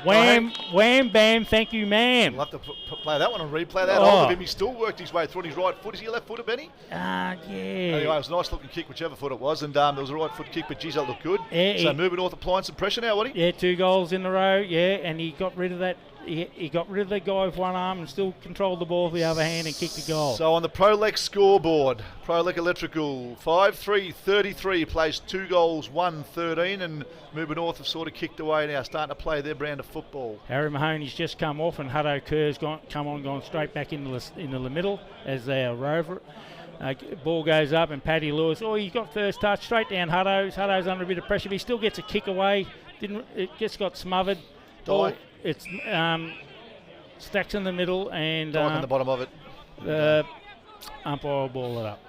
Wham, bam, thank you, ma'am. We'll have to play that one and replay that. Oh. Old of him, he still worked his way through on his right foot. Is he a left footer, Benny? Yeah. Anyway, it was a nice looking kick, whichever foot it was, and there was a right foot kick, but geez, that looked good. Yeah, so moving north, applying some pressure now, what? Yeah, 2 goals in a row. Yeah, and he got rid of that. He got rid of the guy with one arm and still controlled the ball with the other hand and kicked the goal. So on the Prolec scoreboard, Prolec Electrical 5-3-33 plays 2 goals, 1-13, and Moving North have sort of kicked away now, starting to play their brand of football. Harry Mahoney's just come off, and Hutto Kerr's gone straight back into the middle as they are over. Ball goes up, and Paddy Lewis. Oh, he got first touch straight down Hutto's. Hutto's under a bit of pressure, but he still gets a kick away. It just got smothered. Ball, it's Stacks in the middle, and in the bottom of it. Umpire will ball it up.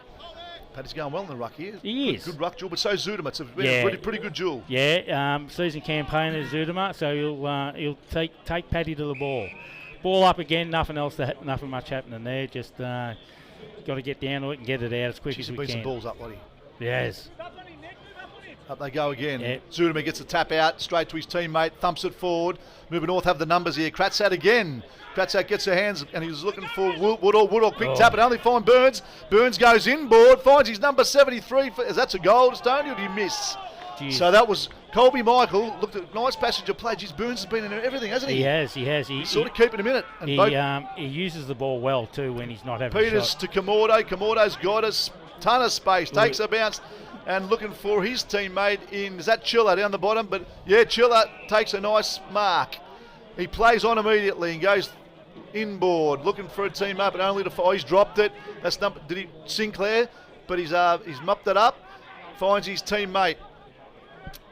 Paddy's going well in the ruck here. He is. Good ruck duel, but so Zudema. It's a pretty good duel. Yeah, season campaigner Zudema, so he'll take Paddy to the ball. Ball up again, nothing much happening there. Just got to get down to it and get it out as quick as we can. Some balls up, buddy. Yes. Up they go again. Yeah. Zudema gets the tap out, straight to his teammate, thumps it forward. Moving North have the numbers here. Kratzat again. Kratzat gets her hands, and he was looking for Woodall. Quick tap, and only find Burns. Burns goes inboard, finds his number 73. That's a goal, Stoney, or did he miss? Jeez. So that was Colby Michael. Looked at nice passage of play. Jeez, Burns has been in everything, hasn't he? He has. He's sort of keeping him in it. And he uses the ball well too when he's not having Peters a shot. to Kamordo. Kamordo's got a ton of space. Takes a bounce. And looking for his teammate is that Chiller down the bottom, but yeah, Chiller takes a nice mark. He plays on immediately and goes inboard, looking for a teammate, but only he's dropped it. That's number. Did he Sinclair? But he's mopped it up. Finds his teammate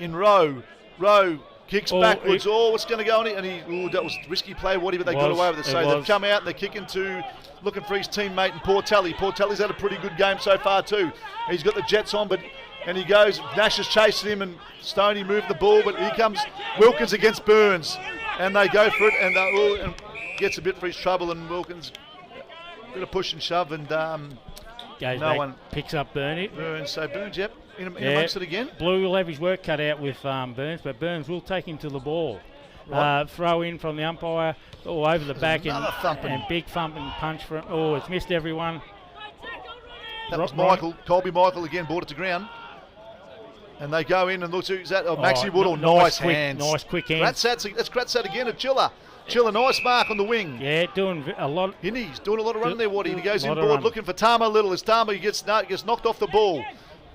in Rowe. Rowe kicks backwards. What's going to go on it? And that was risky play, but they got away with it. So they've come out and they're kicking to. Looking for his teammate and Portelli. Portelli's had a pretty good game so far too. He's got the Jets on, and he goes. Nash is chasing him, and Stoney moved the ball, but here comes Wilkins against Burns, and they go for it, and gets a bit for his trouble, and Wilkins a bit of push and shove, and one picks up Burns. So Burns, in amongst it again. Blue will have his work cut out with Burns, but Burns will take him to the ball. Right. Throw in from the umpire, over the back, and big thump and punch from. It's missed everyone. That was Colby Michael again, brought it to ground. And they go in and look who's that? Maxie Woodall, nice hands. Nice quick hands. That's Kratzat again at Chiller. Chiller, nice mark on the wing. Yeah, doing a lot. He's doing a lot of running there, Waddy. He goes inboard looking for Tama Little. As Tama gets knocked off the ball.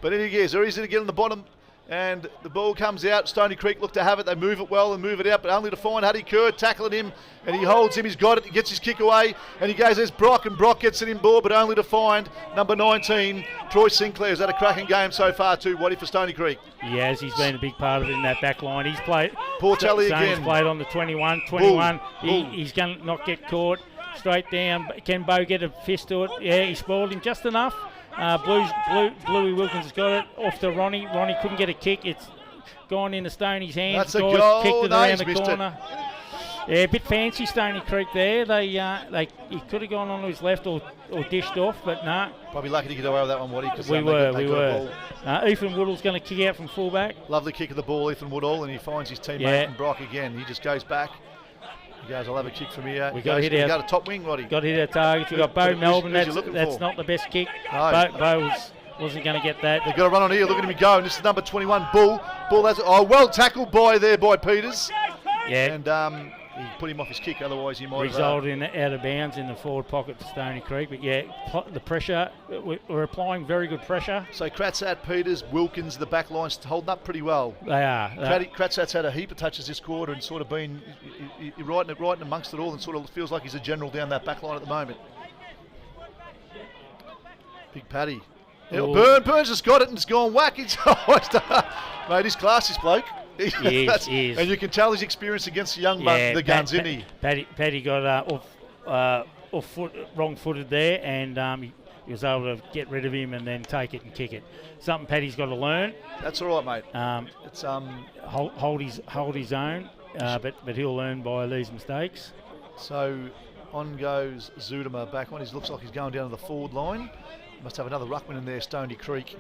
But in he goes. There he's going to get in the bottom. And the ball comes out. Stony Creek look to have it. They move it well and move it out, but only to find Huddy Kerr tackling him, and he holds him. He's got it. He gets his kick away, and he goes. There's Brock, and Brock gets it in ball, but only to find number 19, Troy Sinclair. Has had a cracking game so far too. Waddy for Stony Creek. Yes, he's been a big part of it in that back line. He's played. Portelli again. He's played on the 21. Bull. He's going to not get caught. Straight down. Can Bo get a fist to it? Yeah, he spoiled him just enough. Bluey Wilkins has got it off to Ronnie. Ronnie couldn't get a kick. It's gone into Stoney's hands. That's a goal. Kicked it around the corner. Yeah, a bit fancy Stony Creek there. He could have gone on to his left or dished off, but no. Probably lucky to get away with that one, Waddy. We were. Ethan Woodall's going to kick out from fullback. Lovely kick of the ball, Ethan Woodall, and he finds his teammate and Brock again. He just goes back. He goes, I'll have a kick from here. We got to hit our top wing, Waddy. Got to hit our targets. We got Bo Melbourne. That's not the best kick. No. Bo wasn't going to get that. They've got to run on here. Look at him go. And this is number 21, Bull. That's well tackled by Peters. Yeah. And he put him off his kick. Otherwise, he might resulted in out of bounds in the forward pocket for Stony Creek. But yeah, the pressure. We're applying very good pressure. So Kratzat, Peters, Wilkins, the back line's holding up pretty well. They are. Kratzat's had a heap of touches this quarter and sort of been right in amongst it all, and sort of feels like he's a general down that back line at the moment. Big Paddy. Burns has got it and it's gone whack. He's mate, he's class, this bloke. He is. And you can tell his experience against the young the guns, isn't he? Paddy got wrong-footed there, and he was able to get rid of him and then take it and kick it. Something Paddy's got to learn. That's all right, mate. It's hold his own, but he'll learn by these mistakes. So On goes Zudema back on. He looks like he's going down to the forward line. Must have another ruckman in there, Stony Creek.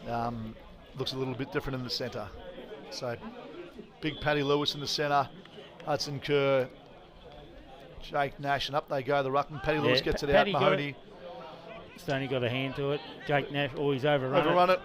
Looks a little bit different in the centre. So big Paddy Lewis in the centre. Hudson Kerr, Jake Nash, and up they go. The ruckman. Paddy Lewis gets it out. Mahoney. Stoney got a hand to it. Jake Nash, he's overrun it.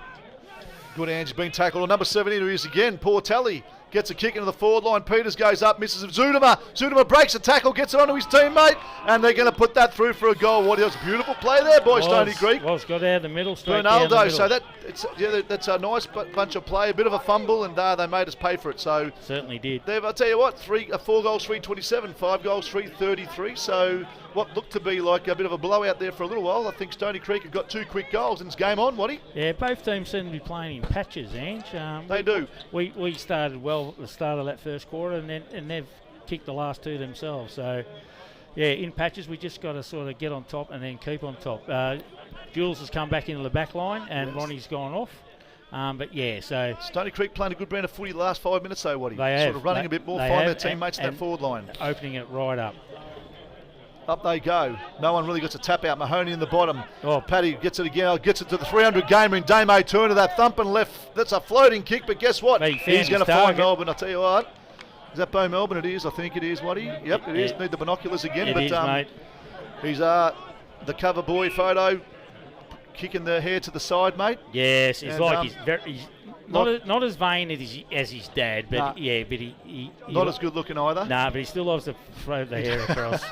Good hand. He's been tackled on number 17. Who is again? Portelli. Gets a kick into the forward line. Peters goes up, misses him. Zudema breaks a tackle, gets it onto his teammate, and they're going to put that through for a goal. What is a beautiful play there, Stony Creek. Got out of the middle, straight Ronaldo, down the middle. So that's a nice bunch of play. A bit of a fumble, and they made us pay for it. So certainly did. I'll tell you what, 4 goals, 3-27, 5 goals, 3-33. So what looked to be like a bit of a blowout there for a little while. I think Stony Creek have got 2 quick goals, and it's game on, Waddy. Yeah, both teams seem to be playing in patches, Ange. They do. We started well at the start of that first quarter, and they've kicked the last 2 themselves. So, yeah, in patches, we just got to sort of get on top and then keep on top. Jules has come back into the back line, and Ronnie's gone off. But yeah, so Stony Creek playing a good brand of footy the last 5 minutes, though, Waddy. They sort of running a bit more, find their teammates in that forward line. Opening it right up. Up they go. No one really gets a tap out. Mahoney in the bottom. Paddy gets it again. Gets it to the 300 gamer in Damo Turner. That thumping left. That's a floating kick, but guess what? He's going to find Melbourne. I'll tell you what. Is that Bo Melbourne? It is. I think it is, Waddy. Yep, it is. Need the binoculars again. It is, mate. He's the cover boy photo. Kicking the hair to the side, mate. Yes, it's like he's not as vain as his dad, but but he not as good looking either. Nah, but he still loves to throw the hair across.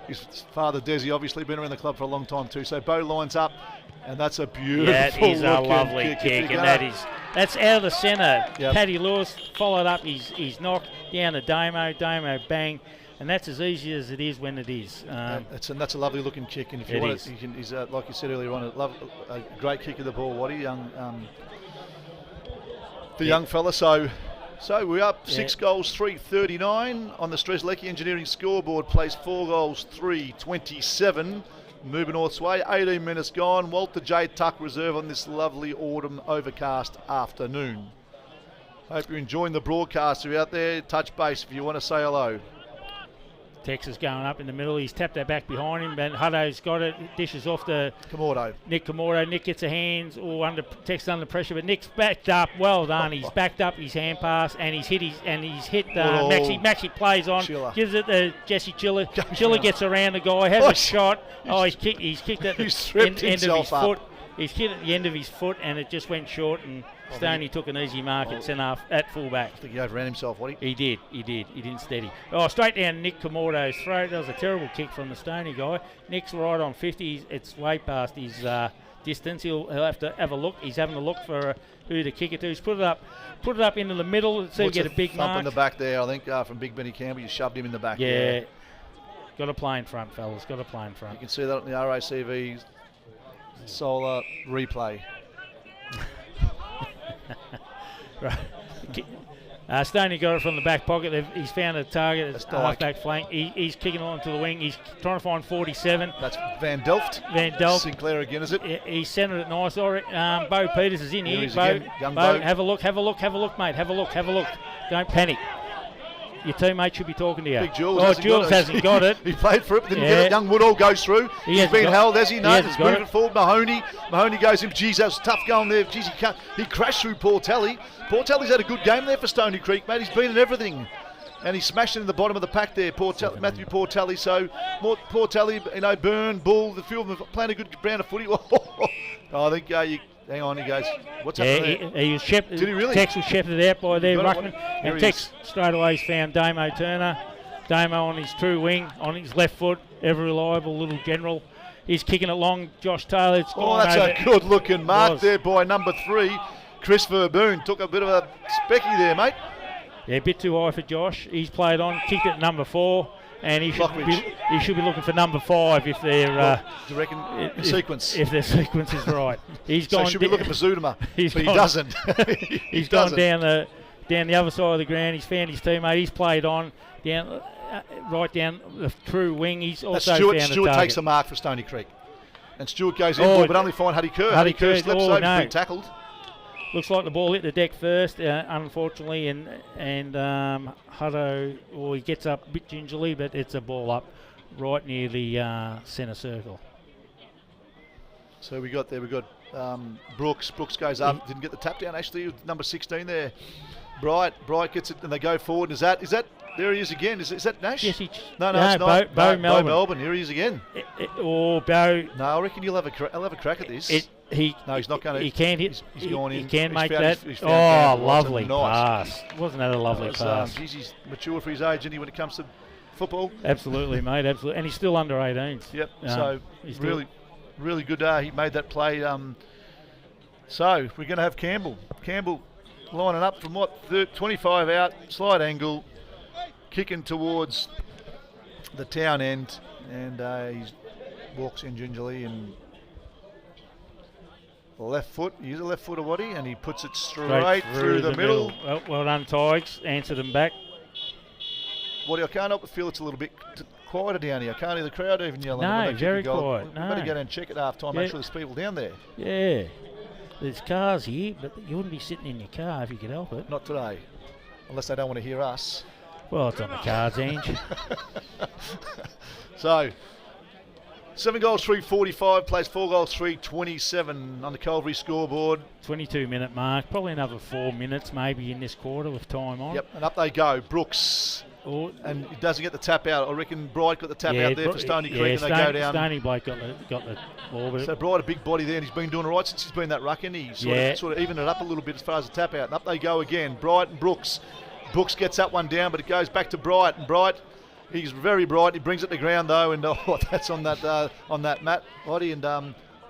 His father Desi obviously been around the club for a long time too. So Bo lines up, and that's a beautiful. That is a lovely kick, and that's out of the centre. Yep. Paddy Lewis followed up his knock down to Damo bang. And that's as easy as it is when it is. That's a lovely looking kick, and if you want it, he's like you said earlier on, a great kick of the ball. Waddy, young fella. So we're up 6 goals, 3-39 on the Strzelecki Engineering scoreboard. Plays 4 goals, 3-27. Moving North's way. 18 minutes gone. Walter J. Tuck reserve on this lovely autumn overcast afternoon. Hope you're enjoying the broadcast. If you're out there, touch base if you want to say hello. Texas going up in the middle. He's tapped that back behind him, and Hutto's got it. Dishes off to Nick Camordo. Nick gets a hands, Texas under pressure, but Nick's backed up. Well done. He's backed up his hand pass, and he's hit Maxi. Maxi plays on, gives it to Jesse Chiller. Chiller gets around the guy, has a shot. He's kicked at the end of his foot. He's hit at the end of his foot, and it just went short, and Stoney took an easy mark at fullback. I think he overran himself, He did. He didn't steady. Straight down Nick Camordo's throat. That was a terrible kick from the Stoney guy. Nick's right on 50. It's way past his distance. He'll have to have a look. He's having a look for who to kick it to. He's put it up into the middle so he get a big mark. In the back there, I think, from Big Benny Campbell. You shoved him in the back. Yeah. Got to play in front, fellas. Got to play in front. You can see that on the RACV Solar replay. Right. Stoney got it from the back pocket. He's found a target. It's half-back flank. He's kicking on to the wing. He's trying to find 47. That's Van Delft. Sinclair again, is it? He centred it nice. Bo Peters is in here. Bo, have a look, mate. Have a look. Don't panic. Your teammate should be talking to you. Big Jules, Jules hasn't got it. He played for it, but didn't get it. Young Woodall goes through. He's been held, has he? No, he's moving forward. Mahoney goes in. Geez, that was tough going there. Geez, he crashed through Portelli. Portelli's had a good game there for Stony Creek, mate. He's been in everything. And he's smashed it in the bottom of the pack there, Matthew Portelli. So, Portelli, Byrne, Bull, the few of them playing a good brand of footy. I think hang on, he goes, what's happening there? He was shepherded. Did he really? Tex was shepherded out by their ruckman. And Tex straight away found Damo Turner. Damo on his true wing, on his left foot, ever reliable little general. He's kicking it long. Josh Taylor. That's a good looking mark there by number 3. Chris Verboon took a bit of a specky there, mate. Yeah, a bit too high for Josh. He's played on, kicked it at number 4. And he should be looking for number 5 if they're. Do you reckon sequence? If their sequence is right, he's gone. So should be looking for Zudema, but he doesn't. He's gone down the other side of the ground. He's found his teammate. He's played on down right down the true wing. He's also found a target. Stewart takes a mark for Stony Creek, and Stewart goes in, but only find Huddy Kerr. Huddy Kerr slips over, been tackled. Looks like the ball hit the deck first, unfortunately, and Hutto, well, he gets up a bit gingerly, but it's a ball up right near the centre circle. So we got Brooks. Brooks goes up, didn't get the tap down. Actually, number 16 there. Bright gets it, and they go forward. Is that there he is again? Is that Nash? Yes, no, it's not. Bo Bo Melbourne. Melbourne. Here he is again. Or Bo. No, I reckon I'll have a crack at this. No, he's not going to. He can't hit. He's gone in. He can make found that. he's found Lovely nice pass. Wasn't that a lovely pass? He's mature for his age, isn't he, when it comes to football? Absolutely, mate. Absolutely, and he's still under 18s. Yep. So really good. He made that play. So we're going to have Campbell lining up from 25 out, slight angle, kicking towards the town end, and he walks in gingerly and left foot. He's a left footer, Waddy, and he puts it straight through the middle. Well done, Tigers. Answered them back. Waddy, I can't help but feel it's a little bit quieter down here. I can't hear the crowd even yelling. No, when they very kick a goal. quiet. We better go down and check at half time, make sure there's people down there. Yeah. There's cars here, but you wouldn't be sitting in your car if you could help it. Not today, unless they don't want to hear us. Well, it's on the cards, Ange. So, 7 goals, 3:45, plays 4 goals, 3:27 on the Calvary scoreboard. 22-minute mark, probably another 4 minutes maybe in this quarter with time on. Yep, and up they go. Brooks. And he doesn't get the tap out. I reckon Bright got the tap out there for Stony Creek, and they go down. Stony Blake got the ball. But so Bright, a big body there, and he's been doing all right since he's been that ruck, and he's sort of evened it up a little bit as far as the tap out. And up they go again. Bright and Brooks. Brooks gets that one down, but it goes back to Bright. And Bright, he's very bright. He brings it to the ground though, and that's on that mat, Lottie, and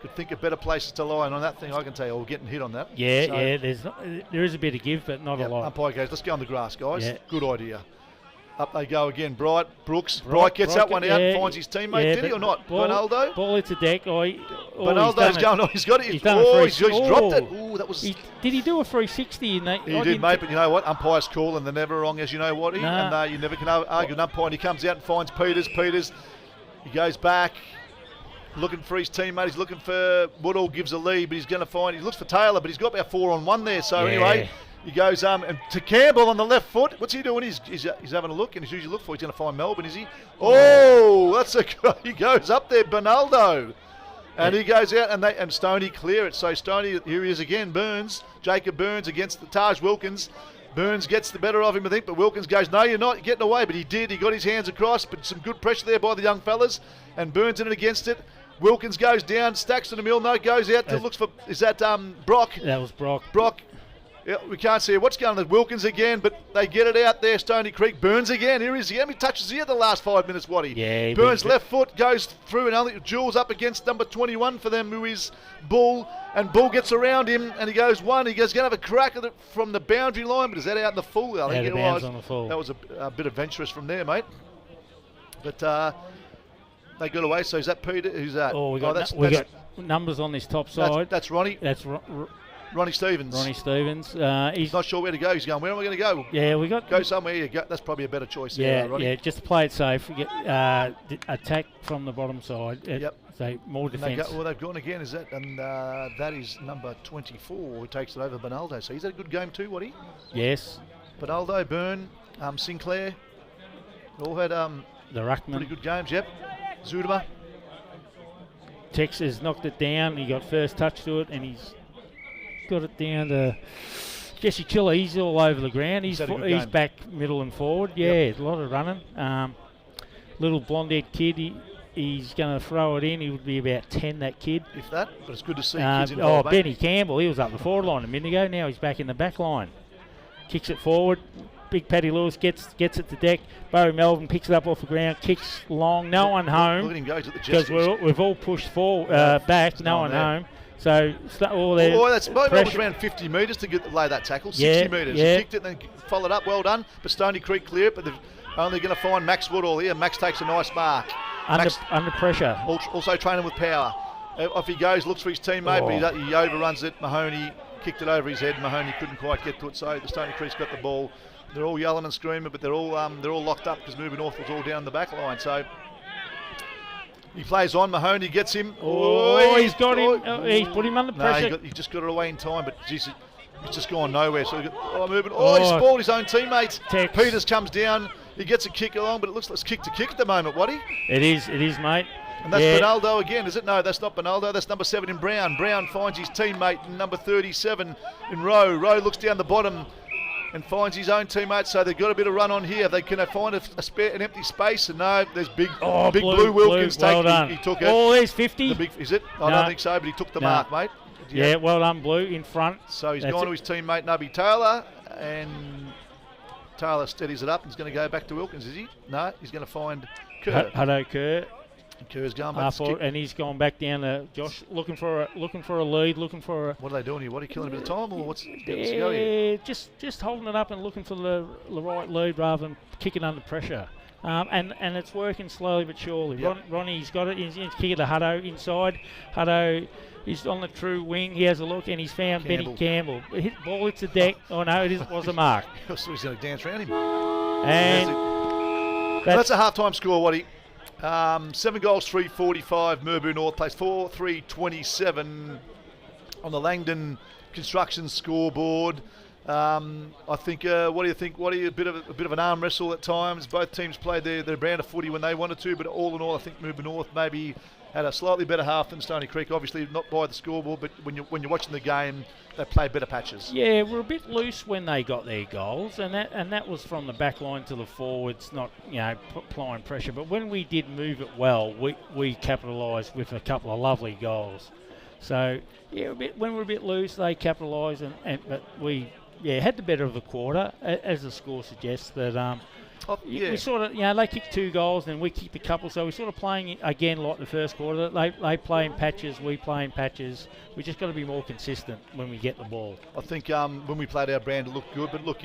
could think of better places to lie on that thing. I can tell you, or getting hit on that. Yeah, there is a bit of give, but not a lot. Umpire goes, let's go on the grass, guys. Yeah. Good idea. Up they go again. Bright, Brooks. Bright gets that one out and finds his teammate. Did he or not? Bonaldo? Ball hits the deck. Bonaldo's going on. He's got it. He's dropped it. Ooh, that was. Did he do a 360 in that? He did, mate, but you know what? Umpire's call, and they're never wrong, as you know, Waddy. Nah. And you never can argue an umpire. And he comes out and finds Peters. He goes back, looking for his teammate. He's looking for Woodall, gives a lead, but he looks for Taylor, but he's got about 4-on-1 there. So anyway. He goes and to Campbell on the left foot. What's he doing? He's having a look, and he's usually look for. He's going to find Melbourne, is he? Oh, he goes up there, Bonaldo, and he goes out, and Stoney clear it. So Stoney, here he is again. Jacob Burns against the Taj Wilkins. Burns gets the better of him, I think, but Wilkins goes, no, you're not getting away. But he did. He got his hands across, but some good pressure there by the young fellas, and Burns in it against it. Wilkins goes down, stacks to the mill, goes out to looks for. Is that Brock? That was Brock. Yeah, we can't see what's going on with Wilkins again, but they get it out there. Stony Creek. Burns again. Here he is again. He touches here the last 5 minutes, Waddy. Yeah, Burns left foot goes through, and only Jules up against number 21 for them, who is Bull. And Bull gets around him, and he goes one. He goes going to have a crack at it from the boundary line, but is that out in the full? I think it was. On the full. That was a bit adventurous from there, mate. But they got away. So is that Peter? Who's that? Oh, we got numbers on this top side. That's Ronnie. That's Ronnie Stevens. He's not sure where to go. He's going, where am I going to go? Yeah, go somewhere. You go. That's probably a better choice. Yeah, just to play it safe. We get attack from the bottom side. So more defence. They've gone again. Is that? And that is number 24 who takes it over Bonaldo. So he's had a good game too, Waddy. Yes. Bonaldo, Byrne, Sinclair, all had the ruckman. Pretty good games. Yep. Zudema. Tex has knocked it down. He got first touch to it, and he's got it down to Jesse Chiller. He's all over the ground. He's back, middle and forward. Yeah, a lot of running. Little blonde-haired kid. He's going to throw it in. He would be about 10, that kid. If that, but it's good to see kids involved. Benny Campbell, he was up the forward line a minute ago. Now he's back in the back line. Kicks it forward. Big Paddy Lewis gets it to deck. Bo Melbourne picks it up off the ground, kicks long. No one home. Look at him go to the because we've all pushed forward, back. No one home. So that's Melbourne was around 50 metres to lay that tackle. 60 metres. Yeah. He kicked it and then followed up. Well done. But Stony Creek clear it, but they're only going to find Max Woodall here. Max takes a nice mark. Under pressure. Also training with power. Off he goes, looks for his teammate, but he overruns it. Mahoney kicked it over his head. Mahoney couldn't quite get to it, so the Stony Creek's got the ball. They're all yelling and screaming, but they're all locked up because moving north was all down the back line. So he plays on. Mahoney gets him. He's got him. He's put him under pressure. He just got it away in time, but geez, It's just gone nowhere. So moving. Oh, he spoiled his own teammate. Tex. Peters comes down. He gets a kick along, but it looks like it's kick to kick at the moment, Waddy. It is, mate. And that's Benaldo again, is it? No, that's not Benaldo. That's number 7 in Brown. Brown finds his teammate in number 37 in Rowe. Rowe looks down the bottom and finds his own teammate. So they've got a bit of run on here. Can they find an empty space? And no, there's big Blue Wilkins well done. He took it. Oh, there's 50. Is it? I don't think so, but he took the mark, mate. Yeah, well done, Blue, in front. So he's gone to his teammate, Nubby Taylor, and Taylor steadies it up and he's going to go back to Wilkins, is he? No, he's going to find Kerr. Hutto Kerr. Kerr's going back. And he's gone back down to Josh, looking for a lead, looking for a... What are they doing here? What, are you killing a bit of time, or what's getting us to go here? Just holding it up and looking for the right lead rather than kicking under pressure. And it's working slowly but surely. Yep. Ronnie's got it. He's kicking to Hutto inside. Hutto is on the true wing. He has a look and he's found Benny Campbell. Ball hits the deck. Oh no, it was a mark. So he's going to dance around him. And that's a half-time score, Waddy. 7 goals, 345. Murbu North plays 4-3-27 on the Langdon Construction scoreboard. I think. What do you think? A bit of an arm wrestle at times. Both teams played their brand of footy when they wanted to, but all in all, I think Murbu North maybe had a slightly better half than Stony Creek. Obviously, not by the scoreboard, but when you're watching the game, they played better patches. Yeah, we're a bit loose when they got their goals, and that was from the back line to the forwards, not applying pressure. But when we did move it well, we capitalised with a couple of lovely goals. So yeah, when we're a bit loose, they capitalised, but we had the better of the quarter, as the score suggests. That we sort of they kicked 2 goals and we kicked a couple, so we're sort of playing again like the first quarter. They play in patches, we play in patches. We just got to be more consistent when we get the ball. I think when we played our brand, it looked good, but look,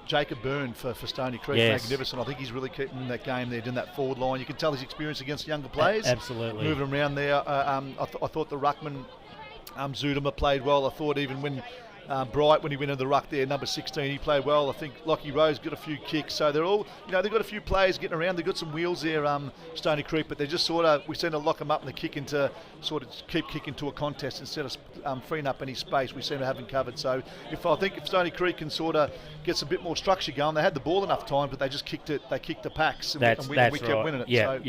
Jacob Byrne for Stony Creek, magnificent. I think he's really keeping that game there, doing that forward line. You can tell his experience against younger players. Absolutely. Moving around there. I thought the ruckman, Zudema, played well. I thought even when Bright, when he went into the ruck there, number 16, he played well. I think Lockie Rose got a few kicks, so they're all, they've got a few players getting around. They've got some wheels there, Stony Creek, but they just we seem to lock them up and they kick into, sort of keep kicking to a contest instead of freeing up any space. We seem to have them covered. So I think if Stony Creek can sort of get a bit more structure going, they had the ball enough time, but they just kicked it. They kicked the packs, and we kept winning it. Yeah,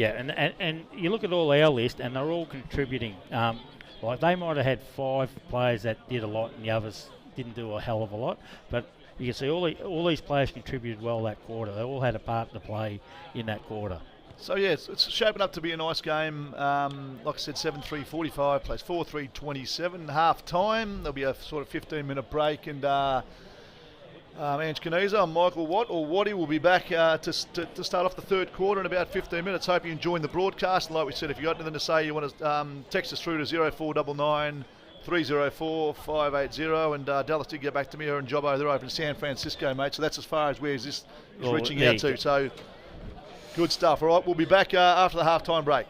and you look at all our list, and they're all contributing. Like they might have had 5 players that did a lot, and the others didn't do a hell of a lot, but you can see all these players contributed well that quarter. They all had a part to play in that quarter. So yeah, it's shaping up to be a nice game. Like I said, 7-3-45 plays 4-3-27 half time. There'll be a sort of 15-minute break, and Ange Caniza and Michael Watt or Waddy will be back to start off the third quarter in about 15 minutes. Hope you're enjoying the broadcast. And like we said, if you've got anything to say, you want to text us through to 0499 304 580, and Dallas did get back to me, and Jobbo, they're over in San Francisco, mate, so that's as far as where this is reaching out to, so good stuff. All right, we'll be back after the half-time break.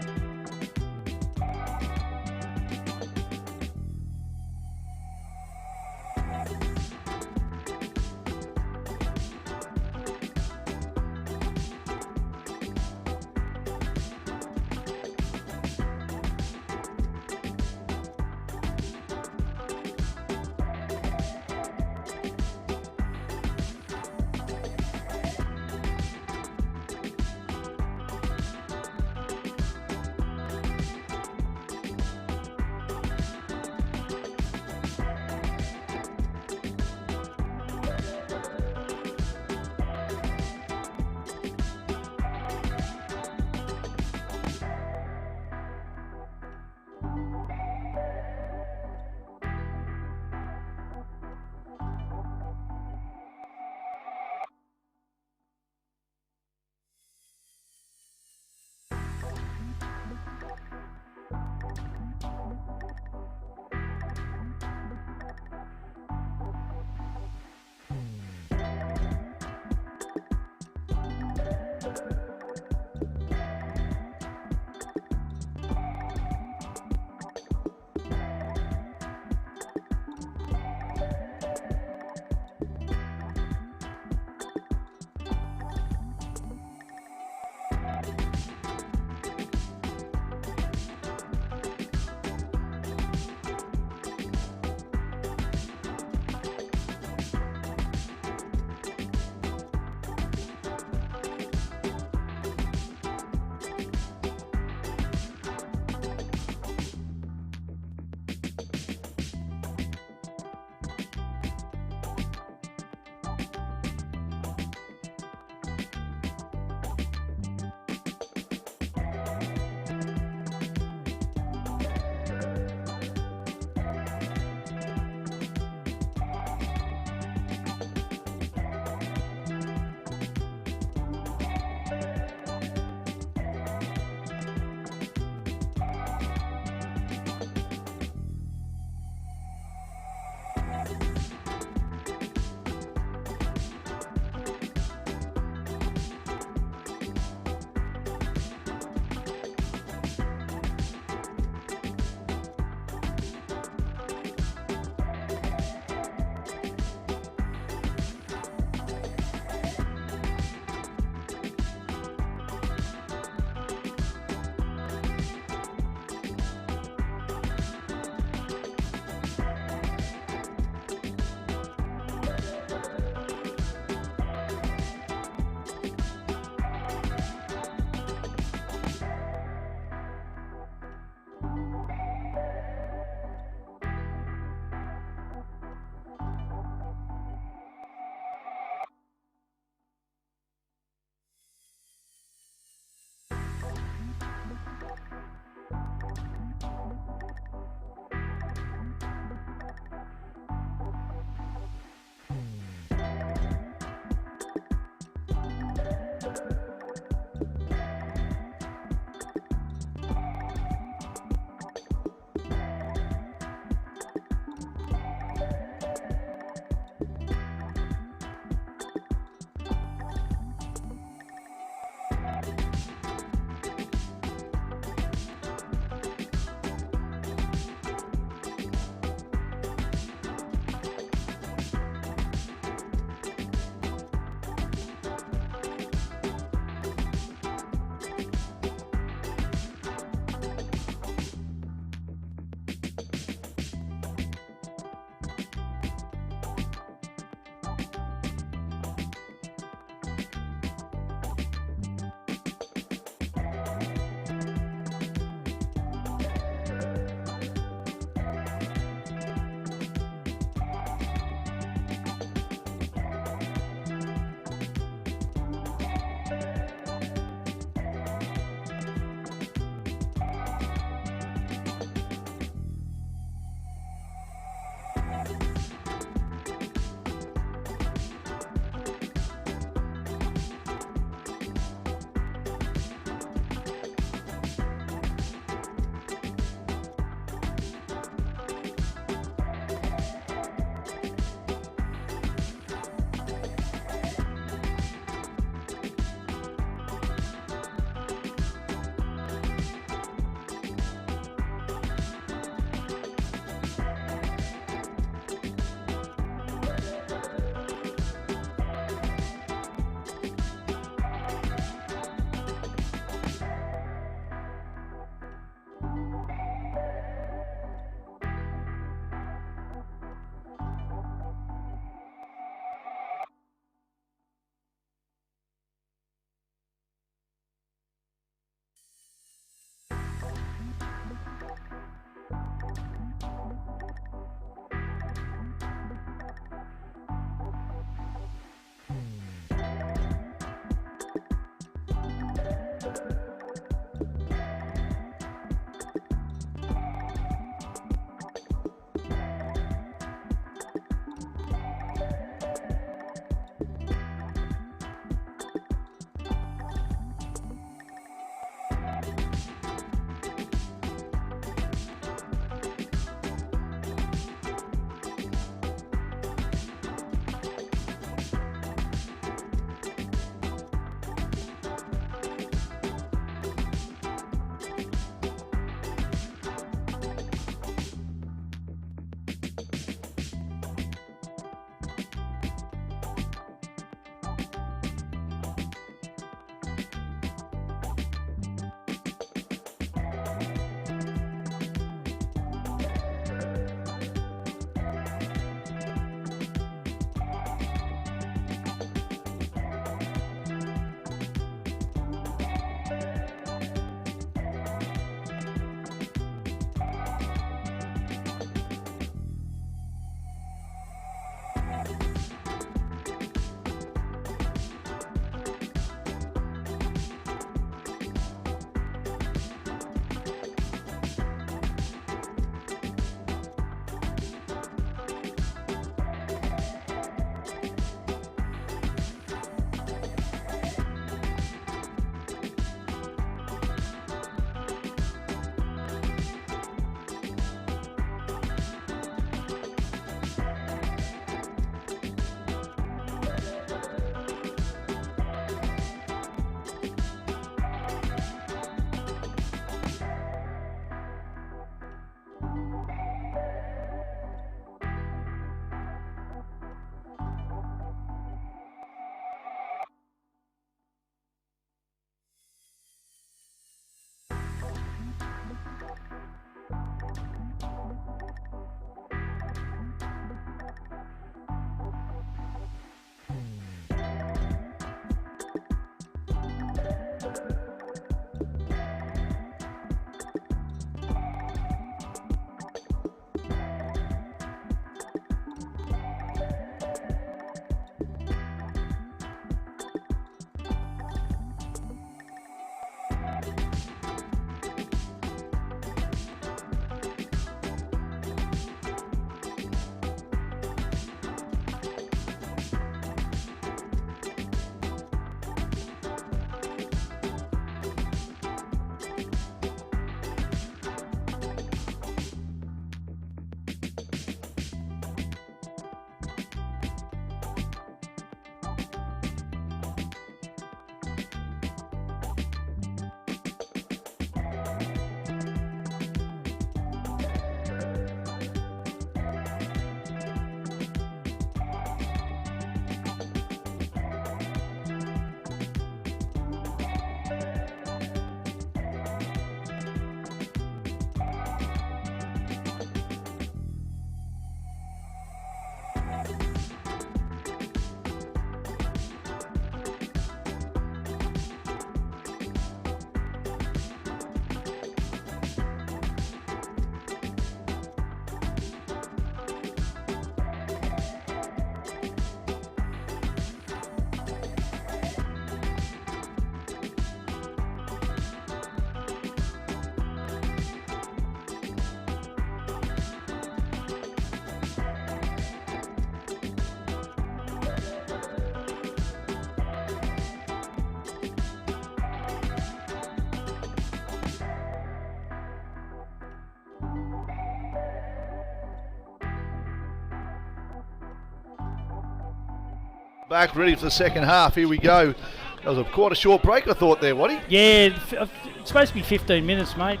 back ready for the second half. Here we go. That was quite a short break, I thought there, Waddy. Yeah, it's supposed to be 15 minutes, mate,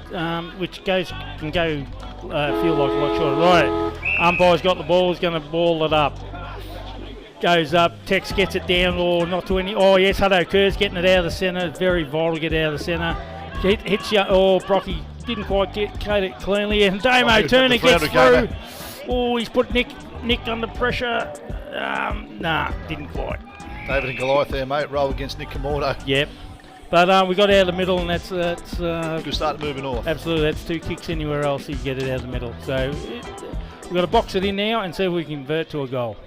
which can go feel like a lot shorter. Right, umpire's got the ball, he's going to ball it up. Goes up, Tex gets it down, or not to any. Oh, yes, Hutto Kerr's getting it out of the centre. It's very vital to get out of the centre. Hits you. Oh, Brocky didn't quite get it cleanly. And Damo Turner gets through. Oh, he's put Nick under pressure. Nah, didn't quite. David and Goliath there, mate. Roll against Nick Kamordo. Yep. But we got out of the middle, and that's good start moving off. Absolutely, that's 2 kicks anywhere else. You get it out of the middle. So we've got to box it in now and see if we can convert to a goal.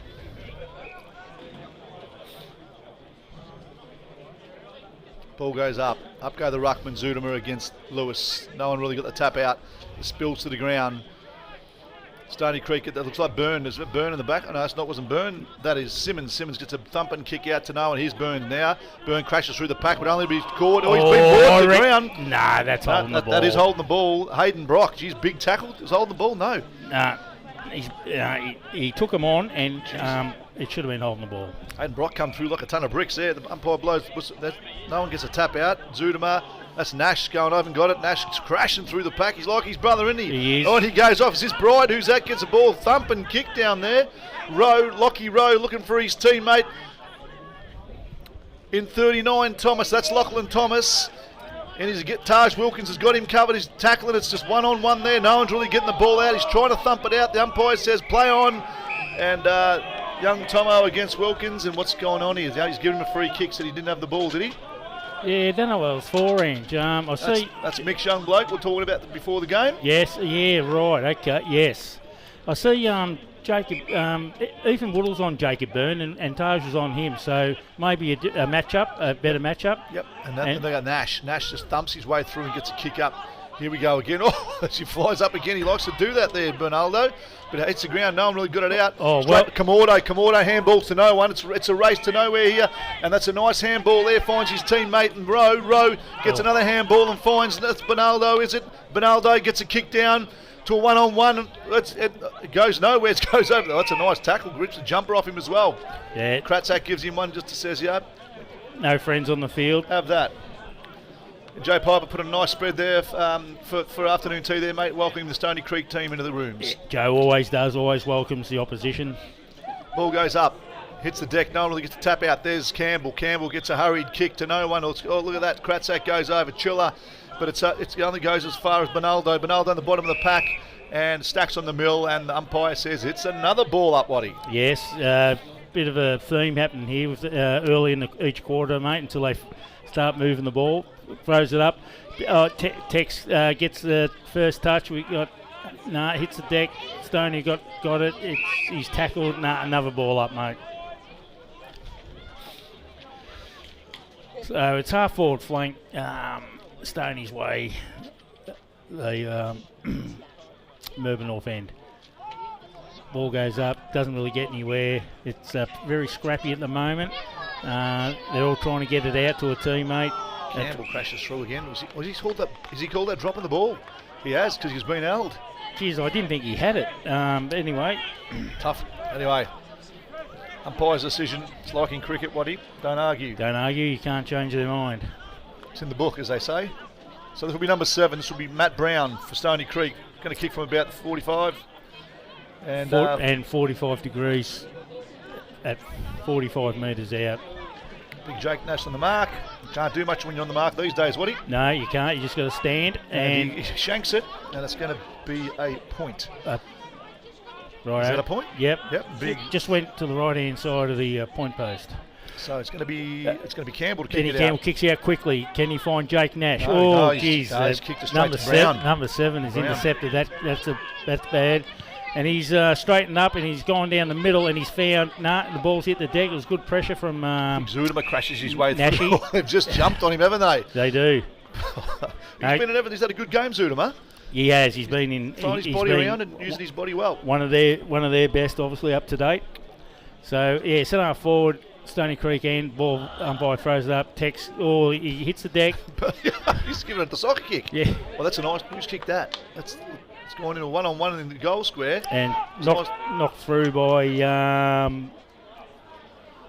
Ball goes up. Up go the ruckman, Zudema against Lewis. No one really got the tap out. It spills to the ground. Stony Creek, that looks like Byrne. Is it Byrne in the back? Oh, no, it wasn't Byrne. That is Simmons. Simmons gets a thumping kick out to no one. Here's Byrne now. Byrne crashes through the pack, but only be caught. Oh, he's been brought to the ground. Nah, that's holding the ball. That is holding the ball. Hayden Brock, geez, big tackle. Is holding the ball? No. Nah, he took him on, and it should have been holding the ball. Hayden Brock come through like a ton of bricks there. The umpire blows. No one gets a tap out. Zudema. That's Nash going over and got it. Nash crashing through the pack. He's like his brother, isn't he? He is. Oh, and he goes off. Is this Bride? Who's that? Gets a ball thumping kick down there. Lockie Rowe looking for his teammate. In 39, Thomas. That's Lachlan Thomas. And Taj Wilkins has got him covered. He's tackling. It's just one-on-one there. No one's really getting the ball out. He's trying to thump it out. The umpire says play on. And young Tomo against Wilkins. And what's going on here? He's giving him a free kick. Said he didn't have the ball, did he? Yeah, I don't know what it was for, Ange. I see. That's Mick's young bloke we're talking about before the game. Yes, yeah, right, okay, yes. I see Jacob, Ethan Woodall's on Jacob Byrne and Taj was on him, so maybe a better matchup. Yep, and they got Nash. Nash just thumps his way through and gets a kick up. Here we go again. Oh, she flies up again. He likes to do that there, Bernaldo. But it hits the ground. No one really got it out. Oh, well. Kamordo handball to no one. It's a race to nowhere here. And that's a nice handball there. Finds his teammate and Rowe. Rowe gets another handball and finds, that's Bernaldo, is it? Bernaldo gets a kick down to a one-on-one. It goes nowhere. It goes over. That's a nice tackle. Grips the jumper off him as well. Yeah. Kratzak gives him one just to says, yeah. No friends on the field. Have that. Joe Piper put a nice spread there for afternoon tea there, mate, welcoming the Stony Creek team into the rooms. Yeah, Joe always does, always welcomes the opposition. Ball goes up, hits the deck, no one really gets to tap out. There's Campbell. Campbell gets a hurried kick to no one. Oh, look at that, Kratzak goes over, Chiller, but it only goes as far as Bernaldo. Bernaldo on the bottom of the pack and stacks on the mill, and the umpire says it's another ball up, Waddy. Yes, bit of a theme happening here with early in each quarter, mate, until they start moving the ball. Throws it up. Tex gets the first touch. Hits the deck. Stoney got it. He's tackled. Another ball up, mate. So it's half forward flank. Stoney's way. The Melbourne North End. Ball goes up. Doesn't really get anywhere. It's very scrappy at the moment. They're all trying to get it out to a teammate. Campbell crashes through again. Has he called that dropping the ball? He has, because he's been held. Geez, I didn't think he had it. But anyway. Tough. Anyway, umpire's decision. It's like in cricket, Waddy. Don't argue. Don't argue. You can't change their mind. It's in the book, as they say. So this will be number 7. This will be Matt Brown for Stony Creek. Going to kick from about 45. And 45 degrees at 45 metres out. Big Jake Nash on the mark. Can't do much when you're on the mark these days, Waddy. No, you can't. You just got to stand. And he shanks it, and it's going to be a point. Right. Is that a point? Yep. Big. Just went to the right-hand side of the point post. So it's going to be Campbell to kick it out. Campbell kicks out quickly. Can he find Jake Nash? He's kicked it straight number to Brown. Number 7 is intercepted. That's bad. And he's straightened up and he's gone down the middle and he's found the ball's hit the deck. It was good pressure from Zudema crashes his way Nashy. through. They've just jumped on him, haven't they? They do. He's had a good game, Zudema. He has. He's been in. Throwing his body around and using his body well. One of their best, obviously up to date. So yeah, centre half forward, Stony Creek end. Ball umpire throws it up. Tex. He hits the deck. He's giving it the soccer kick. Yeah. Well, that's a nice. Who's kicked that? It's going in a one-on-one in the goal square. And knocked through by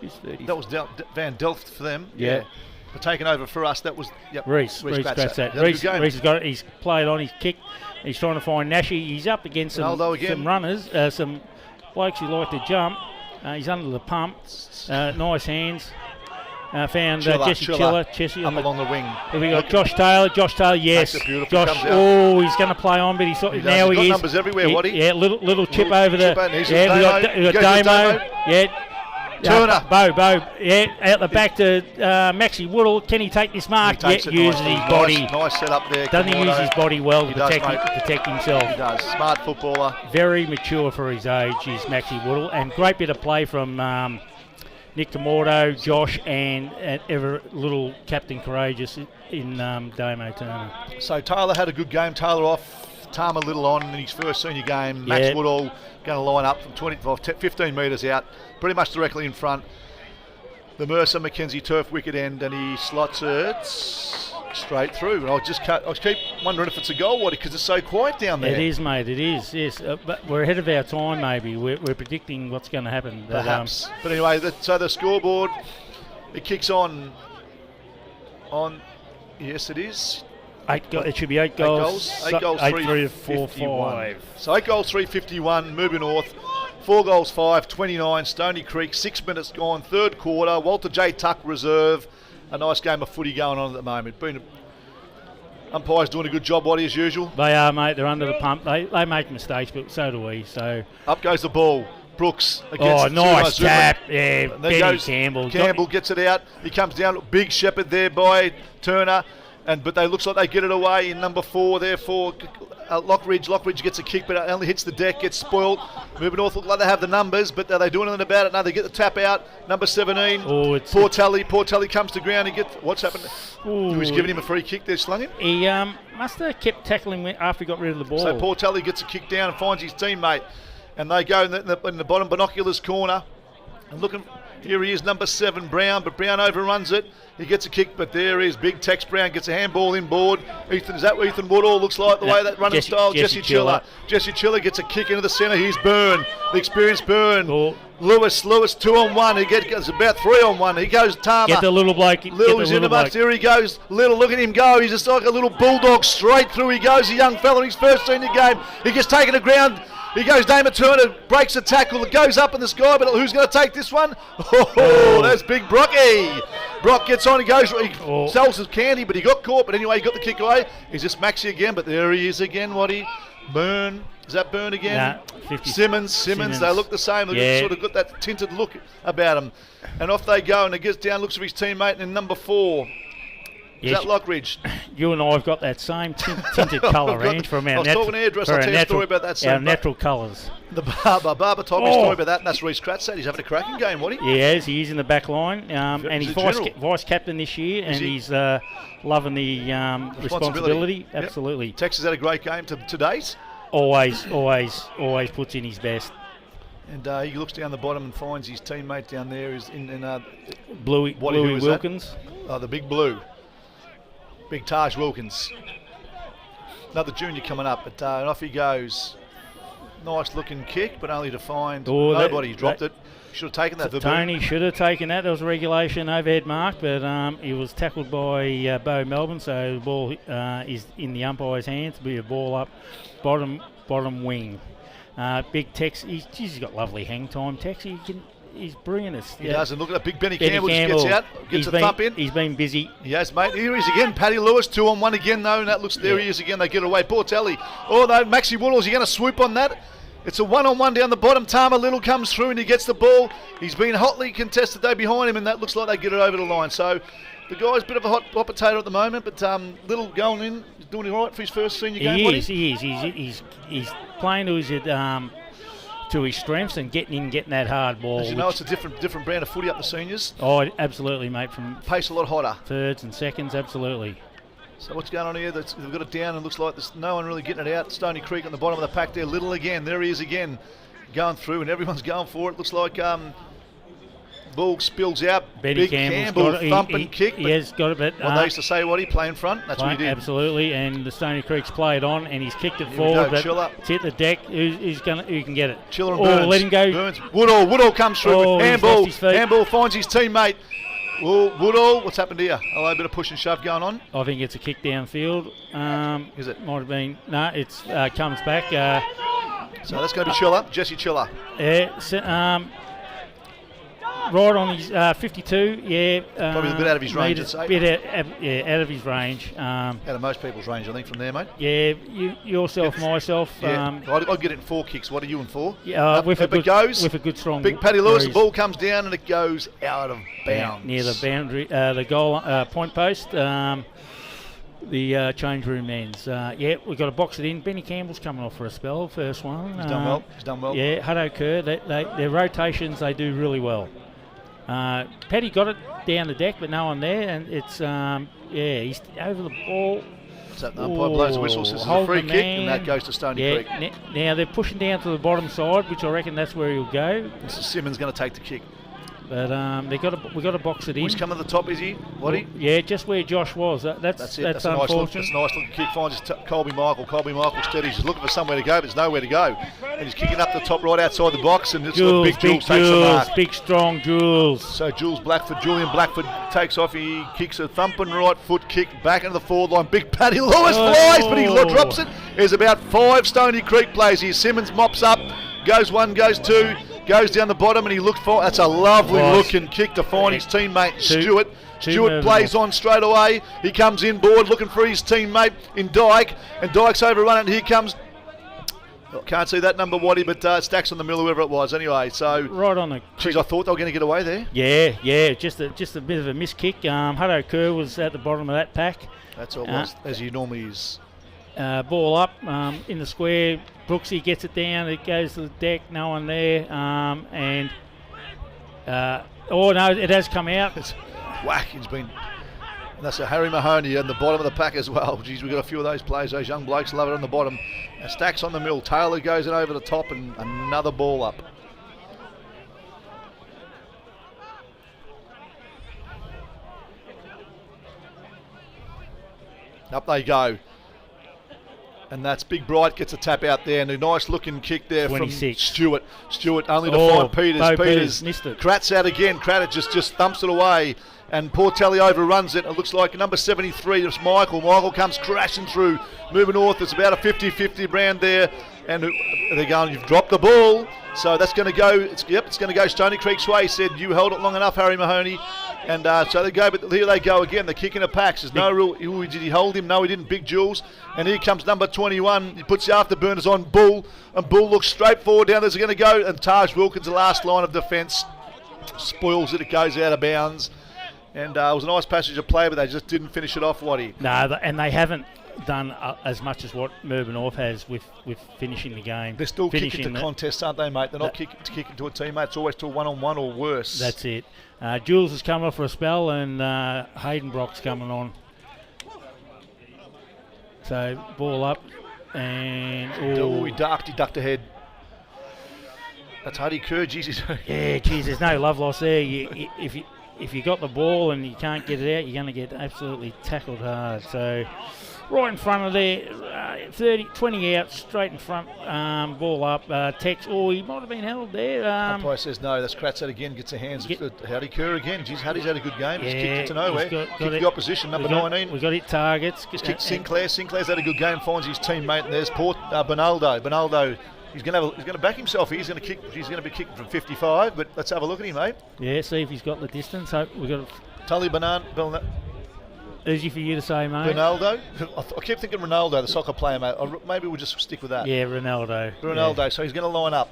Who's 30? That was Van Delft for them. Yeah. But taking over for us, that was Reese scratched that. Reese has got it. He's played on. He's kicked. He's trying to find Nashi. He's up against some runners, some blokes who like to jump. He's under the pump. Nice hands. Found Jesse Chiller. Up along the wing. Here we got Josh Taylor. Josh Taylor, yes. Josh. He's going to play on, but he's now he is. Numbers everywhere. Yeah, little chip over the. Yeah, we got Damo. Yeah. Turner. Bo. Yeah, out the back to Maxi Woodall. Can he take this mark? He takes uses his body. Nice set up there. Doesn't he use his body well to protect himself? He does. Smart footballer. Very mature for his age is Maxi Woodall. And great bit of play from Nick Demorto, Josh, and ever little Captain Courageous in Damo Turner. So Taylor had a good game. Taylor off. Tama Little on in his first senior game. Max Woodall going to line up from 15 metres out, pretty much directly in front. The Mercer Mackenzie turf wicket end, and he slots it straight through. And I keep wondering if it's a goal, because it's so quiet down there. It is, mate. It is. Yes, but we're ahead of our time. Maybe we're predicting what's going to happen. Perhaps. But anyway, so the scoreboard, it kicks on. Yes, it is. It should be 8 goals. 8 goals, 3-4-5. So 8 goals, 351. Moving north. 4 goals, 5-29. Stony Creek. 6 minutes gone. Third quarter. Walter J. Tuck reserve. A nice game of footy going on at the moment. Umpires doing a good job, Waddy, as usual. They are, mate. They're under the pump. They make mistakes, but so do we. So up goes the ball. Brooks against nice tap. Yeah, Benny Campbell. Campbell gets it out. He comes down. Big shepherd there by Turner. But they looks like they get it away in number 4 there for Lockridge. Lockridge gets a kick, but it only hits the deck, gets spoiled. Moving north, look like they have the numbers, but are they doing anything about it? No, they get the tap out. Number 17, Portelli comes to ground. What's happened? He's giving him a free kick there, slung him. He must have kept tackling after he got rid of the ball. So Portelli gets a kick down and finds his teammate. And they go in the bottom binoculars corner. And looking, here he is, number 7, Brown, but Brown overruns it. He gets a kick, but there is big Tex Brown, gets a handball inboard. Is that Ethan Woodall? Looks like the way that running style. Jesse Chiller. Jesse Chiller gets a kick into the centre. Here's Byrne, the experienced Byrne. Lewis 2-on-1. He gets about 3-on-1. He goes Tama. Get the little bloke. Little's in the box. Here he goes. Little, look at him go. He's just like a little bulldog. Straight through he goes. A young fella in his first senior game. He gets taken to ground. He goes, Damon Turner breaks a tackle. It goes up in the sky, but who's going to take this one? Oh, that's big Brocky. Brock gets on, he sells his candy, but he got caught. But anyway, he got the kick away. He's just Maxi again, but there he is again, Waddy. Byrne. Is that Byrne again? Nah, Simmons. They look the same. They've sort of got that tinted look about them. And off they go, and he gets down, looks for his teammate, and in number 4. Is that Lockridge? You and I have got that same tinted colour range from our natural. I was talking to hairdresser. I'll tell you a story about that. Our natural colours. The barber told me a story about that, and that's Reece Kratz. He's having a cracking game, wasn't he? He is. He is in the back line, and he's vice captain this year, and he's loving the responsibility. Yep. Absolutely. Texas had a great game to date. Always puts in his best. And he looks down the bottom and finds his teammate down there is in Bluey Wilkins. Oh, the big blue. Big Taj Wilkins. Another junior coming up, but off he goes. Nice looking kick, but only to find nobody. Dropped it. Should have taken that. Tony should have taken that. There was a regulation overhead mark, but he was tackled by Bo Melbourne, so the ball is in the umpire's hands. Be a ball up, bottom wing. Big Tex, he's got lovely hang time. Tex, he's brilliant. He does, and look at that big Benny Campbell just gets out, gets a thump in. He's been busy. Yes, mate. Here he is again. Paddy Lewis, 2-on-1 again, though, and that looks, there he is again. They get away. Portelli. Oh, no, Maxi Woodall, is he going to swoop on that? It's a 1-on-1 down the bottom. Tama Little comes through and he gets the ball. He's been hotly contested though behind him, and that looks like they get it over the line. So the guy's a bit of a hot potato at the moment, but Little going in, doing all right for his first senior game. He is. He's playing to his strengths and getting that hard ball. As you know, it's a different brand of footy up the seniors. Oh, absolutely, mate. From pace a lot hotter. Thirds and seconds, absolutely. So what's going on here? They've got it down and looks like there's no one really getting it out. Stony Creek on the bottom of the pack there. Little again. There he is again. Going through and everyone's going for it. Looks like Ball spills out. Benny Big Campbell's got it. thumping kick. He has got it, but Well, they used to say, what, he play in front? That's what he did. Absolutely, and the Stony Creek's played on, and he's kicked it Here forward. we go, Chiller. It's hit the deck. Who can get it? Chiller and Burns. Let him go. Burns. Woodall comes through with He's lost handball. his feet. Handball finds his teammate. Woodall, what's happened here? A little bit of push and shove going on. I think it's a kick downfield. Is it? Might have been. No, it's comes back. So that's going to be Chiller, Jesse Chiller. Right on his 52, yeah. Probably a bit out of his range, I'd say. Out of his range. Out of most people's range, I think, from there, mate. Yeah, yourself, myself. Yeah. I'd get it in 4 kicks. What are you in 4? Yeah, with a good strong. Big Paddy Lewis, the breeze. ball comes down and it goes out of bounds. Near the boundary, the goal point post. The change room ends. We've got to box it in. Benny Campbell's coming off for a spell, first one. He's done well. Yeah, Hutto Kerr, their rotations, they do really well. Paddy got it down the deck, but no one there, and it's he's over the ball. So the umpire blows the whistle, says it's a free kick, and that goes to Stony Creek. Now they're pushing down to the bottom side, which I reckon that's where he'll go. Mr. Simmons going to take the kick. But we've got to box it in. He's coming to the top, is he? What? Yeah, just where Josh was. That's it. That's a unfortunate. That's a nice looking kick. Finds Colby Michael. Colby Michael steady. He's looking for somewhere to go, but there's nowhere to go. And he's kicking up the top right outside the box, and it's big Jules takes the mark. Big strong Jules. So Julian Blackford takes off. He kicks a thumping right foot kick back into the forward line. Big Paddy Lewis flies, but he drops it. There's about 5 Stony Creek players here. Simmons mops up. Goes 1, goes 2. Goes down the bottom and he looked for. That's a lovely looking kick to find his teammate Stewart. Stewart plays on straight away. He comes inboard looking for his teammate in Dyke, and Dyke's overrun it. And here comes. Can't see that number, Waddy, but Stacks on the mill, whoever it was. Anyway, so right on the. Geez, I thought they were going to get away there. Yeah, just a bit of a miss kick. Hutto Kerr was at the bottom of that pack. That's all it was, as he normally is. Ball up in the square. Brooksy gets it down. It goes to the deck. No one there. It has come out. It's whack. He's been. And that's a Harry Mahoney in the bottom of the pack as well. Geez, we've got a few of those players. Those young blokes love it on the bottom. Stacks on the mill. Taylor goes in over the top and another ball up. Up they go. And that's Big Bright gets a tap out there, and a nice looking kick there 26. from Stewart. Stewart only to find Peters. Peters missed it. Kratz out again. Kratz just thumps it away, and Portelli overruns it. It looks like number 73 is Michael. Michael comes crashing through, moving north. It's about a 50-50 round there, and they're going, you've dropped the ball. So that's going to go. It's going to go Stony Creek's way. He said you held it long enough, Harry Mahoney. And so they go, but here they go again. They're kicking a packs. There's no rule. Did he hold him? No, he didn't. Big Jules. And here comes number 21. He puts the afterburners on Bull. And Bull looks straight forward down. There's going to go. And Taj Wilkins, the last line of defence, spoils it. It goes out of bounds. And it was a nice passage of play, but they just didn't finish it off, Waddy. No, and they haven't done as much as what Mervyn North has with finishing the game. They're still kicking to contests, aren't they, mate? They're not kicking to a teammate. It's always to a one-on-one or worse. That's it. Jules is coming off for a spell, and Hayden Brock's coming on. So ball up, and he ducked ahead. That's Huddy Kerr, Jesus. Yeah, geez, there's no love loss there. If you got the ball and you can't get it out, you're going to get absolutely tackled hard. So right in front of there, 20 out, straight in front, ball up, Tex, he might have been held there. Umpire says no, that's Kratz out again, gets a hands. Howdy Kerr again. Geez, Howdy's had a good game. He's kicked it to nowhere. Kicked the opposition, number 19. We've got hit targets. He's kicked Sinclair. Sinclair's had a good game, finds his teammate, and there's Bonaldo. Bonaldo, he's going to back himself. He's going to be kicking from 55, but let's have a look at him, mate. Yeah, see if he's got the distance. We've got Tully easy for you to say, mate. Ronaldo? I keep thinking Ronaldo, the soccer player, mate. Maybe we'll just stick with that. Yeah, Ronaldo. Yeah. So he's going to line up.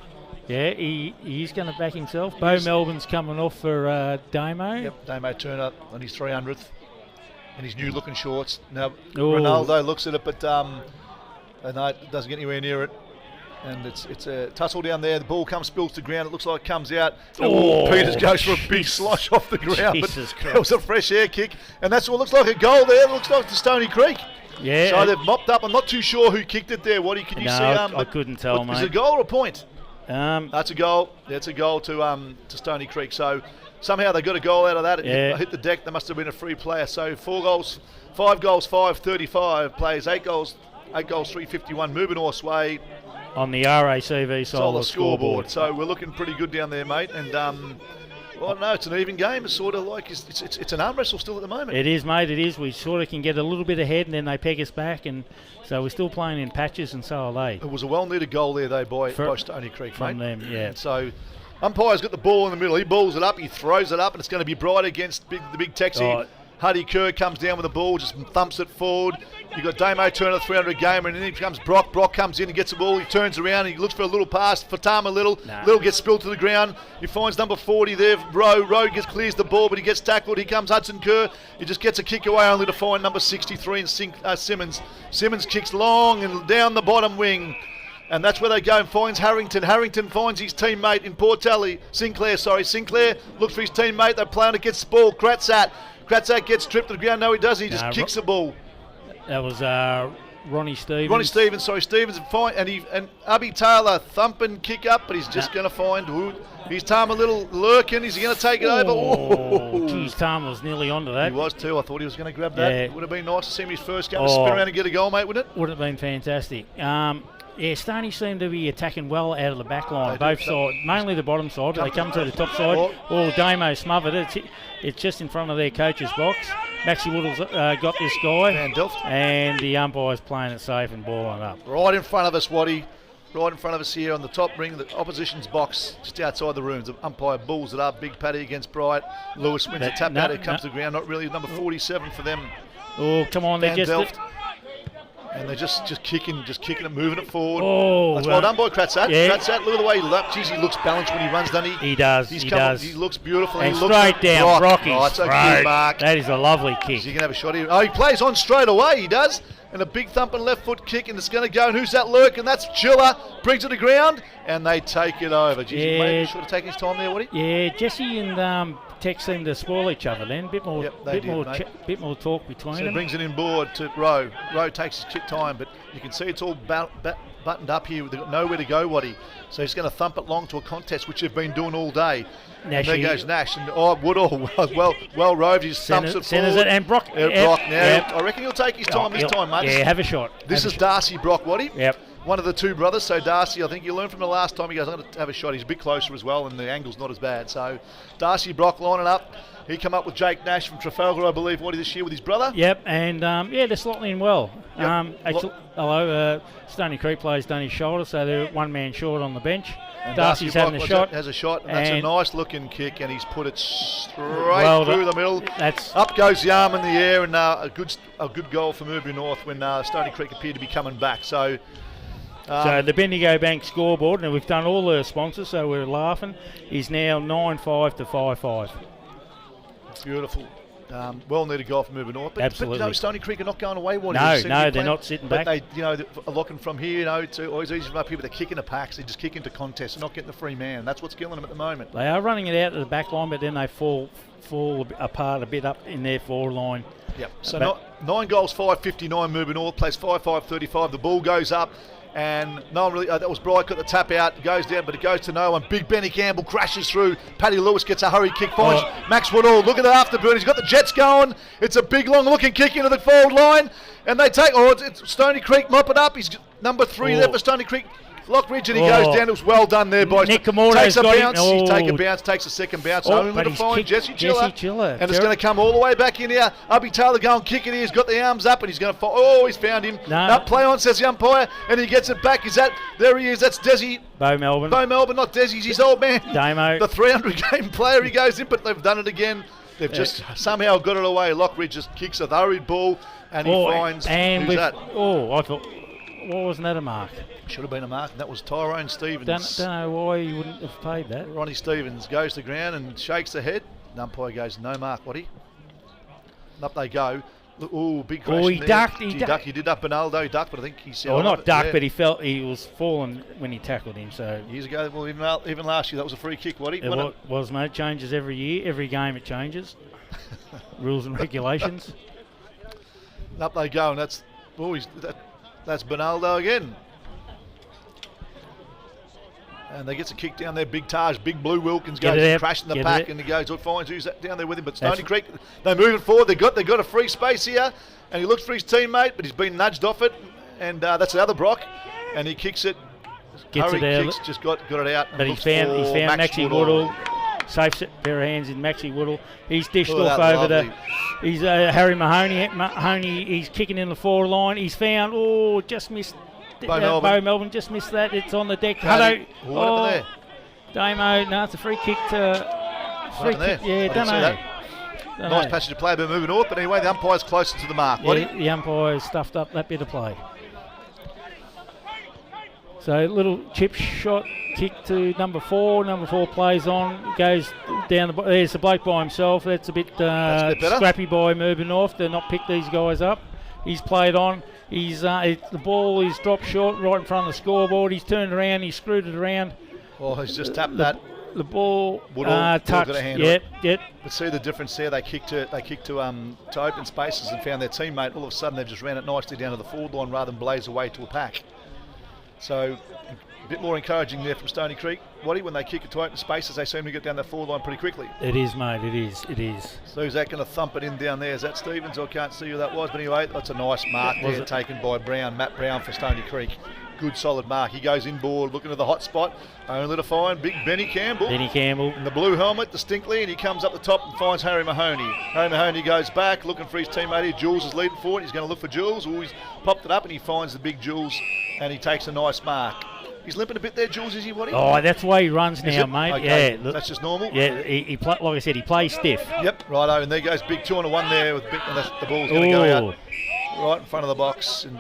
Yeah, he's going to back himself. Bo Melbourne's coming off for Damo. Yep, Damo Turner on his 300th in his new looking shorts. Now, Ronaldo looks at it, but no, it doesn't get anywhere near it. And it's a tussle down there. The ball spills to the ground. It looks like it comes out. Peters goes for a big slosh off the ground. Jesus but it was a fresh air kick. And that's what looks like a goal there. It looks like the Stony Creek. Yeah. So they've mopped up. I'm not too sure who kicked it there. Waddy, can you see? I couldn't tell, mate. Is it a goal or a point? That's a goal. That's a goal to Stony Creek. So somehow they got a goal out of that. It Yeah. hit the deck. There must have been a free player. So 5 goals, 535, plays 8 goals, 351. Moving North's way. On the RACV side of the scoreboard. So we're looking pretty good down there, mate. And well, no, it's an even game. It's sort of like it's an arm wrestle still at the moment. It is, mate. It is. We sort of can get a little bit ahead, and then they peg us back, and so we're still playing in patches, and so are they. It was a well-needed goal there, though, by Stony Creek, from mate. them, yeah. And so umpire's got the ball in the middle. He balls it up. He throws it up, and it's going to be Bright against the big Texie. Oh. Huddy Kerr comes down with the ball, just thumps it forward. You've got Damo Turner, 300 gamer, and then here comes Brock. Brock comes in and gets the ball. He turns around and he looks for a little pass for Tama Little. Nah. Little gets spilled to the ground. He finds number 40 there, Rowe. Rowe clears the ball, but he gets tackled. Here comes Hudson Kerr. He just gets a kick away, only to find number 63 and Simmons. Simmons kicks long and down the bottom wing. And that's where they go and finds Harrington. Harrington finds his teammate in Portelli. Sinclair looks for his teammate. They're playing it, gets the ball. Kratzak gets tripped to the ground. No, he doesn't. He just kicks the ball. That was Ronnie Stevens. Stevens and Abby Taylor thumping kick up, but he's just going to find Wood. He's Tama Little lurking. He's going to take it over. Oh, geez, Tama was nearly onto that. He was too. I thought he was going to grab that. Yeah. It would have been nice to see him his first game to spin around and get a goal, mate, wouldn't it? Would have been fantastic. Yeah, Stoney seemed to be attacking well out of the back line, both sides, mainly the bottom side, but they come to the top side. Damo smothered it. It's just in front of their coach's box. Maxie Woodall's got this guy, Van Delft. And the umpire's playing it safe and balling up. Right in front of us, Waddy. Right in front of us here on the top ring, the opposition's box, just outside the rooms. The umpire bulls it up. Big Paddy against Bright. Lewis wins a tap out. It comes to the ground. Not really number 47 for them. Oh, come on, Van Delft. And they're just kicking it, moving it forward. Oh, that's well done, boy, Kratzat. Yeah. Kratzat, look at the way he laps. Jeez, he looks balanced when he runs, doesn't he? He does. He does. He looks beautiful. And he looks straight down, Brocky. Oh, it's a good mark. That is a lovely kick. Is he going to have a shot here? Oh, he plays on straight away. He does. And a big thumping left foot kick, and it's going to go. And who's that lurk? And that's Chiller. Brings it to ground, and they take it over. Jeez, he maybe should have taken his time there, Woody. Yeah, Jesse and Tex seem to spoil each other then. Bit more talk between them. So he brings it in board to Rowe. Rowe takes his time, but you can see it's all buttoned up here. They've got nowhere to go, Waddy. So he's going to thump it long to a contest, which they've been doing all day. And there goes Nash. And Woodall, well roved. He thumps it forward. And Brock. Brock now. I reckon he'll take his time this time, mate. Yeah, have a shot. This is Darcy Brock, Waddy. Yep. One of the two brothers. So Darcy, I think you learned from the last time. He goes, I'm going to have a shot. He's a bit closer as well, and the angle's not as bad. So Darcy Brock lining up. He come up with Jake Nash from Trafalgar, I believe, Waddy, this year with his brother. Yep, and they're slotting in well. Yep. Stony Creek plays Danny's shoulder, so they're one man short on the bench. And Darcy's having a shot. Has a shot, and that's a nice looking kick, and he's put it straight through the middle. Up goes the arm in the air, and a good goal for Murbury North when Stony Creek appeared to be coming back. So the Bendigo Bank scoreboard, and we've done all the sponsors, so we're laughing, is now 9-5 to 5-5. Beautiful. Well needed goal from Murbury North. Absolutely. But Stony Creek are not going away. No, they're not sitting back. But they, they're looking from here, to always easy from up here, but they're kicking the packs. They just kick into contests. They're not getting the free man. That's what's killing them at the moment. They are running it out to the back line, but then they fall apart a bit up in their forward line. Yep. So 9 goals, 5-59. Murbury North plays 5-5-35. The ball goes up. And no one really, that was Bright, got the tap out, goes down, but it goes to no one. Big Benny Campbell crashes through. Paddy Lewis gets a hurry kick, finds Max Woodall. Look at the afterburn, he's got the Jets going. It's a big, long looking kick into the forward line. And they take, it's Stony Creek mop it up. He's number 3 there for Stony Creek. Lockridge, and he goes down. It was well done there, boys. Nick Kamordo's takes a got bounce. him. He takes a bounce, takes a second bounce, only to find Jesse Chiller. And it's going to come all the way back in here. Ubby Taylor going kick it here. He's got the arms up, and he's going to fall. Oh, he's found him. No. Play on, says the umpire, and he gets it back. There he is. That's Desi. Bo Melbourne, not Desi. He's his old man. Damo. The 300 game player. He goes in, but they've done it again. They've just somehow got it away. Lockridge just kicks a hurried ball, and he finds. And who's that? I thought, why wasn't that a mark? Should have been a mark, and that was Tyrone Stevens. Don't know why he wouldn't have paid that. Ronnie Stevens goes to the ground and shakes the head. The umpire goes, no mark, Waddy. Up they go. Oh, big crash. He ducked. He did that. Benaldo ducked, but I think he said. Not ducked, but he felt he was falling when he tackled him. So years ago, well, even last year, that was a free kick, Waddy. It was, mate. It changes every year. Every game it changes. Rules and regulations. And up they go, and that's Benaldo again. And they gets a kick down there. Big Taj, Big Blue Wilkins Get goes it and out. crashing the Get pack, it. and he goes, finds who's down there with him. But That's- Stony Creek, they're moving forward. They got a free space here, and he looks for his teammate, but he's been nudged off it, and that's the other Brock, and he kicks it. Gets Hurry it out. kicks, just got it out. and But he's looks found for Max Maxie Woodall. Safe pair of hands in Maxie Woodall. He's dished Oh, off that over lovely. He's Harry Mahoney. Mahoney, he's kicking in the forward line. He's found. Oh, just missed. Bo Melbourne just missed that. It's on the deck. Cody, Hutto. what happened there? Damo. No, it's a free kick to. Free happened kick. there? I Yeah, didn't don't see know. that. Don't Nice know. passage of play, but moving north. But anyway, the umpire's closer to the mark. What Yeah, the umpire stuffed up that bit of play. So little chip shot kick to number 4. Number 4 plays on, goes down the. There's the bloke by himself. That's a bit, That's a bit better. scrappy by moving off to not pick these guys up. He's played on. He's the ball is dropped short right in front of the scoreboard. He's turned around. He's screwed it around. Well, he's just tapped that. The ball Woodall got touched. a hand on Yep, it. yep. But see the difference there. They kicked to open spaces and found their teammate. All of a sudden, they've just ran it nicely down to the forward line rather than blaze away to a pack. So a bit more encouraging there from Stony Creek. Waddy, when they kick it to open spaces, they seem to get down the forward line pretty quickly. It is, mate. It is. It is. So is that going to thump it in down there? Is that Stevens? I can't see who that was. But anyway, that's a nice mark Was there it? taken by Matt Brown for Stony Creek. Good solid mark. He goes inboard looking at the hot spot. Only to find big Benny Campbell. Benny Campbell. In the blue helmet, distinctly, and he comes up the top and finds Harry Mahoney. Harry Mahoney goes back, looking for his teammate here. Jules is leading for it. He's going to look for Jules. Oh, he's popped it up, and he finds the big Jules, and he takes a nice mark. He's limping a bit there, Jules, is he, Waddy? Oh, that's the way he runs Is now, it? mate. Okay, Yeah, look, that's just normal? yeah. He like I said, he plays stiff. Yep, righto, and there goes big 2-on-1 there, with and the ball's going to go out Oh, right in front of the box, and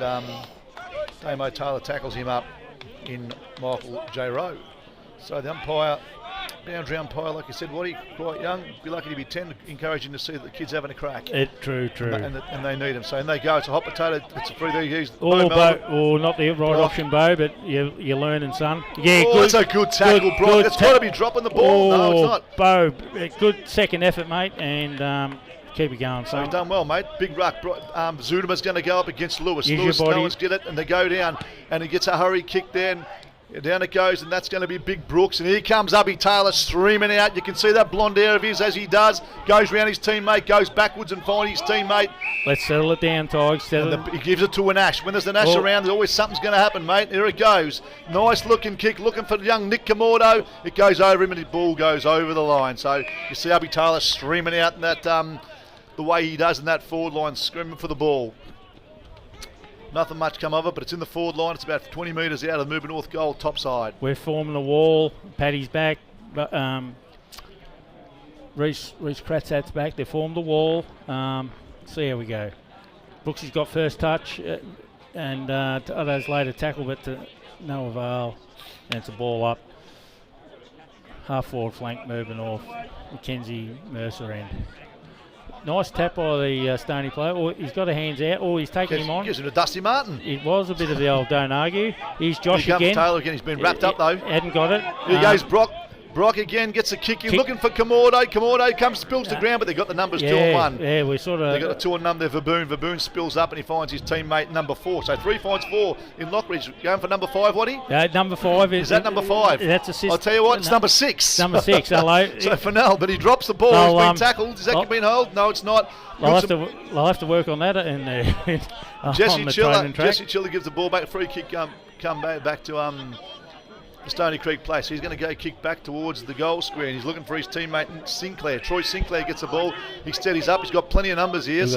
Damo Taylor tackles him up in Michael J. Rowe. So the umpire, boundary umpire, like I said, Waddy, quite young, be lucky to be 10, encouraging to see that the kid's having a crack. true. And they need him. So and they go. It's a hot potato. It's a free. There he is. Oh, Melbourne. Bo, not the right Brock. option, Bo, but you're learning, son. Yeah, Oh, good. that's a good tackle, good- Brock. good It's got to be dropping the ball. No, it's not. Bo, good second effort, mate, and keep it going, So son. he's done well, mate. Big ruck. Zuderman's going to go up against Lewis. Use Lewis, your body. no one's get it, and they go down, and he gets a hurry kick then. Down it goes, and that's going to be Big Brooks. And here comes Ubby Taylor streaming out. You can see that blonde hair of his as he does. Goes round his teammate, goes backwards and finds his teammate. Let's settle it down, Tigers. And he gives it to an Ash. When there's an Ash Well- around, there's always something's going to happen, mate. Here it goes. Nice looking kick, looking for young Nick Kamordo. It goes over him, and his ball goes over the line. So you see Ubby Taylor streaming out in that the way he does in that forward line, screaming for the ball. Nothing much come of it, but it's in the forward line. It's about 20 metres out of the Moving North goal, top side. We're forming the wall. Paddy's back. Reece Kratzat's back. They formed the wall. See how we go. Brooks has got first touch, and Otto's later tackle, but to no avail. And it's a ball up. Half forward flank moving off. Mackenzie Mercer end. Nice tap by the Stony player. Oh, he's got a hands out. Oh, he's taking him on. Gives him to Dusty Martin. It was a bit of the old don't argue. Here's Josh Here comes again. Taylor again. He's been wrapped up though. Hadn't got it. Here goes Brock. Brock again gets a kick. He's looking for Kamordo. Kamordo comes, spills to ground, but they got the numbers 2 on 1. Yeah, we sort They got of. a 2 on number there, Verboon. Verboon spills up and he finds his teammate number 4. So 3 finds 4 in Lockridge. Going for number 5, Waddy? Number 5 Is that number 5? That's assist. I'll tell you what, it's number 6. Number 6. Hello. So Fennell, but he drops the ball. Well, He's been tackled. Is that well- been held? No, it's not. I'll have to work on that on Jesse the Chiller. training track. Jesse Chiller gives the ball back. Free kick. Come back to the Stony Creek place. He's going to go kick back towards the goal square. He's looking for his teammate Sinclair. Troy Sinclair gets the ball. He steadies up. He's got plenty of numbers here. We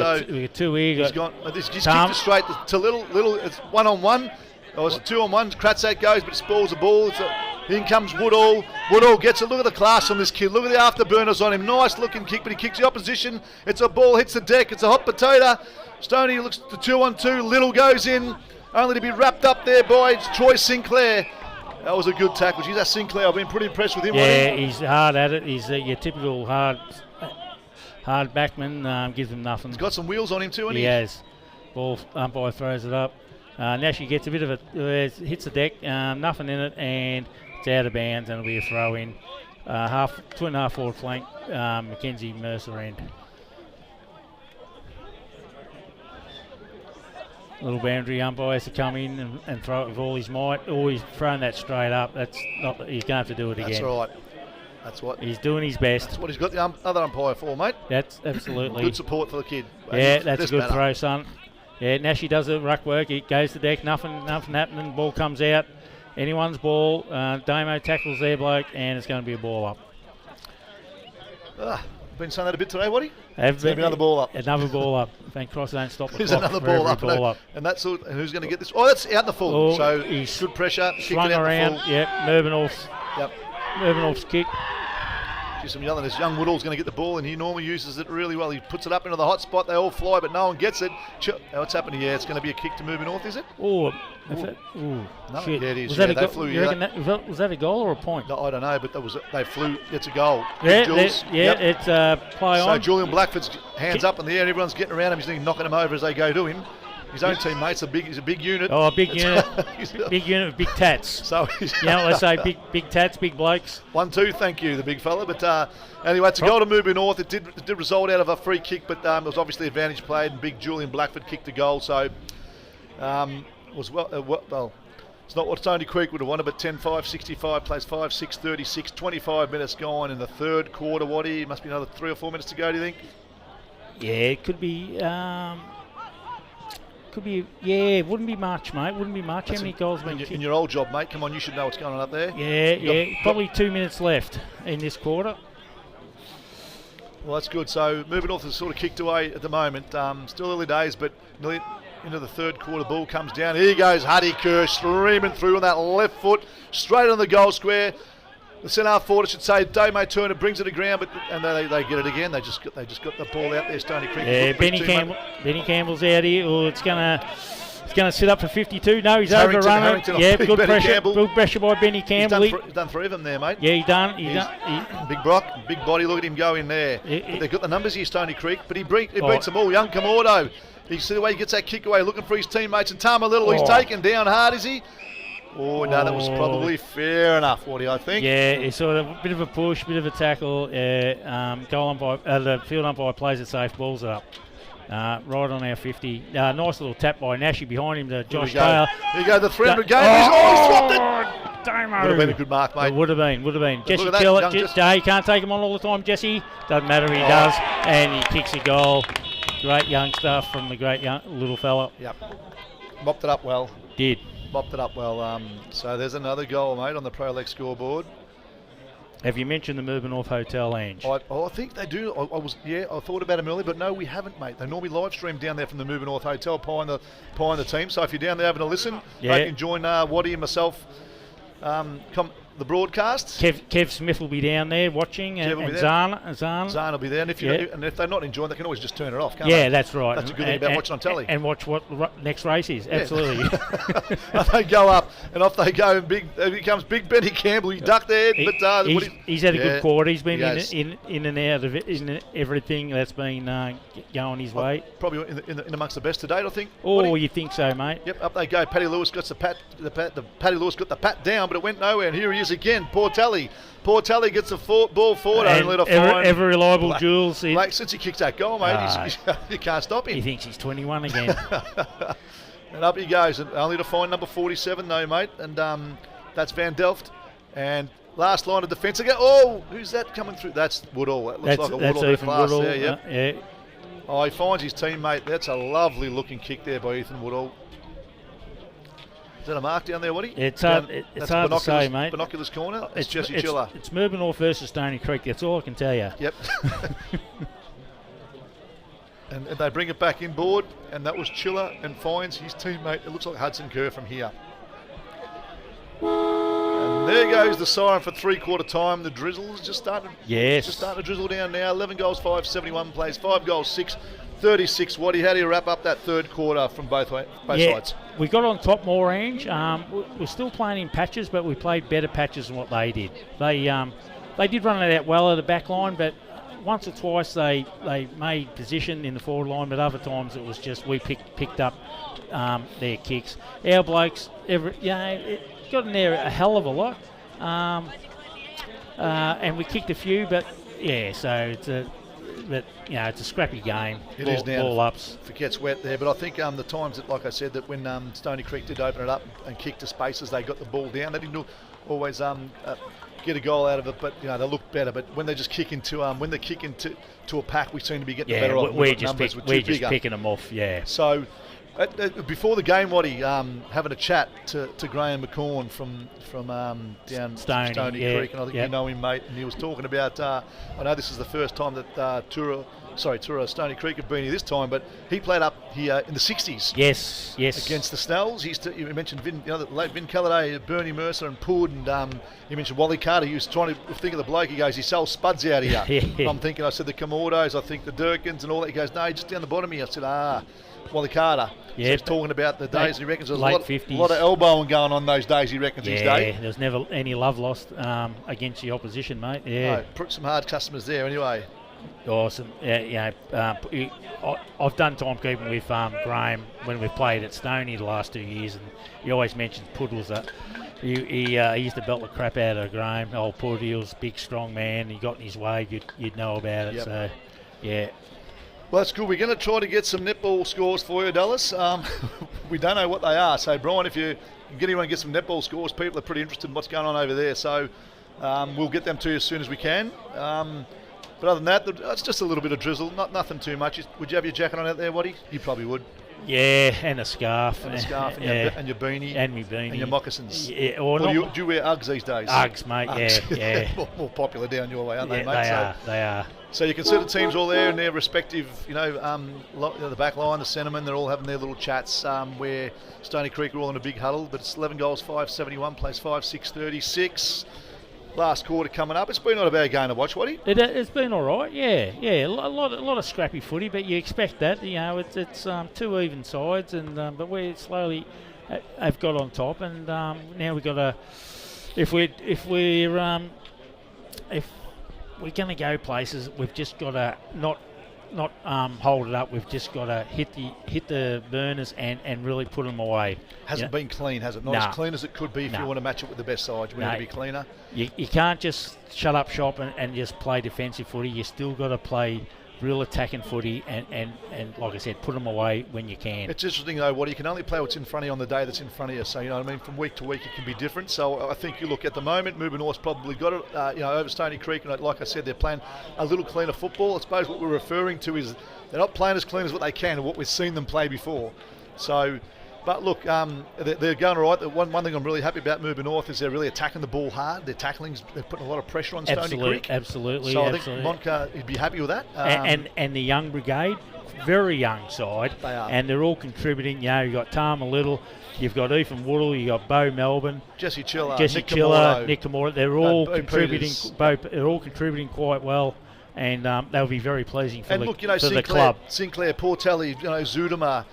got 2 here. He's gone. He's kicked Tom. it straight to little. It's 1-on-1. Oh, it's a 2-on-1. Kratzak goes, but it spoils the ball. In comes Woodall. Woodall gets a look at the class on this kid. Look at the afterburners on him. Nice looking kick, but he kicks the opposition. It's a ball, hits the deck. It's a hot potato. Stoney looks to 2-on-2. Little goes in, only to be wrapped up there by Troy Sinclair. That was a good tackle. Geez, that Sinclair, I've been pretty impressed with him. Yeah, he's hard at it. He's your typical hard backman. Gives him nothing. He's got some wheels on him too, hasn't He he? has. Ball umpire throws it up. Nashi gets a bit of it. Hits the deck. Nothing in it, and it's out of bounds, and it'll be a throw in. 2.5 forward flank. Mackenzie Mercer end. little boundary umpire has to come in and throw it with all his might. Or he's thrown that straight up. That's not. He's going to have to do it again. That's right. That's what He's doing his best. That's what he's got the other umpire for, mate. That's absolutely. Good support for the kid. Yeah, that's a This good matter. throw, son. Yeah, Nashi does the ruck work. It goes to deck. Nothing happening. Ball comes out. Anyone's ball. Damo tackles their bloke, and it's going to be a ball up. Been saying that a bit today, Waddy? Have It's going to be another ball up. Another ball up. Thank Christ they don't stop the There's clock another for ball every up. ball up. And that's all, and who's going to get this? Oh, that's out in the full. Oh, So he's good pressure. Kicked Swung it out around. the full. Yep, Merbenorf's. Yep. Merbenorf's kick. Give some yelling. This young Woodall's going to get the ball, and he normally uses it really well. He puts it up into the hot spot. They all fly, but no one gets it. What's happening here? It's going to be a kick to Moving North, is it? Oh, No, shit. yeah, it is. Was Yeah, that a they go- flew. you Yeah, reckon was that a goal or a point? no, I don't know, but they flew. It's a goal. Yeah, Jules. yeah, Yep. it's play So on. Julian Blackford's hands up in the air, and everyone's getting around him. He's knocking him over as they go to him. His own teammates he's a big unit. Oh, a big unit. He's- Big unit with big tats. So he's You know what they say, big tats, big blokes. 1-2, thank you, the big fella. But anyway, it's a goal to Moving North. It did result out of a free kick, but it was obviously advantage played, and big Julian Blackford kicked the goal. So it was well. It's not what Stony Creek would have wanted, but 10-5, 65 plays 5-6, 36, 25 minutes gone in the third quarter. Waddy, it must be another 3 or 4 minutes to go, do you think? Yeah, it could be. Yeah, it wouldn't be much, mate. Wouldn't be much. How many goals have been In kicked? your old job, mate, come on, you should know what's going on up there. Yeah, probably 2 minutes left in this quarter. Well, that's good. So Moving North is sort of kicked away at the moment. Still early days, but nearly into the third quarter. Ball comes down. Here goes Huddy Kerr streaming through on that left foot, straight on the goal square. The centre forward, I should say, Damo Turner brings it to ground, and they get it again. They just got the ball out there. Stony Creek. Yeah, Benny Campbell's out here. Oh, it's gonna sit up for 52. No, he's overrun it. Harrington Yeah, off good Benny pressure. Campbell. Good pressure by Benny Campbell. He's done 3 of them there, mate. Yeah, he done. Big Brock, big body. Look at him go in there. But they've got the numbers here, Stony Creek. But he beats them all. Young Kamordo. You see the way he gets that kick away, looking for his teammates. And Tama Little, he's taken down hard, is he? Oh, no, that was probably fair enough, Waddy, I think. Yeah, it's sort of a bit of a push, bit of a tackle. Goal umpire, the field umpire plays it safe, balls it up. Right on our 50. Nice little tap by Nashi behind him to Josh Taylor. Here you go, the 300 game. He's dropped it. Damo. Would have been a good mark, mate. It would have been. Jesse look at that, kill young it. He can't take him on all the time, Jesse. Doesn't matter, he does. And he kicks a goal. Great young stuff from the great young little fella. Yep. Mopped it up well. Did. Mopped it up well. So there's another goal, mate, on the ProLex scoreboard. Have you mentioned the Moving North Hotel Lounge? I think they do. I thought about them earlier, but no, we haven't, mate. They normally live stream down there from the Moving North Hotel, pie the team. So if you're down there having a listen, you can join Waddy and myself. The broadcasts. Kev Smith will be down there watching, and Zahn will be there. And if they're not enjoying, they can always just turn it off, can't they? they? That's right. That's a good thing about watching on telly. And watch what the next race is. Absolutely. They go up, and off they go. And here comes Big Benny Campbell. He ducked there, but he's had a good quarter. He's been in and out of it, in everything that's been going his way. Probably in amongst the best to date, I think. Oh, you think so, mate? Yep, up they go. Paddy Lewis got Paddy Lewis got the pat down, but it went nowhere. And here he is again. Portelli gets the ball forward. And ever reliable Jules. Since he kicked that goal, mate, you can't stop him. He thinks he's 21 again. And up he goes, and only to find number 47 though, mate. And that's Van Delft. And last line of defence again. Oh, who's that coming through? That's Woodall. That looks like a Woodall Ethan class Woodall. there. Yep. Yeah. Oh, he finds his teammate. That's a lovely looking kick there by Ethan Woodall. Is that a mark down there, Woody? It's hard to say, mate. Binoculars corner. It's Jesse Chiller. It's Moving North versus Stony Creek. That's all I can tell you. Yep. And they bring it back inboard, and that was Chiller, and finds his teammate. It looks like Hudson Kerr from here. And there goes the siren for three-quarter time. The drizzle's just starting. Yes. Just starting to drizzle down now. 11 goals, 5, 71 plays. 5 goals, 6, 36. Waddy, how do you wrap up that third quarter from both sides? We got on top more range. We're still playing in patches, but we played better patches than what they did. They did run it out well at the back line, but once or twice they made position in the forward line, but other times it was just we picked up their kicks. Our blokes, it got in there a hell of a lot, and we kicked a few, but yeah, so it's a scrappy game. It is now. Ball ups. If it gets wet there, but I think the times that, like I said, that when Stony Creek did open it up and kick to spaces, they got the ball down. They didn't always get a goal out of it, but they look better. But when they just kick into a pack, we seem to be getting the better of them. We're just picking them off. Yeah. So. Before the game, Waddy, having a chat to Graham McCorn from down Stony Creek, and I think you know him, mate, and he was talking about, I know this is the first time that Tura Stony Creek have been here this time, but he played up here in the 60s. Yes. Against the Snells. You mentioned the late Vin Calladay, Bernie Mercer and Pood, and you mentioned Wally Carter. He was trying to think of the bloke. He goes, he sells spuds out here. I'm thinking, I said the Commordos, I think the Durkins and all that. He goes, no, just down the bottom here. I said, Wally Carter. Yeah, so he's talking about the days, he reckons there's a late lot of elbowing going on those days, he reckons, these days. Yeah, there's never any love lost against the opposition, mate. Yeah. No, some hard customers there anyway. Awesome. Yeah, I've done timekeeping with Graham when we've played at Stony the last 2 years, and he always mentions Pud was he used to belt the crap out of Graham. Old Pud, he was a big, strong man. He got in his way, you'd know about it. Yep. So, yeah. Well, that's good. We're going to try to get some netball scores for you, Dallas. We don't know what they are. So, Brian, if you can get anyone to get some netball scores, people are pretty interested in what's going on over there. So, we'll get them to you as soon as we can. But other than that, it's just a little bit of drizzle, nothing too much. Would you have your jacket on out there, Waddy? You probably would. Yeah, and a scarf. And your beanie. And my beanie. And your moccasins. Yeah, do you wear Uggs these days? Uggs, mate, Uggs. yeah. more popular down your way, aren't they, mate? They are. So you can see the teams all there in their respective, the back line, the centremen, they're all having their little chats where Stony Creek are all in a big huddle, but it's 11 goals, 571, plays 5-6-36. Last quarter coming up. It's been not a bad game to watch, Waddy. It's been all right, yeah. A lot of scrappy footy, but you expect that. It's two even sides, and but we slowly have got on top, and now we've got to, if we're going to go places, we've just got to not hold it up. We've just got to hit the burners and really put them away. Hasn't been clean, has it? Not as clean as it could be if you want to match it with the best side. We need to be cleaner. You can't just shut up shop and just play defensive footy. You still got to play real attacking footy and like I said, put them away when you can. It's interesting though, Waddy, you can only play what's in front of you on the day that's in front of you. So, you know what I mean, from week to week it can be different. So I think you look at the moment, Mooba North's probably got it, over Stony Creek, and like I said, they're playing a little cleaner football. I suppose what we're referring to is they're not playing as clean as what they can and what we've seen them play before. So, but look, they're going all right. One thing I'm really happy about Mooba North is they're really attacking the ball hard. They're putting a lot of pressure on Stony Creek. Absolutely. So I think Monka, he'd be happy with that. And the young brigade, very young side. They are. And they're all contributing. You've got Tama Little, you've got Ethan Woodall, you've got Bo Melbourne, Jesse Chiller, Nick Kamora. They're all contributing. They're all contributing quite well. And they'll be very pleasing for the club. Sinclair, Portelli, Zudema,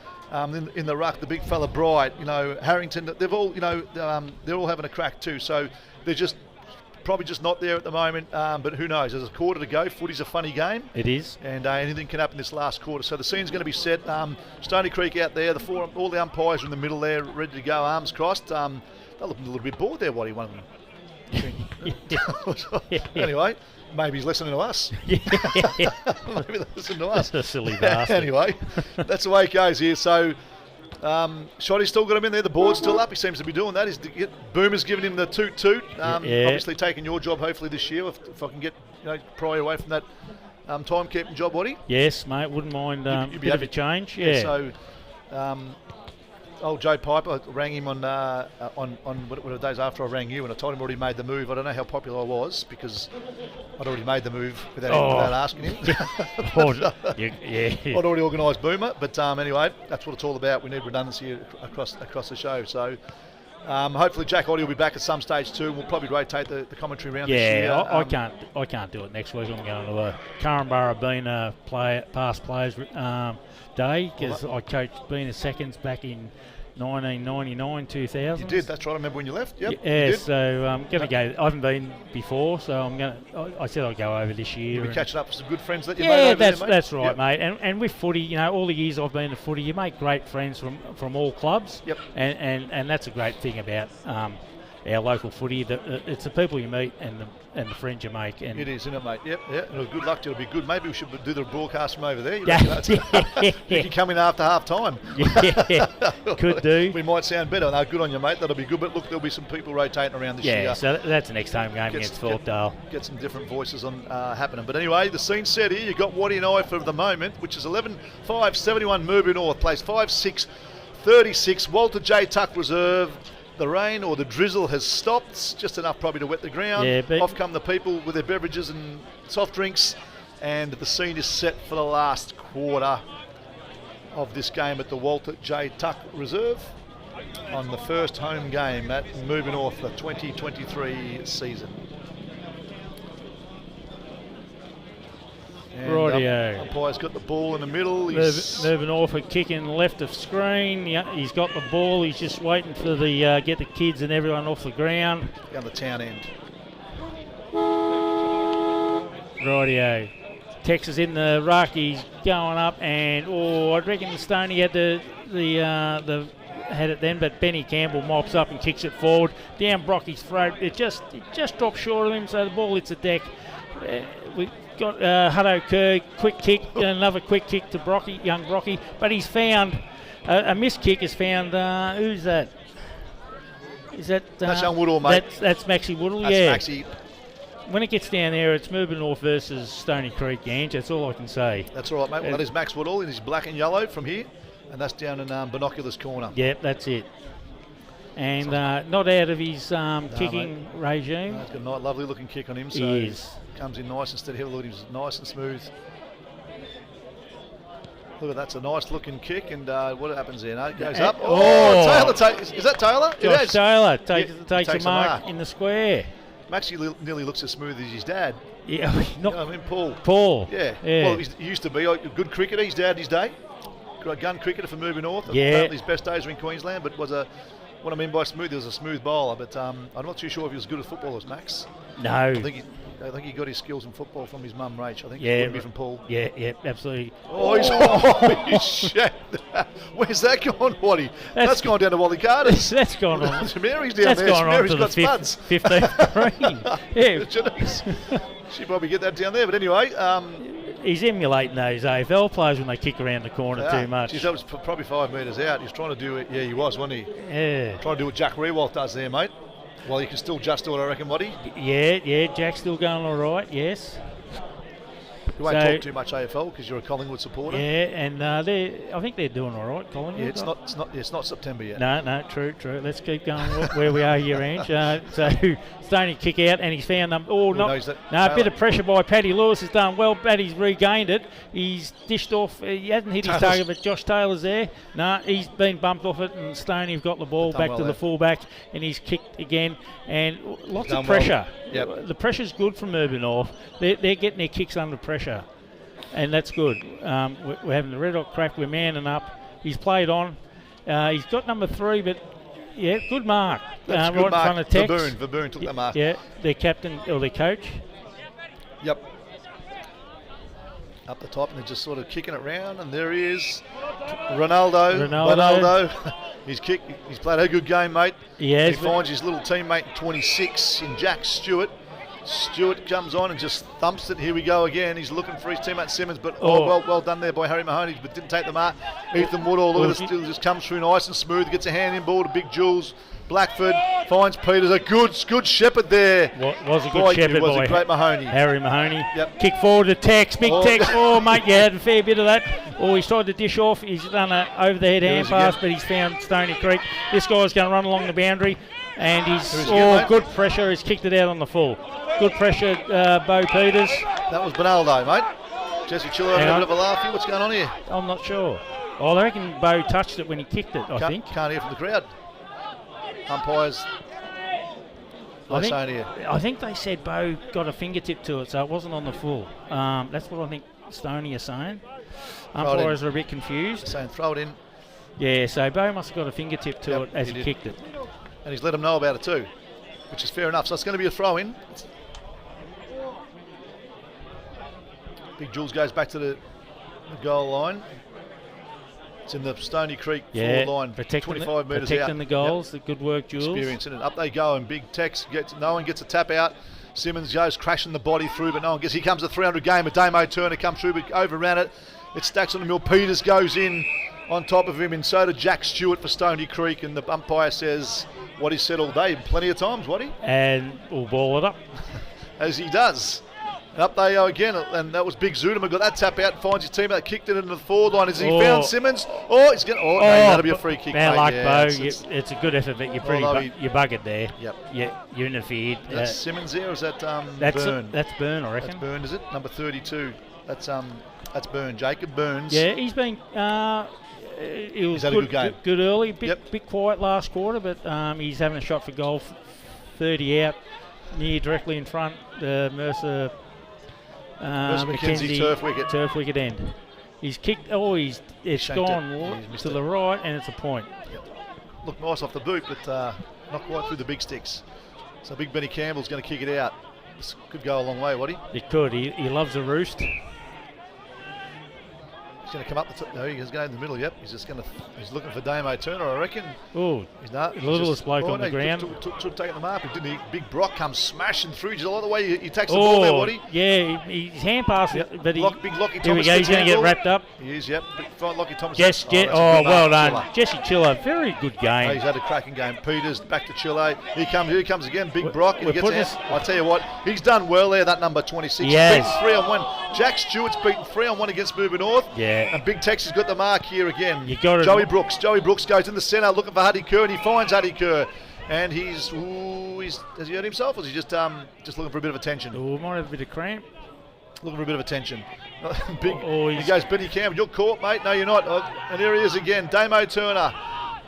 in the ruck, the big fella Bright, Harrington. They've all, they're all having a crack too. So they're probably just not there at the moment. But who knows? There's a quarter to go. Footy's a funny game. It is. And anything can happen this last quarter. So the scene's going to be set. Stony Creek out there. All the umpires are in the middle there, ready to go, arms crossed. They're looking a little bit bored there. One of them. Anyway. Maybe he's listening to us. Maybe they listen to us. That's a silly bastard. Anyway, that's the way it goes here. So, Shotty's still got him in there. The board's still up. He seems to be doing that. Boomer's giving him the toot. Obviously taking your job hopefully this year. If I can get pry away from that timekeeping job, Waddy. Yes, mate. Wouldn't mind a bit of a change. Yeah. So, old Joe Piper, I rang him on what were the days after I rang you, and I told him I already made the move. I don't know how popular I was because I'd already made the move without asking him. I'd already organised Boomer, but anyway, that's what it's all about. We need redundancy across the show. So hopefully Jack Oddie will be back at some stage too, and we'll probably rotate the commentary around this year. Yeah, I can't do it next week. I'm going to a Currambara Bina past players day because I coached Bina seconds back in 1999, 2000. You did, that's right. I remember when you left. Yep. Yeah, so I'm going to go. I haven't been before, so I said I'd go over this year. You'll be catching up with some good friends that you made over there, mate. That's right, mate. And with footy, all the years I've been to footy, you make great friends from all clubs. Yep. And that's a great thing about our local footy. It's the people you meet and the friends you make. And It is, isn't it, mate? Yep. Well, good luck. It'll be good. Maybe we should do the broadcast from over there. You can come in after half time. Yeah, could do. We might sound better. No, good on you, mate. That'll be good. But look, there'll be some people rotating around this year. Yeah, so that's the next home game against Thorpedale. Get some different voices on happening. But anyway, the scene's set here. You've got Waddy and I for the moment, which is 11-5-71 Murby North, place 5-6-36. Walter J. Tuck Reserve. The rain or the drizzle has stopped, just enough probably to wet the ground. Yeah, off come the people with their beverages and soft drinks, and the scene is set for the last quarter of this game at the Walter J. Tuck Reserve on the first home game at Murby North, the 2023 season. And, Rightio. Umpire's got the ball in the middle. Moving off a kick in left of screen. Yeah, he's got the ball. He's just waiting for the get the kids and everyone off the ground. Down the town end. Rightio. Texas in the ruck. He's going up, and I reckon Stoney had had it then, but Benny Campbell mops up and kicks it forward down Brocky's throat. It just dropped short of him, so the ball hits the deck. We got Hutto Kerr, quick kick, another quick kick to Brocky, young Brocky, but he's found a missed kick. Has found who's that? Is that that's young Woodall, mate? That's Maxie Woodall. That's yeah. Maxie. When it gets down there, it's Murby North versus Stony Creek, Gange. That's all I can say. That's all right, mate. Well, that is Max Woodall in his black and yellow from here, and that's down in Binoculars corner. Yep, that's it. And not out of his kicking regime. No, he's got a nice, lovely looking kick on him. So he is. Comes in nice and steady. Have a look at him, nice and smooth. Look at that's a nice looking kick, and what happens there? No, it goes up. Taylor, is that Taylor? Josh Taylor takes a a mark in the square. Maxie nearly looks as smooth as his dad. Yeah, Paul. Yeah. Well, he used to be a good cricketer. His dad, his day. Good gun cricketer for Murby North. Yeah. Apparently his best days were in Queensland, but what I mean by smooth, he was a smooth bowler, but I'm not too sure if he was good at football as Max. No. I think he got his skills in football from his mum, Rach. I think yeah, he wouldn't be from Paul. Yeah, absolutely. He's shit. Where's that gone, Waddy? That's gone down to Wally Carter's. That's gone on. Mary's down there. Mary's got spuds. 15th green. Yeah. She'd probably get that down there, but anyway. He's emulating those AFL players when they kick around the corner too much. Geez, that was probably 5 metres out. He was trying to do it. Yeah, he was, wasn't he? Yeah. Trying to do what Jack Rewalt does there, mate. Well, you can still just do it, I reckon, Waddy. Yeah, Jack's still going all right, yes. You won't talk too much AFL because you're a Collingwood supporter. Yeah, and I think they're doing all right, Collingwood. Yeah, it's not September yet. No, true. Let's keep going where we are here, Ange. So Stoney kick out, and he's found them. A bit of pressure by Paddy Lewis has done well. Paddy's regained it. He's dished off. He hasn't hit his target, but Josh Taylor's there. No, he's been bumped off it, and Stoney's got the ball back to the fullback, and he's kicked again, and lots of pressure. Well. Yep. The pressure's good from Murby North. They're getting their kicks under pressure, and that's good. We're having the red hot crack. We're manning up. He's played on. He's got number 3, but yeah, good mark. That's right good in mark. Front of Tex. Verboon took that mark. Yeah, their captain or their coach. Yep. Up the top, and they're just sort of kicking it round, and there he is. Ronaldo. He's played a good game, mate. He finds his little teammate 26 in Jack Stewart. Stewart comes on and just thumps it. Here we go again. He's looking for his teammate Simmons, but well done there by Harry Mahoney, but didn't take the mark. Ethan Woodall, look at this, still just comes through nice and smooth. Gets a hand in ball to Big Jules. Blackford finds Peters. A good shepherd there. Was a good shepherd by a great Mahoney. Harry Mahoney. Yep. Kick forward to Tex. Big Tex. Mate, you had a fair bit of that. He's tried to dish off. He's done an over-the-head hand pass, but he's found Stony Creek. This guy's going to run along the boundary, and he's good pressure. He's kicked it out on the full. Good pressure, Bo Peters. That was Bonaldo, mate. Jesse Chiller having a bit of a laugh here. What's going on here? I'm not sure. I reckon Bo touched it when he kicked it, I think. Can't hear from the crowd. Umpires. I think they said Bo got a fingertip to it, so it wasn't on the full. That's what I think Stoney is saying. Umpires are a bit confused. Saying throw it in. Yeah, so Bo must have got a fingertip to it as he kicked it. And he's let them know about it too, which is fair enough. So it's going to be a throw in. Big Jules goes back to the goal line. It's in the Stony Creek Yeah, forward line, protecting 25 metres out. protecting the goals. The good work, Jules. Experience in it. Up they go, and Big Tex no one gets a tap out. Simmons goes crashing the body through, but no one gets. Here comes the 300 game. A Damo Turner comes through, but overran it. It stacks on the mill. Peters goes in on top of him, and so did Jack Stewart for Stony Creek. And the umpire says what he said all day, plenty of times, what he? And we'll ball it up. As he does. Up they go again, and that was Big Zuderman. Got that tap out, finds his teammate, kicked it into the forward line. Has he found Simmons? Oh, he's going. Oh, no, that'll be a free kick. Bad luck, yeah, Bo. It's a good effort, but you're you're buggered there. Yep. You interfered. That's Simmons there, or is that that's Byrne? That's Byrne, I reckon. That's Byrne, is it? Number 32. That's Byrne. Jacob Burns. Yeah, he's been. He was had a good game. Good early. Bit quiet last quarter, but he's having a shot for goal. 30 out, near directly in front. Mercer. McKenzie turf wicket end. He's kicked. Oh, it's gone to the right, and it's a point. Yep. Looked nice off the boot, but not quite through the big sticks. So Big Benny Campbell's going to kick it out. This could go a long way, would he? It could. He loves a roost. He's going to come up the top. No, he's going in the middle. Yep. He's looking for Damo Turner, I reckon. Oh, he's not. The littlest bloke on the ground. Took taking the mark, but didn't he? Big Brock comes smashing through. Just like the way he takes the ball there, would he? Yeah, he's hand passing, but Big Lockie Thomas. Here we go. He's going to get wrapped up. He is. Yep. Fine, Lockie Thomas. Well done, Jesse Chiller. Very good game. He's had a cracking game. Peters back to Chile. Here he comes again. Big Brock. And he gets out. I tell you what, he's done well there. That number 26. Yes. Beaten 3-on-1. Jack Stewart's beaten 3-on-1 against Moving North. Yeah. And Big Tex has got the mark here again. You got it. Joey Brooks goes in the centre looking for Huddy Kerr, and he finds Huddy Kerr. And has he hurt himself, or is he just looking for a bit of attention? Oh, might have a bit of cramp. Looking for a bit of attention. He goes, Benny Campbell, you're caught, mate. No, you're not. And here he is again, Damo Turner.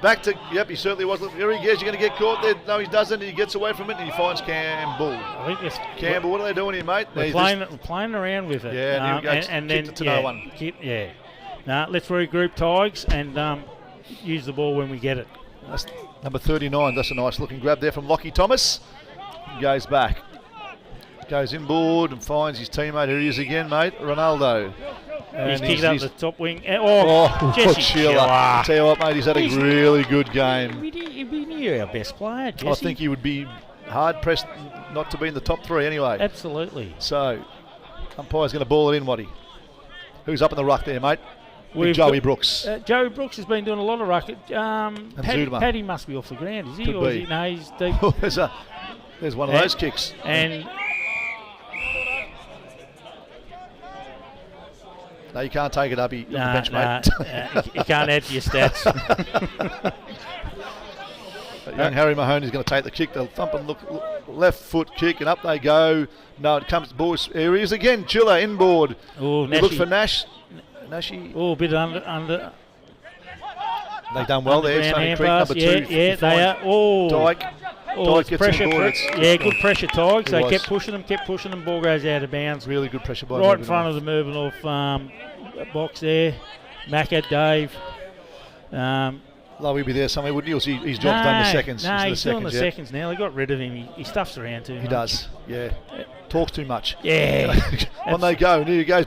Back to, he certainly was. Here he goes, you're going to get caught there. No, he doesn't. He gets away from it, and he finds Campbell. I think Campbell, what are they doing here, mate? We're playing around with it. Yeah, and then kicked it to no one. Let's regroup, Tigers, and use the ball when we get it. That's number 39. That's a nice looking grab there from Lockie Thomas. He goes back. Goes inboard and finds his teammate. Here he is again, mate. Ronaldo. And he's kicked up the top wing. Jesse Chiller. I tell you what, mate, he's had a really good game. He'd be near our best player, Jesse. I think he would be hard pressed not to be in the top three anyway. Absolutely. So, umpire's going to ball it in, Waddy. Who's up in the ruck there, mate? Joey Brooks. Joey Brooks has been doing a lot of ruck. Paddy must be off the ground, is he? Could be. No, he's deep. There's one of those kicks. And no, you can't take it up. You're on the bench, mate. You can't add to your stats. Young Harry Mahoney's going to take the kick. They'll thump and look left foot kick, and up they go. No, it comes to boys. Here he is again. Chiller inboard. Oh, look for Nash. Nashy. Oh, a bit under. They've done well there. Stony Creek, number 2. Yeah, they are. Oh, Dyke. Dyke gets pressure. inboard. Good pressure, Tigers. They kept pushing them. Ball goes out of bounds. Really good pressure by right in front of the Moving North box there. Macca, Dave. Lowe would be there somewhere, wouldn't he? Or his job's done in the seconds. No, he's doing the seconds now. They got rid of him. He stuffs around too much. He does, yeah. Talks too much. Yeah. On they go. And here he goes.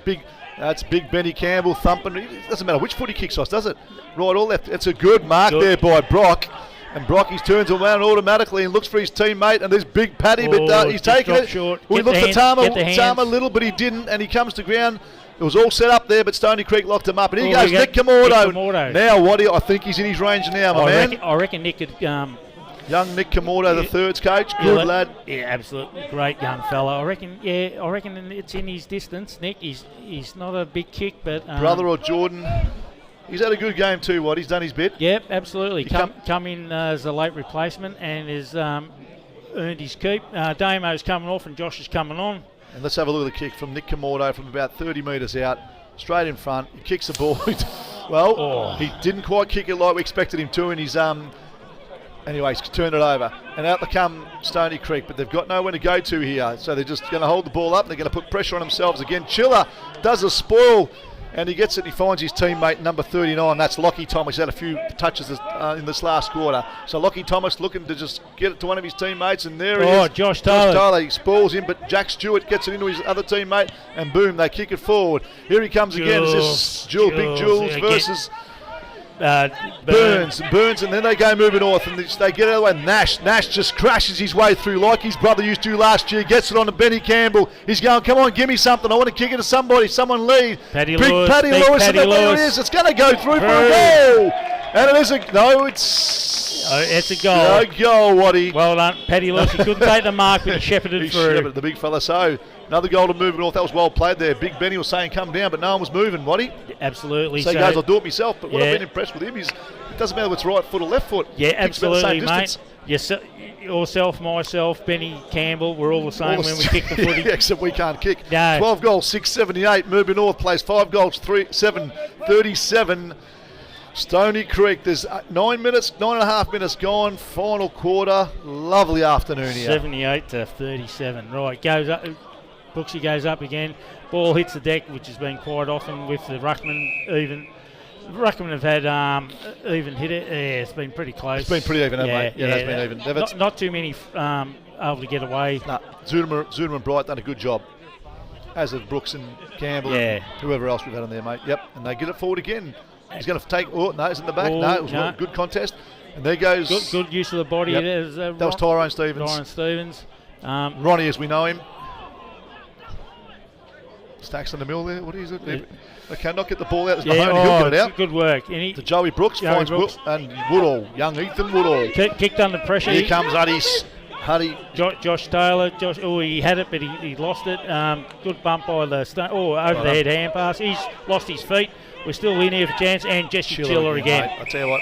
That's Big Benny Campbell thumping. It doesn't matter which foot he kicks off, does it? Right or left. It's a good mark there by Brock. And Brock, he turns around automatically and looks for his teammate. And there's Big Paddy, but he's taking it. Short. We looked for Tama little, but he didn't. And he comes to ground. It was all set up there, but Stony Creek locked him up. And here goes Nick Camordo. Now, Waddy, I think he's in his range now, my man. I reckon Nick could... young Nick Camordo, the thirds coach. Good lad. Yeah, absolutely. Great young fella. I reckon it's in his distance, Nick. He's not a big kick, but... brother or Jordan... He's had a good game too, Watt. He's done his bit. Yep, absolutely. Come in as a late replacement and has earned his keep. Damo's coming off and Josh is coming on. And let's have a look at the kick from Nick Camordo from about 30 metres out, straight in front. He kicks the ball. He didn't quite kick it like we expected him to, and he's anyways, turned it over. And out they come Stony Creek, but they've got nowhere to go to here. So they're just going to hold the ball up and they're going to put pressure on themselves again. Chiller does a spoil. And he gets it and he finds his teammate, number 39. That's Lockie Thomas. He's had a few touches in this last quarter. So Lockie Thomas looking to just get it to one of his teammates. And there he is. Josh Taylor. He spoils him, but Jack Stewart gets it into his other teammate. And boom, they kick it forward. Here he comes again. This is Big Jules versus Burns, and then they go moving north, and they get out of the way. Nash just crashes his way through like his brother used to last year. Gets it on to Benny Campbell. He's going, come on, give me something. I want to kick it to somebody. Someone lead. Paddy Big Lewis, Paddy big Lewis, Paddy and there it Lewis. is. It's going to go through for a goal. And it is a no. It's a goal. A goal, Waddy. Well done, Paddy Lewis. He couldn't take the mark, but he shepherded through. Shepherded the big fella. So another goal to moving north. That was well played there. Big Benny was saying come down, but no one was moving, Waddy. Absolutely. So he goes, I'll do it myself. But what yeah. I've been impressed with him is it doesn't matter if it's right foot or left foot. Yeah, Kicks about the same absolutely, mate. distance. Yourself, myself, Benny Campbell, we're all the same when we kick the footy. Yeah, except we can't kick. No. 12 goals, 678. Moving north plays 5 goals, 737. Stony Creek, there's 9.5 minutes gone, final quarter. Lovely afternoon here. 78 to 37. Right, goes up. Brooksy goes up again. Ball hits the deck, which has been quite often with the ruckman. Even ruckman have had even hit it. Yeah, it's been pretty close. It's been pretty even, hasn't it? Yeah, that's been even. Not too many able to get away. No, Zudema and Bright done a good job, as have Brooks and Campbell and whoever else we've had on there, mate. Yep, and they get it forward again. He's going to take. Oh no, it's in the back. No, it was a good contest. And there goes. Good use of the body. Yep. That was Tyrone Stevens. Ronnie, as we know him. Stacks in the middle there. What is it? They cannot get the ball out. There's Mahoney. He'll get it out. Good work. To Joey Brooks. Finds Brooks. And Woodall. Young Ethan Woodall. Kicked under pressure. Here comes Huddy. Josh Taylor. He had it, but he lost it. Good bump by the over the head hand pass. He's lost his feet. We're still in here for chance, and Jesse Chiller again. I tell you what.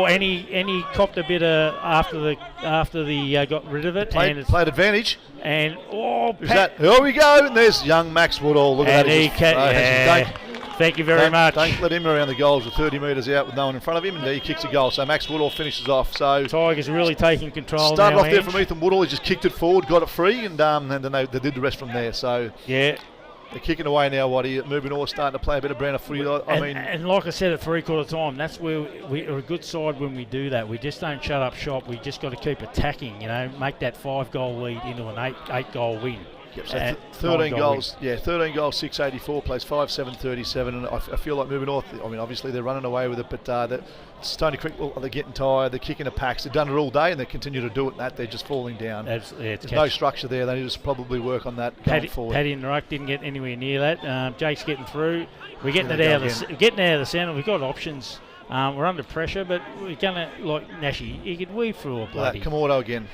And he copped a bit after the got rid of it. Played advantage. And who's that? Here we go. And there's young Max Woodall. Look at that. Thank you very much. Don't let him around the goals with 30 metres out with no one in front of him, and he kicks a goal. So Max Woodall finishes off. So Tigers are really taking control. Started off there from Ethan Woodall. He just kicked it forward, got it free, and then they did the rest from there. So yeah. They're kicking away now, Waddy. Moving on, starting to play a bit of brand of footy. And like I said at 3/4 time, that's where we are a good side when we do that. We just don't shut up shop. We just got to keep attacking, make that 5-goal lead into an 8-goal win. Yep, so 13 goals, 13 goals, 684, plays 5-7-37, and I feel like moving north, obviously they're running away with it, but Stony Creek, they're getting tired, they're kicking the packs, they've done it all day, and they continue to do it, and they're just falling down. There's no structure there, they need to probably work on that going forward. Paddy and the ruck didn't get anywhere near that. Jake's getting through. We're getting it out of the centre. We've got options. We're under pressure, but we're going to, like Nashy, he could weave through a bloody. Komodo again.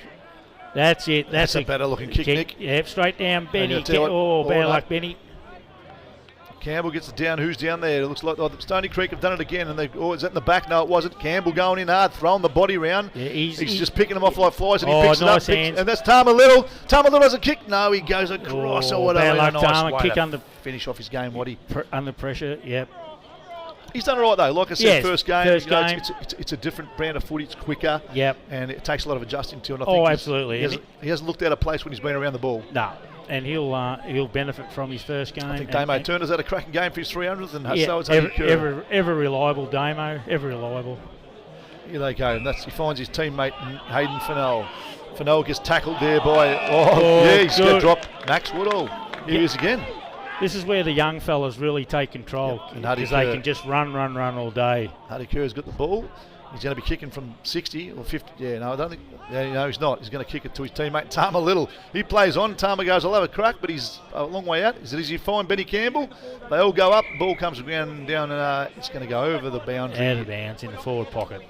That's it. That's a better looking kick, Nick. Yep, straight down, Benny. Bad luck, Benny. Campbell gets it down. Who's down there? It looks like Stony Creek have done it again. And is that in the back? No, it wasn't. Campbell going in hard, throwing the body round. Yeah, he's just picking them off like flies, and he picks nice it up. And that's Tama Little. Tama Little has a kick. No, he goes across or whatever. Bad luck, Tama. Nice Kick under. Finish off his game, Waddy. Under pressure, yep. He's done all right though. Like I said, first game. It's a different brand of footy. It's quicker. Yep. And it takes a lot of adjusting to. And I think absolutely. He hasn't looked out of place when he's been around the ball. No. And he'll benefit from his first game. I think Damo Turner's had a cracking game for his 300th, and so it's ever reliable, Damo. Ever reliable. Here they go, and he finds his teammate Hayden Fennell. Fennell gets tackled there by. He's going to drop Max Woodall. Here he is again. This is where the young fellas really take control, because they can just run all day. Huddy Kerr's got the ball. He's going to be kicking from 60 or 50. Yeah, no, I don't think. Yeah, no, he's not. He's going to kick it to his teammate Tama Little. He plays on. Tama goes, I'll have a crack, but he's a long way out. Is it easy to find Benny Campbell? They all go up. Ball comes down, and it's going to go over the boundary. Out of bounds in the forward pocket.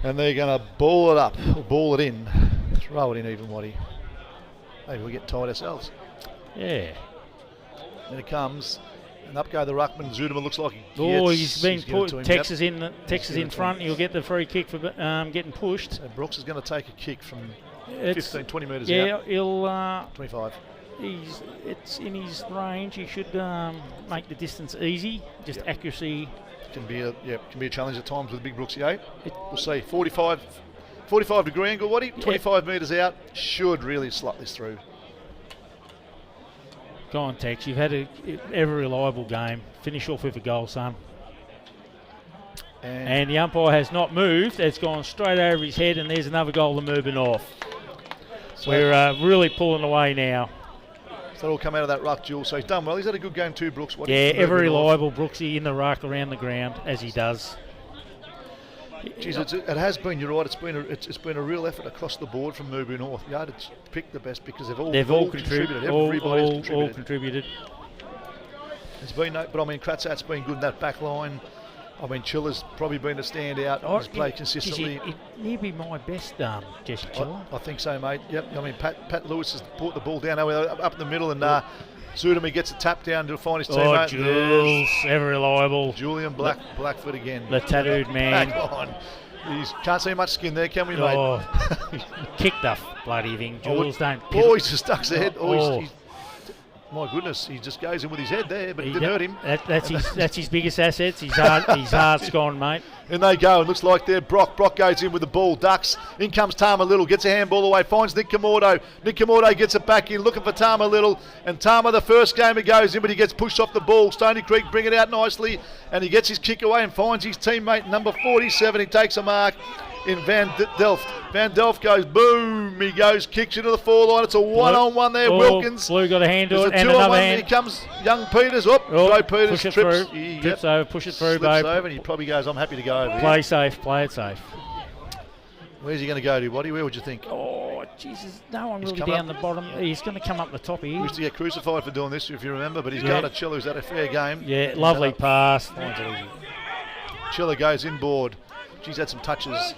And they're going to ball it up, or ball it in, throw it in even, Waddy. Maybe we get tired ourselves. Yeah. Then it comes, and up go the ruckman. Zudema looks like he's been put. Texas in front. He'll get the free kick for getting pushed. So Brooks is going to take a kick from 15, 20 metres out. Yeah, he'll 25. It's in his range. He should make the distance easy. Just accuracy. Can be a challenge at times with big Brooksy 8. We'll see. 45 degree angle, Waddy. 25 metres out. Should really slot this through. Go on, Tex. You've had a ever reliable game. Finish off with a goal, son. And the umpire has not moved. It's gone straight over his head, and there's another goal to moving off. So we're really pulling away now. So it'll come out of that ruck, Jules. So he's done well. He's had a good game too, Brooks. Ever reliable Brooksy in the ruck around the ground, as he does. Geez, it has been. You're right. It's been a real effort across the board from Mubu North. Yeah, to pick the best because they've all contributed. Everybody's contributed. It's been, but I mean, Kratzat's been good in that back line. I mean, Chiller's probably been a standout. He's played consistently. It may be my best, Jesse Chiller. I think so, mate. Yep. I mean, Pat Lewis has brought the ball down up in the middle, and Zudami gets a tap down to find his teammate. Jules, ever reliable. Julian Blackfoot again. The tattooed man. Back on. Can't see much skin there, can we, mate? Oh, kick the bloody thing. Jules, don't. Oh, he just ducks the head. My goodness, he just goes in with his head there, but it didn't hurt him. That's his biggest assets. His heart's gone, mate. And they go. It looks like they're Brock. Brock goes in with the ball, ducks. In comes Tama Little, gets a handball away, finds Nick Kamordo. Nick Kamordo gets it back in, looking for Tama Little. And Tama, the first game he goes in, but he gets pushed off the ball. Stony Creek bring it out nicely, and he gets his kick away and finds his teammate, number 47. He takes a mark in Van Delft. Van Delft goes, boom, he goes, kicks into the 4 line. It's a one-on-one there, Wilkins. Blue got a hand to it, and another hand. Here comes young Peters. Joe Peters push it trips. Through. Trips over, push it through, Slips over, and he probably goes, I'm happy to go over Play here. safe, play it safe. Where's he going to go to, Waddy? Where would you think? Oh, Jesus, no one really down the bottom. He's going to come up the top here. He used to get crucified for doing this, if you remember, but he's going to Chiller, who's had a fair game. Yeah, lovely pass. Chiller goes inboard. She's had some touches.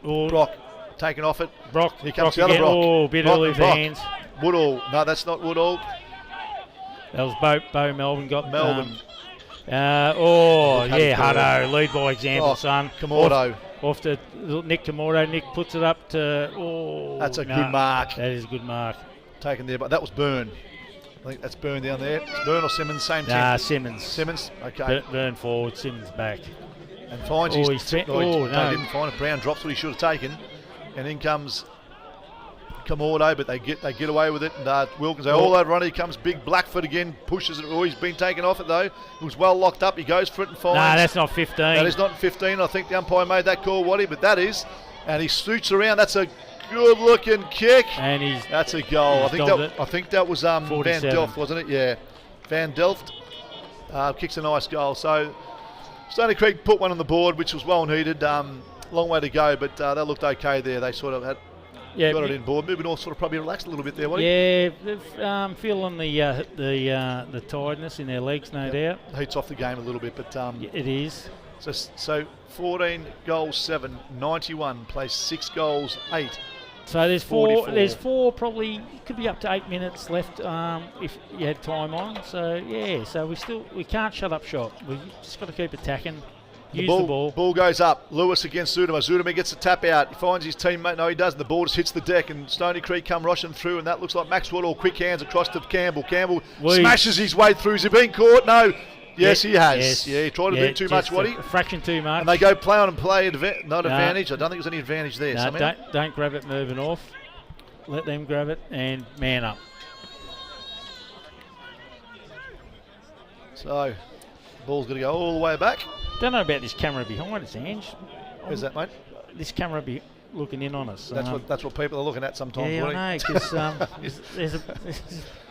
Oh. Brock taken off it. Brock. Here comes Brock the other Brock. Oh, bit early with hands. Woodall. No, that's not Woodall. That was Bo Melbourne got Melbourne. Hutto. Lead by example, son. Kamordo. Off to Nick Kamordo. Nick puts it up to. That's a good mark. That is a good mark. Taken there, but that was Byrne. I think that's Byrne down there. It's Byrne or Simmons, same team. Nah, Simmons. Simmons, okay. Byrne forward, Simmons back. And finds no. They didn't find it. Brown drops what he should have taken. And in comes Kamordo, but they get away with it. And Wilkins, all over on it. He comes big Blackfoot again, pushes it. Oh, he's been taken off it though. He was well locked up. He goes for it and finds. Nah, that's not 15. That is not 15. I think the umpire made that call, Waddy, but that is. And he scoots around. That's a good looking kick. And that's a goal. I think that was Van Delft, wasn't it? Yeah. Van Delft kicks a nice goal. So Stony Creek put one on the board, which was well needed. Long way to go, but they looked okay there. They sort of got it in board. Moving North sort of probably relaxed a little bit there. Yeah, feeling the tiredness in their legs, no doubt. Heats off the game a little bit, but it is. So 14 goals 7, 91 plays 6 goals 8. So there's 44. There's 4 probably could be up to 8 minutes left if you had time on. So yeah, so we can't shut up shop. We've just got to keep attacking. Use the ball. Ball goes up. Lewis against Zudama. Zudama gets the tap out. He finds his teammate. No, he doesn't. The ball just hits the deck, and Stony Creek come rushing through, and that looks like Maxwell or quick hands across to Campbell. Campbell smashes his way through. Has he been caught? No. Yes, he has. Yes. Yeah, he tried to do too much, Waddy. A fraction too much. And they go play on and play advantage. I don't think there's any advantage there. No, don't grab it moving off. Let them grab it and man up. So, ball's going to go all the way back. Don't know about this camera behind us, Ange. Where's that, mate? This camera be looking in on us. That's what people are looking at sometimes. Yeah, I know, because there's a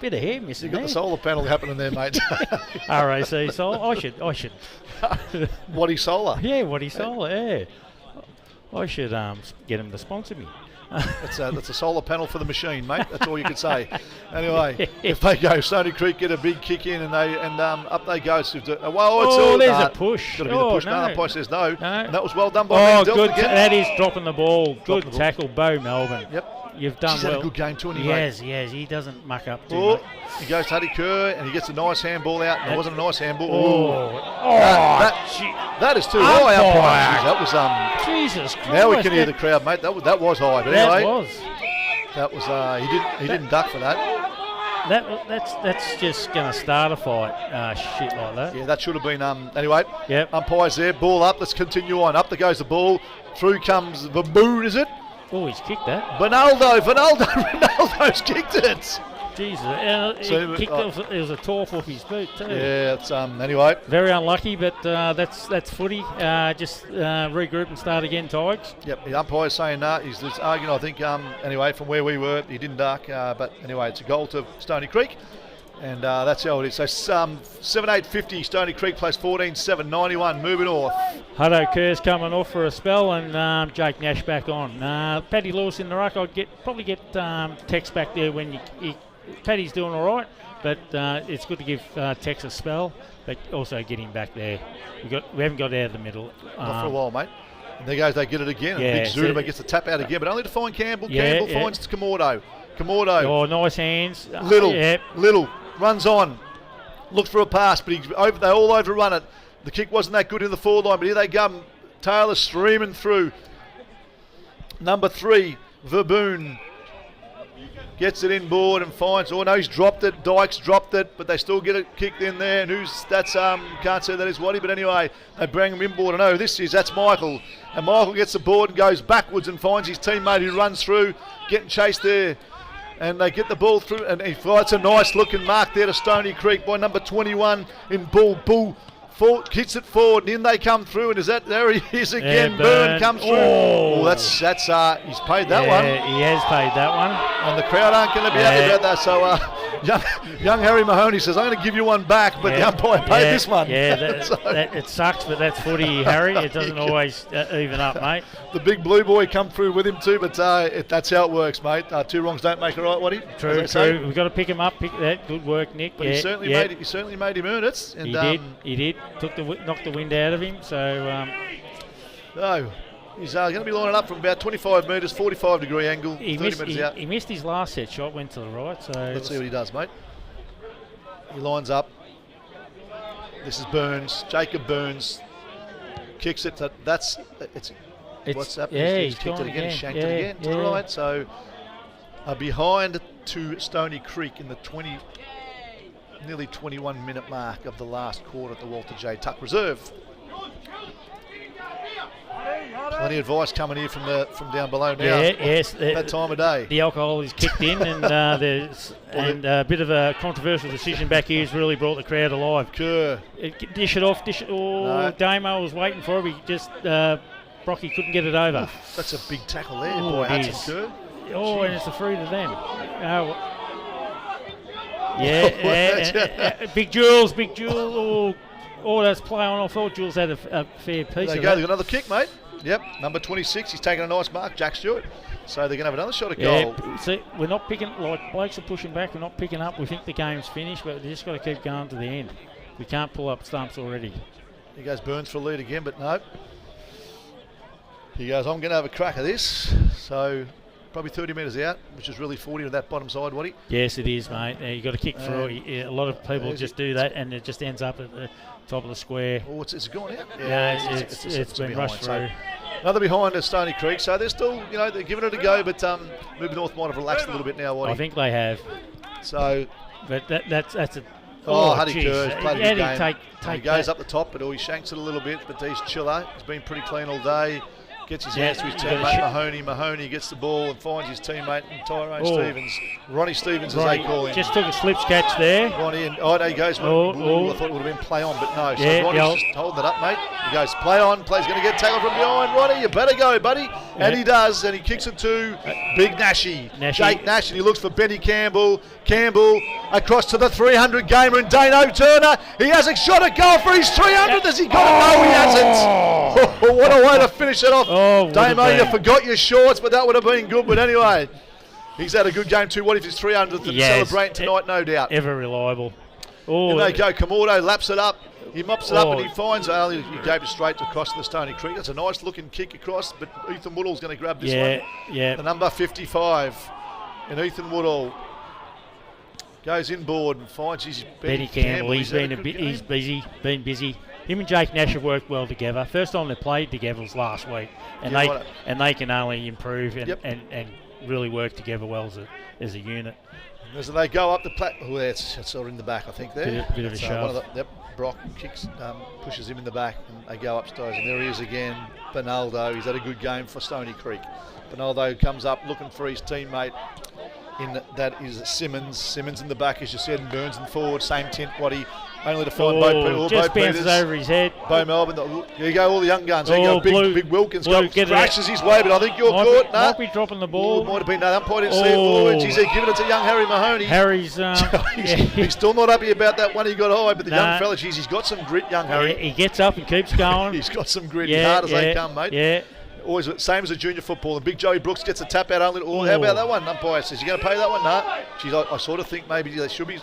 bit of hair missing. You've got the solar panel happening there, mate. RAC solar. I should. Waddy Solar. Yeah, Waddy Solar. Yeah. I should get him to sponsor me. That's a solar panel for the machine, mate. That's all you can say. Anyway, if they go, Stony Creek get a big kick in, and up they go. There's a push. Got to be the push. No, the umpire says no. And that was well done by MNvsSC. Good. That is dropping the ball. Good tackle, Bo Melbourne. Yep. You've done well. Had a good game too, He has. He doesn't muck up too much. He goes to Huddy Kerr, and he gets a nice handball out. And it wasn't a nice handball. That is too high, umpire. That was Jesus Christ. Now we can hear the crowd, mate. That was high. But anyway, that was. He didn't duck for that. That's just going to start a fight. Shit like that. Yeah, that should have been. Anyway. Yep. Umpires there. Ball up. Let's continue on. Up there goes the ball. Through comes Baboon. Is it? Oh, he's kicked that. Ronaldo's kicked it. Jesus, it was a torp off his boot too. Yeah, it's anyway. Very unlucky, but that's footy. Just regroup and start again, Tigers. Yep, the umpire's saying he's just arguing. I think anyway from where we were, he didn't duck. But anyway, it's a goal to Stony Creek. And that's how it is. So 7-8-50, Stony Creek plays 14-7-91, moving north. Hutto Kerr's coming off for a spell, and Jake Nash back on. Paddy Lewis in the ruck. I'd probably get Tex back there when Paddy's doing all right, but it's good to give Tex a spell, but also get him back there. We haven't got out of the middle. Not for a while, mate. And there goes, they get it again. Yeah, Big Zudema gets the tap out again, but only to find Campbell. Campbell finds Kamordo. Oh, nice hands. Little runs on, looks for a pass, but they all overrun it. The kick wasn't that good in the forward line, but here they come. Taylor streaming through. Number 3, Verboon. Gets it inboard and finds, he's dropped it. Dykes dropped it, but they still get it kicked in there. And can't say that is Waddy, but anyway, they bring him inboard. And that's Michael. And Michael gets the board and goes backwards and finds his teammate who runs through, getting chased there. And they get the ball through, and it's a nice looking mark there to Stony Creek by number 21 in Bull. Hits it forward, and in they come through, and there he is again. Yeah, Byrne comes through. That's he's paid that one. He has paid that one. And the crowd aren't going to be happy about that. So young Harry Mahoney says, I'm going to give you one back, but the umpire paid this one. Yeah, it sucks, but that's footy, Harry. It doesn't always even up, mate. The big blue boy come through with him too, but that's how it works, mate. 2 wrongs don't make a right, Waddy. True. We've got to pick him up. Pick that. Good work, Nick. But he certainly made him earn it. And, he did. Knocked the wind out of him. So. He's going to be lining up from about 25 metres, 45-degree angle, 30 metres out. He missed his last set shot, went to the right. So let's see what he does, mate. He lines up. This is Burns, Jacob Burns. Kicks it. What's happened? Yeah, he's kicked it again. He shanked it again to the right. So behind to Stony Creek in the nearly 21-minute mark of the last quarter at the Walter J. Tuck Reserve. Plenty of advice coming here from down below now. Yes. That time of day. The alcohol is kicked in, and a bit of a controversial decision back here has really brought the crowd alive. Kerr. Dish it off. No. Damo was waiting for it. He just Brocky couldn't get it over. Oof, that's a big tackle there by Hudson Kerr. And it's a free to them. Big Jules. That's play on. I thought Jules had a fair piece. There you go. They've got another kick, mate. Yep, number 26. He's taking a nice mark, Jack Stewart. So they're going to have another shot at goal. See, we're not picking, like blokes are pushing back. We're not picking up. We think the game's finished, but we just got to keep going to the end. We can't pull up stumps already. Here goes Burns for a lead again, but no. He goes, I'm going to have a crack at this. So probably 30 metres out, which is really 40 on that bottom side, Waddy. Yes, it is, mate. You've got to kick through. A lot of people just do that, and it just ends up at the top of the square. Oh, it's gone out? Yeah, it's been rushed through. Another behind is Stony Creek, so they're still, they're giving it a go, but Moving North might have relaxed a little bit now, Waddy. I think they have. So, but that's a. Huddy Kerr's played a good game. He goes up the top, but he shanks it a little bit, but he's chiller. He's been pretty clean all day. Gets his hands to his teammate Mahoney. Mahoney gets the ball and finds his teammate Tyrone Stevens. Ronnie Stevens, as they call him. Just took a slips catch there. Ronnie, and there he goes. I thought it would have been play on, but no. So Ronnie's just holding it up, mate. He goes play on. Play's going to get tackled from behind. Ronnie, you better go, buddy. And he does, and he kicks it to Big Nashy. Jake Nash, and he looks for Benny Campbell. Campbell across to the 300 gamer and Dano Turner. He has a shot at goal for his 300th. Has he got it? No, he hasn't. What a way to finish it off. Damo, you forgot your shorts, but that would have been good. But anyway, he's had a good game too. What if his 300th and celebrating tonight, no doubt. Ever reliable. And they go. Kamordo laps it up. He mops it up and he finds he gave it straight across to the Stony Creek. That's a nice looking kick across, but Ethan Woodall's going to grab this one. Yeah. The number 55 and Ethan Woodall goes inboard and finds his Benny Campbell. He's been busy. Him and Jake Nash have worked well together. First time they played together was last week, and they can only improve and really work together well as a unit. As they go up the it's sort of in the back, I think there. Bit of a shove. Brock kicks, pushes him in the back, and they go upstairs. And there he is again, Benaldo. He's had a good game for Stony Creek. Benaldo comes up looking for his teammate. That is Simmons. Simmons in the back, as you said, and Burns in forward. Same tint, Waddy. Only to find Bo just bounces Peters. over his head. Bo Melbourne. There you go, all the young guns. There you go, big Wilkins crashes his way, but I think you're caught. No. Might be dropping the ball. Might have been. No, the umpire didn't see it. Oh, he's giving it to young Harry Mahoney. Harry's. He's still not happy about that one. He got high, but the young fella, he's got some grit, young Harry. He gets up and keeps going. He's got some grit. Hard as they come, mate. Yeah. Always same as a junior football. And Big Joey Brooks gets a tap out only. How about that one? Umpire says, "You going to pay that one?" No. Geez, I sort of think maybe they should be.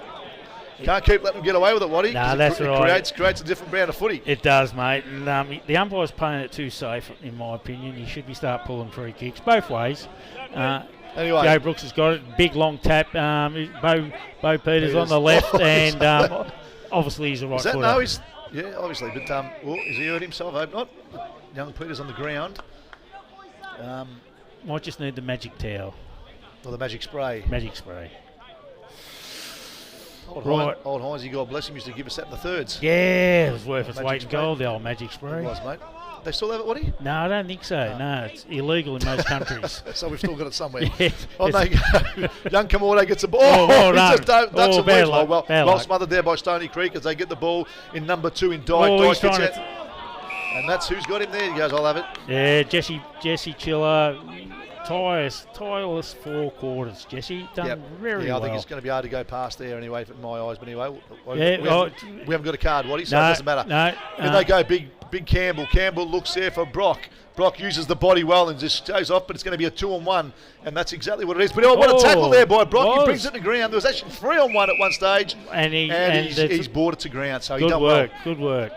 Can't keep letting them get away with it, Waddy. No, that's right. It creates a different brand of footy. It does, mate. And, the umpire's playing it too safe, in my opinion. You should be start pulling free kicks both ways. Anyway, Joe Brooks has got it. Big long tap. Bo Peters on the left, and obviously he's a right footer. No, he's obviously. But has he hurt himself? I hope not. Young Peters on the ground. Might just need the magic towel. Or the magic spray. Magic spray. Old Heinzie, God bless him, used to give us that in the thirds. Yeah, it was worth its weight in gold, the old magic spray. It was, mate. They still have it, Waddy? No, I don't think so. No, it's illegal in most countries. So we've still got it somewhere. Yeah, on they go. Young Kamordo gets the ball. Well done. He just ducks and weaves. Well luck. smothered there by Stony Creek as they get the ball in number 2 in Dyke. Dyke gets it. And that's who's got him there. He goes, I'll have it. Yeah, Jesse Chiller. Tireless 4 quarters, Jesse. Done very well. I think it's going to be hard to go past there anyway, in my eyes. But anyway, we haven't got a card, Waddy, so it doesn't matter. No. And they go big Campbell. Campbell looks there for Brock. Brock uses the body well and just goes off, but it's going to be a 2-on-1, and that's exactly what it is. But what a tackle there by Brock. He brings it to ground. There was actually 3-on-1 at one stage, and he's brought it to ground. So he done well. Good work.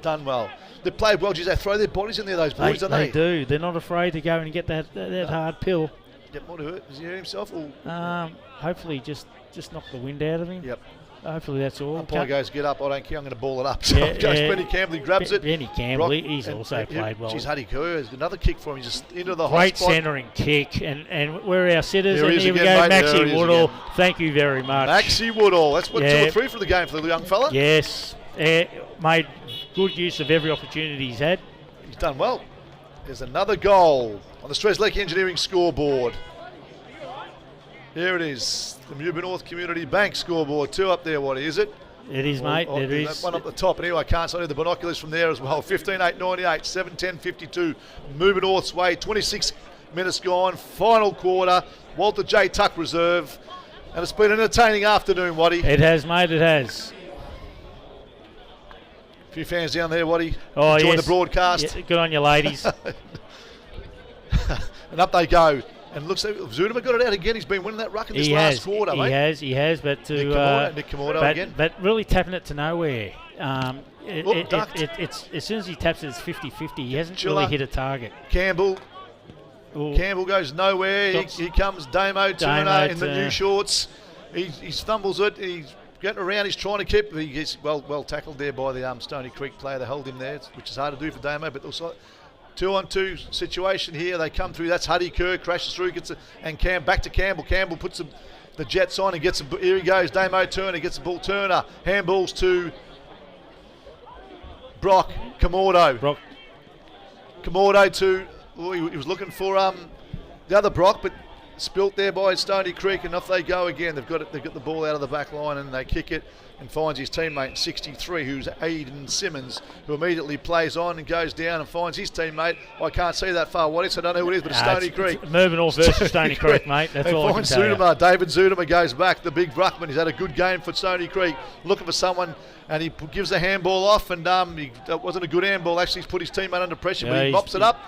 Done well. They played well. Geez, they throw their bodies in there, those boys, don't they? They do. They're not afraid to go and get that hard pill. Yep, what hurt? Does he hurt himself? Or? Hopefully just knock the wind out of him. Yep. Hopefully that's all. Umpire goes, get up, I don't care, I'm going to ball it up. So goes Benny Campbell, he grabs it. Benny Campbell, he's also played well. Geez, Huddy Kerr, another kick for him, he's just into the great hot spot. centering kick, and where are our sitters? Here and here we go, Maxie Woodall. Thank you very much. Maxie Woodall, that's what 2 or 3 for the game for the young fella. Yes, made good use of every opportunity he's had. He's done well. There's another goal on the Stresleck Engineering scoreboard. Here it is, the Mewburn North Community Bank scoreboard. 2 up there, what is it? It is, mate. It is. One up the top, and anyway, I can't see the binoculars from there as well. 15-8-98, 7-10-52. Mewburn North's way. 26 minutes gone. Final quarter. Walter J. Tuck reserve, and it's been an entertaining afternoon, Waddy. It has, mate. It has. A few fans down there, Waddy. Oh, enjoying the broadcast. Yeah, good on you, ladies. And up they go. And looks like Zudema got it out again. He's been winning that ruck in this last quarter, mate. He has, but Nick Kamordo again. But really tapping it to nowhere. Ducked. As soon as he taps it, it's 50-50. He hasn't really hit a target. Campbell goes nowhere. Here comes Damo Turner in the new shorts. He stumbles it. He's getting around. He's trying to keep. He gets well tackled there by the Stony Creek player. They held him there, which is hard to do for Damo, but also 2-on-2 situation here. They come through. That's Huddy Kerr, crashes through, back to Campbell. Campbell puts the Jets on and gets here he goes. Damo Turner gets the ball. Turner handballs to Brock. Kamordo to he was looking for the other Brock, but spilt there by Stony Creek, and off they go again. They've got the ball out of the back line, and they kick it and finds his teammate 63, who's Aiden Simmons, who immediately plays on and goes down and finds his teammate. I can't see that far what it's. I don't know who it is, but it's Stony Creek. It's Mewburn North versus Stony Creek, mate. That's all I can tell you. David Zudema goes back, the big ruckman. He's had a good game for Stony Creek, looking for someone, and he gives the handball off, and that wasn't a good handball. Actually, he's put his teammate under pressure, but he mops it up.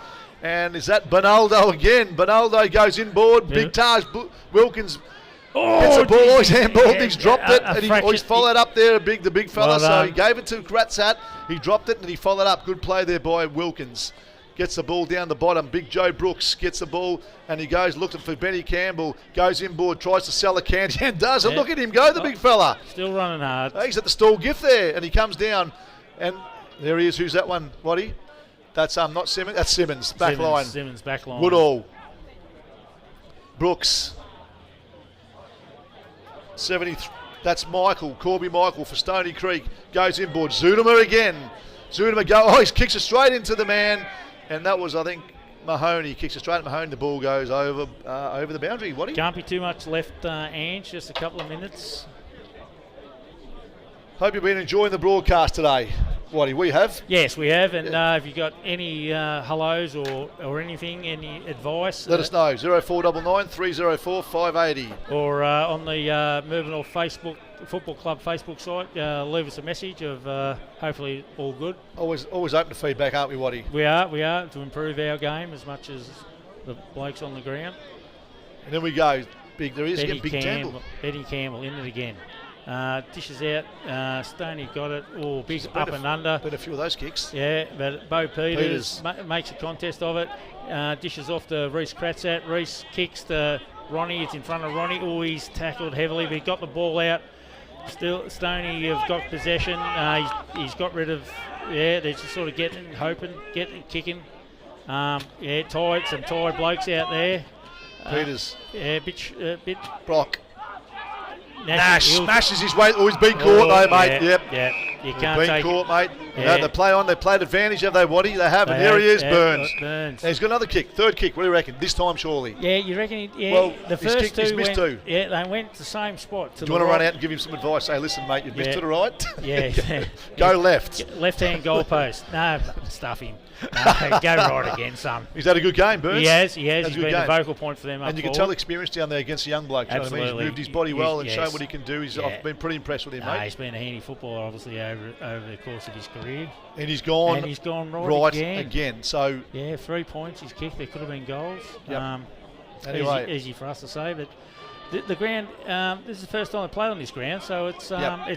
And is that Bonaldo again? Bonaldo goes inboard. Big Taj Wilkins gets the ball. He's handballed. He's dropped it, and he's followed up there. The big fella. So he gave it to Kratzat. He dropped it, and he followed up. Good play there by Wilkins. Gets the ball down the bottom. Big Joe Brooks gets the ball, and he goes looking for Benny Campbell. Goes inboard, tries to sell a candy, and does. And look at him go, the big fella. Still running hard. He's at the stall gift there, and he comes down, and there he is. Who's that one, Waddy? That's not Simmons. That's Simmons. Back line. Simmons back line. Woodall. Brooks. 73. That's Michael. Corby Michael for Stony Creek. Goes inboard. Zudema again. Zudema he kicks it straight into the man, and that was, I think, Mahoney. Kicks it straight at Mahoney. The ball goes over the boundary. What? Can't be too much left, Ange. Just a couple of minutes. Hope you've been enjoying the broadcast today, Waddy. We have. Yes, we have. And if you got any hellos or anything, any advice, Let us know. 0499 304 580. Or on the Moving North Football Club Facebook site, leave us a message of hopefully all good. Always open to feedback, aren't we, Waddy? We are to improve our game as much as the blokes on the ground. And then we go. Big. There is again. Big Campbell. Betty Campbell in it again. Dishes out. Stoney got it. Oh, big up and under. Been a few of those kicks. Yeah, but Bo Peters makes a contest of it. Dishes off to Reece Kratzat. Reece kicks to Ronnie. It's in front of Ronnie. Oh, he's tackled heavily, but he got the ball out. Still, Stoney have got possession. He's got rid of. Yeah, they're just sort of hoping, kicking. Some tired blokes out there. Peters. Yeah, bit. Brock. Nash smashes his way. Oh, he's been caught though, mate. Yeah. You can't been caught, mate. Yeah. They play on. They played advantage, have they, Waddy? They have. And here he is, Burns. Burns. Now he's got another kick. Third kick. What do you reckon? This time, surely. Yeah, you reckon? Well, the first he's missed two. Yeah, they went to the same spot. Do you want to run out and give him some advice? Say, listen, mate, you've missed to the right. Yeah. Go left. Left-hand goalpost. No, stuff him. No, go right again, son. He's had a good game, Burns. He has. He's been a vocal point for them. And you can tell experience down there against the young bloke. Absolutely. You know what I mean? He's moved his body well and shown what he can do. I've been pretty impressed with him, mate. He's been a handy footballer, obviously, over the course of his career. And he's gone right again. So 3 points he's kicked. There could have been goals. Yep. Anyway, easy for us to say, but the ground. This is the first time they played on this ground, so it's not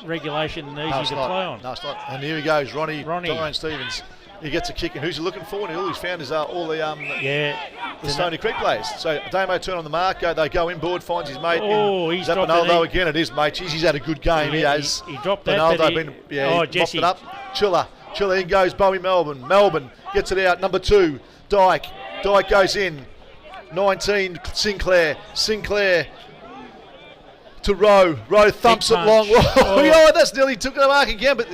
regulation and easy to play on. No, it's not. And here he goes, Ronnie. Tyrone Stevens. He gets a kick, and who's he looking for? And all he's found is all the Stony Creek players. So Damo turn on the mark. They go inboard, finds his mate. Oh, he's dropped Benaldo again. It is, mate. Jeez, he's had a good game. He has. He dropped that. Benaldo he mopped it up. Chiller, in goes Bowie Melbourne. Melbourne gets it out. Number 2, Dyke. Dyke goes in. 19, Sinclair to Rowe. Rowe thumps it long. That's nearly took the mark again. But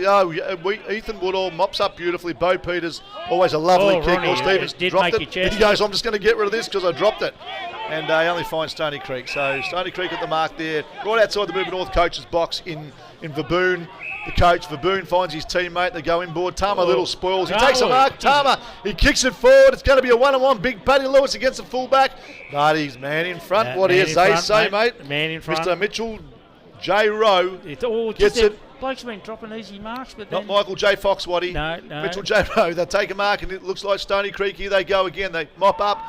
Ethan Woodall mops up beautifully. Bo Peters, always a lovely kick. Ronnie, Stevens dropped it. He goes, I'm just going to get rid of this because I dropped it. And they only find Stony Creek. So Stony Creek at the mark there, right outside the Moving North coach's box in Verboon. The coach, Verboon, finds his teammate. They go inboard. Tama Little spoils. He takes a mark. Tama, he kicks it forward. It's going to be a one-on-one. Big Paddy Lewis against the fullback. But he's man in front. What is they say, mate? Man in front. Mr. Mitchell J. Rowe gets it. Bloke's been dropping easy marks, but not Michael J. Fox, Waddy. No. Mitchell J. Rowe. They take a mark, and it looks like Stony Creek. Here they go again. They mop up.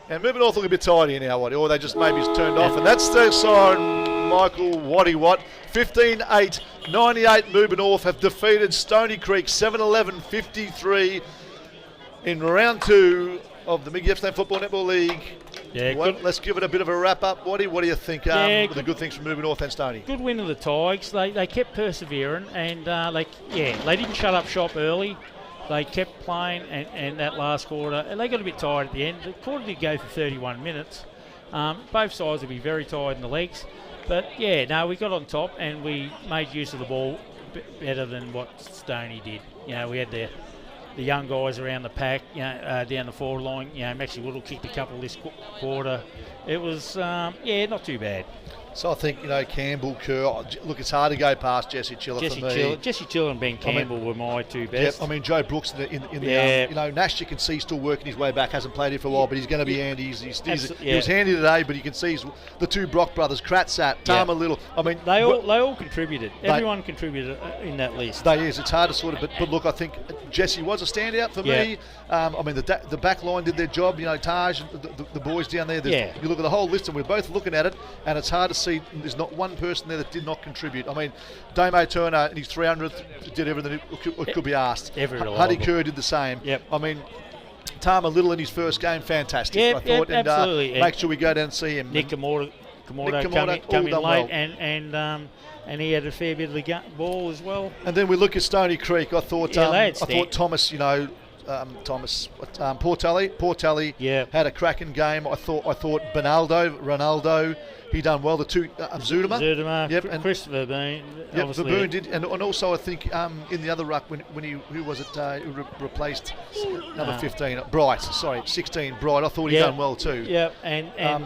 And Moving North look a bit tired here now, Waddy. Or they just maybe it's turned off. And that's the siren. Michael Waddy Watt. 15-8, 98 Moving North have defeated Stony Creek 7-11-53 in round 2 of the Mickey Epstein Football Netball League. Yeah, let's give it a bit of a wrap up, Waddy. What do you think? The good things from Moving North and Stony. Good win of the Tigers. They kept persevering and they didn't shut up shop early. They kept playing and that last quarter, and they got a bit tired at the end. The quarter did go for 31 minutes. Both sides would be very tired in the legs. But we got on top and we made use of the ball better than what Stoney did. We had the young guys around the pack, down the forward line. Maxie Woodall kicked a couple this quarter. It was, not too bad. So I think, Campbell, Kerr, look, it's hard to go past Jesse Chiller for me. Jesse Chiller and Ben Campbell were my two best. Yep, Joe Brooks in the Nash, you can see he's still working his way back, hasn't played here for a while, but he's going to be handy. He was handy today, but you can see the two Brock brothers, Kratzat, Tama Little. They all contributed. Everyone contributed in that list. It's hard to sort of, but look, I think Jesse was a standout for me. The back line did their job, Taj, the boys down there. You look at the whole list and we're both looking at it, and it's hard to see there's not one person there that did not contribute. Damo Turner in his 300th did everything that could be asked. Huddy Kerr did the same. Yep. Tama Little in his first game, fantastic. I thought, and absolutely. Make sure we go down and see him. Nick Kamorda come in late, and he had a fair bit of the ball as well. And then we look at Stony Creek. I thought Thomas, Portelli had a cracking game. I thought Ronaldo, he done well. The two Zudema, yep, and Chris Verboon. Yep, Verboon did, and also I think in the other ruck when who was it? Who replaced number 15, Bright. Sorry, 16, Bright. I thought he done well too. Yep, and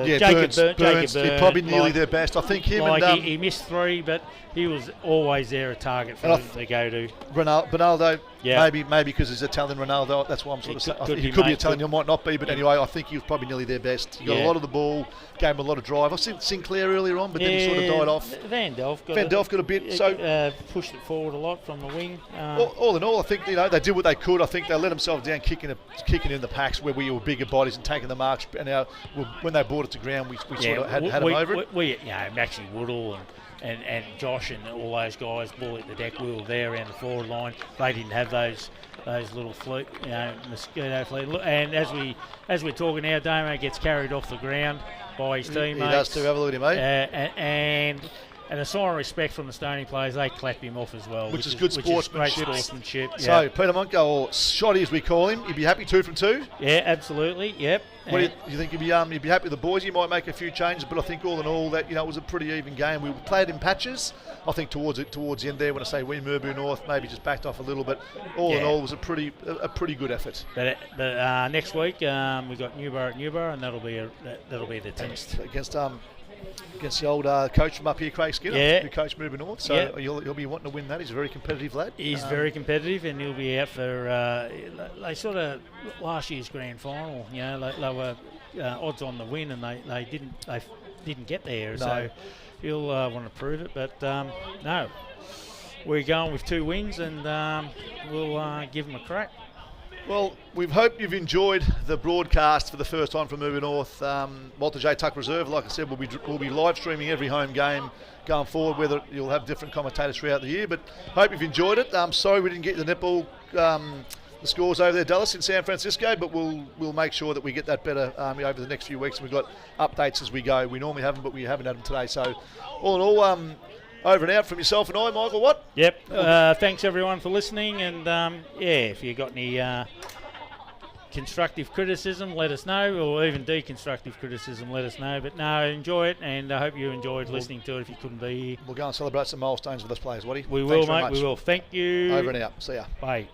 Jacob Burns, Byrne, probably nearly their best. I think him and he missed 3, but he was always there a target for them to go to. Ronaldo, Yeah. maybe because he's Italian Ronaldo. That's why I'm sort of saying. He could be mate. Italian, he might not be, but anyway, I think he was probably nearly their best. He got a lot of the ball, gave him a lot of drive. I've seen Sinclair earlier on, but then he sort of died off. Van Delft got a bit, so pushed it forward a lot from the wing. all in all, I think they did what they could. I think they let themselves down, kicking in the packs where we were bigger bodies and taking the marks. And now, when they brought it to ground, we sort of had them over it. Maxie Woodall and Josh and all those guys, ball at the deck. We were there around the forward line. They didn't have those little mosquito fleet. And as we're talking now, Damo gets carried off the ground by his teammates. He does too. Have a look at him, mate. And a sign of respect from the Stony players, they clap him off as well. Which is good sportsmanship. Great sportsmanship. So, Peter Montgo, or Shotty as we call him, you'd be happy 2 from 2? Yeah, absolutely, yep. What do you think you'd be happy with the boys? You might make a few changes, but I think all in all that it was a pretty even game. We played in patches. I think towards the end there, when I say we Murbu North, maybe just backed off a little, but all in all, it was a pretty good effort. But next week we got Newborough at Newborough, and that'll be the test against the old coach from up here, Craig Skinner, who coached Murbu North. So he'll be wanting to win that. He's a very competitive lad. He's very competitive, and he'll be out for they sort of last year's grand final. They were odds on the win, and they didn't get there. No. So he'll want to prove it, but no, we're going with 2 wins, and we'll give them a crack. Well, we hope you've enjoyed the broadcast for the first time from Murbu North. Walter J. Tuck Reserve, like I said, we'll be live streaming every home game going forward, whether you'll have different commentators throughout the year. But hope you've enjoyed it. Sorry we didn't get the netball the scores over there, Dallas, in San Francisco, but we'll make sure that we get that better over the next few weeks. And we've got updates as we go. We normally have them, but we haven't had them today. So all in all, over and out from yourself and I, Michael. What? Yep. Thanks everyone for listening, and if you got any constructive criticism, let us know, or even deconstructive criticism, let us know. But no, enjoy it, and I hope you enjoyed listening to it. If you couldn't be here, we'll go and celebrate some milestones with us players, Woody. We will, mate. We will. Thank you. Over and out. See ya. Bye.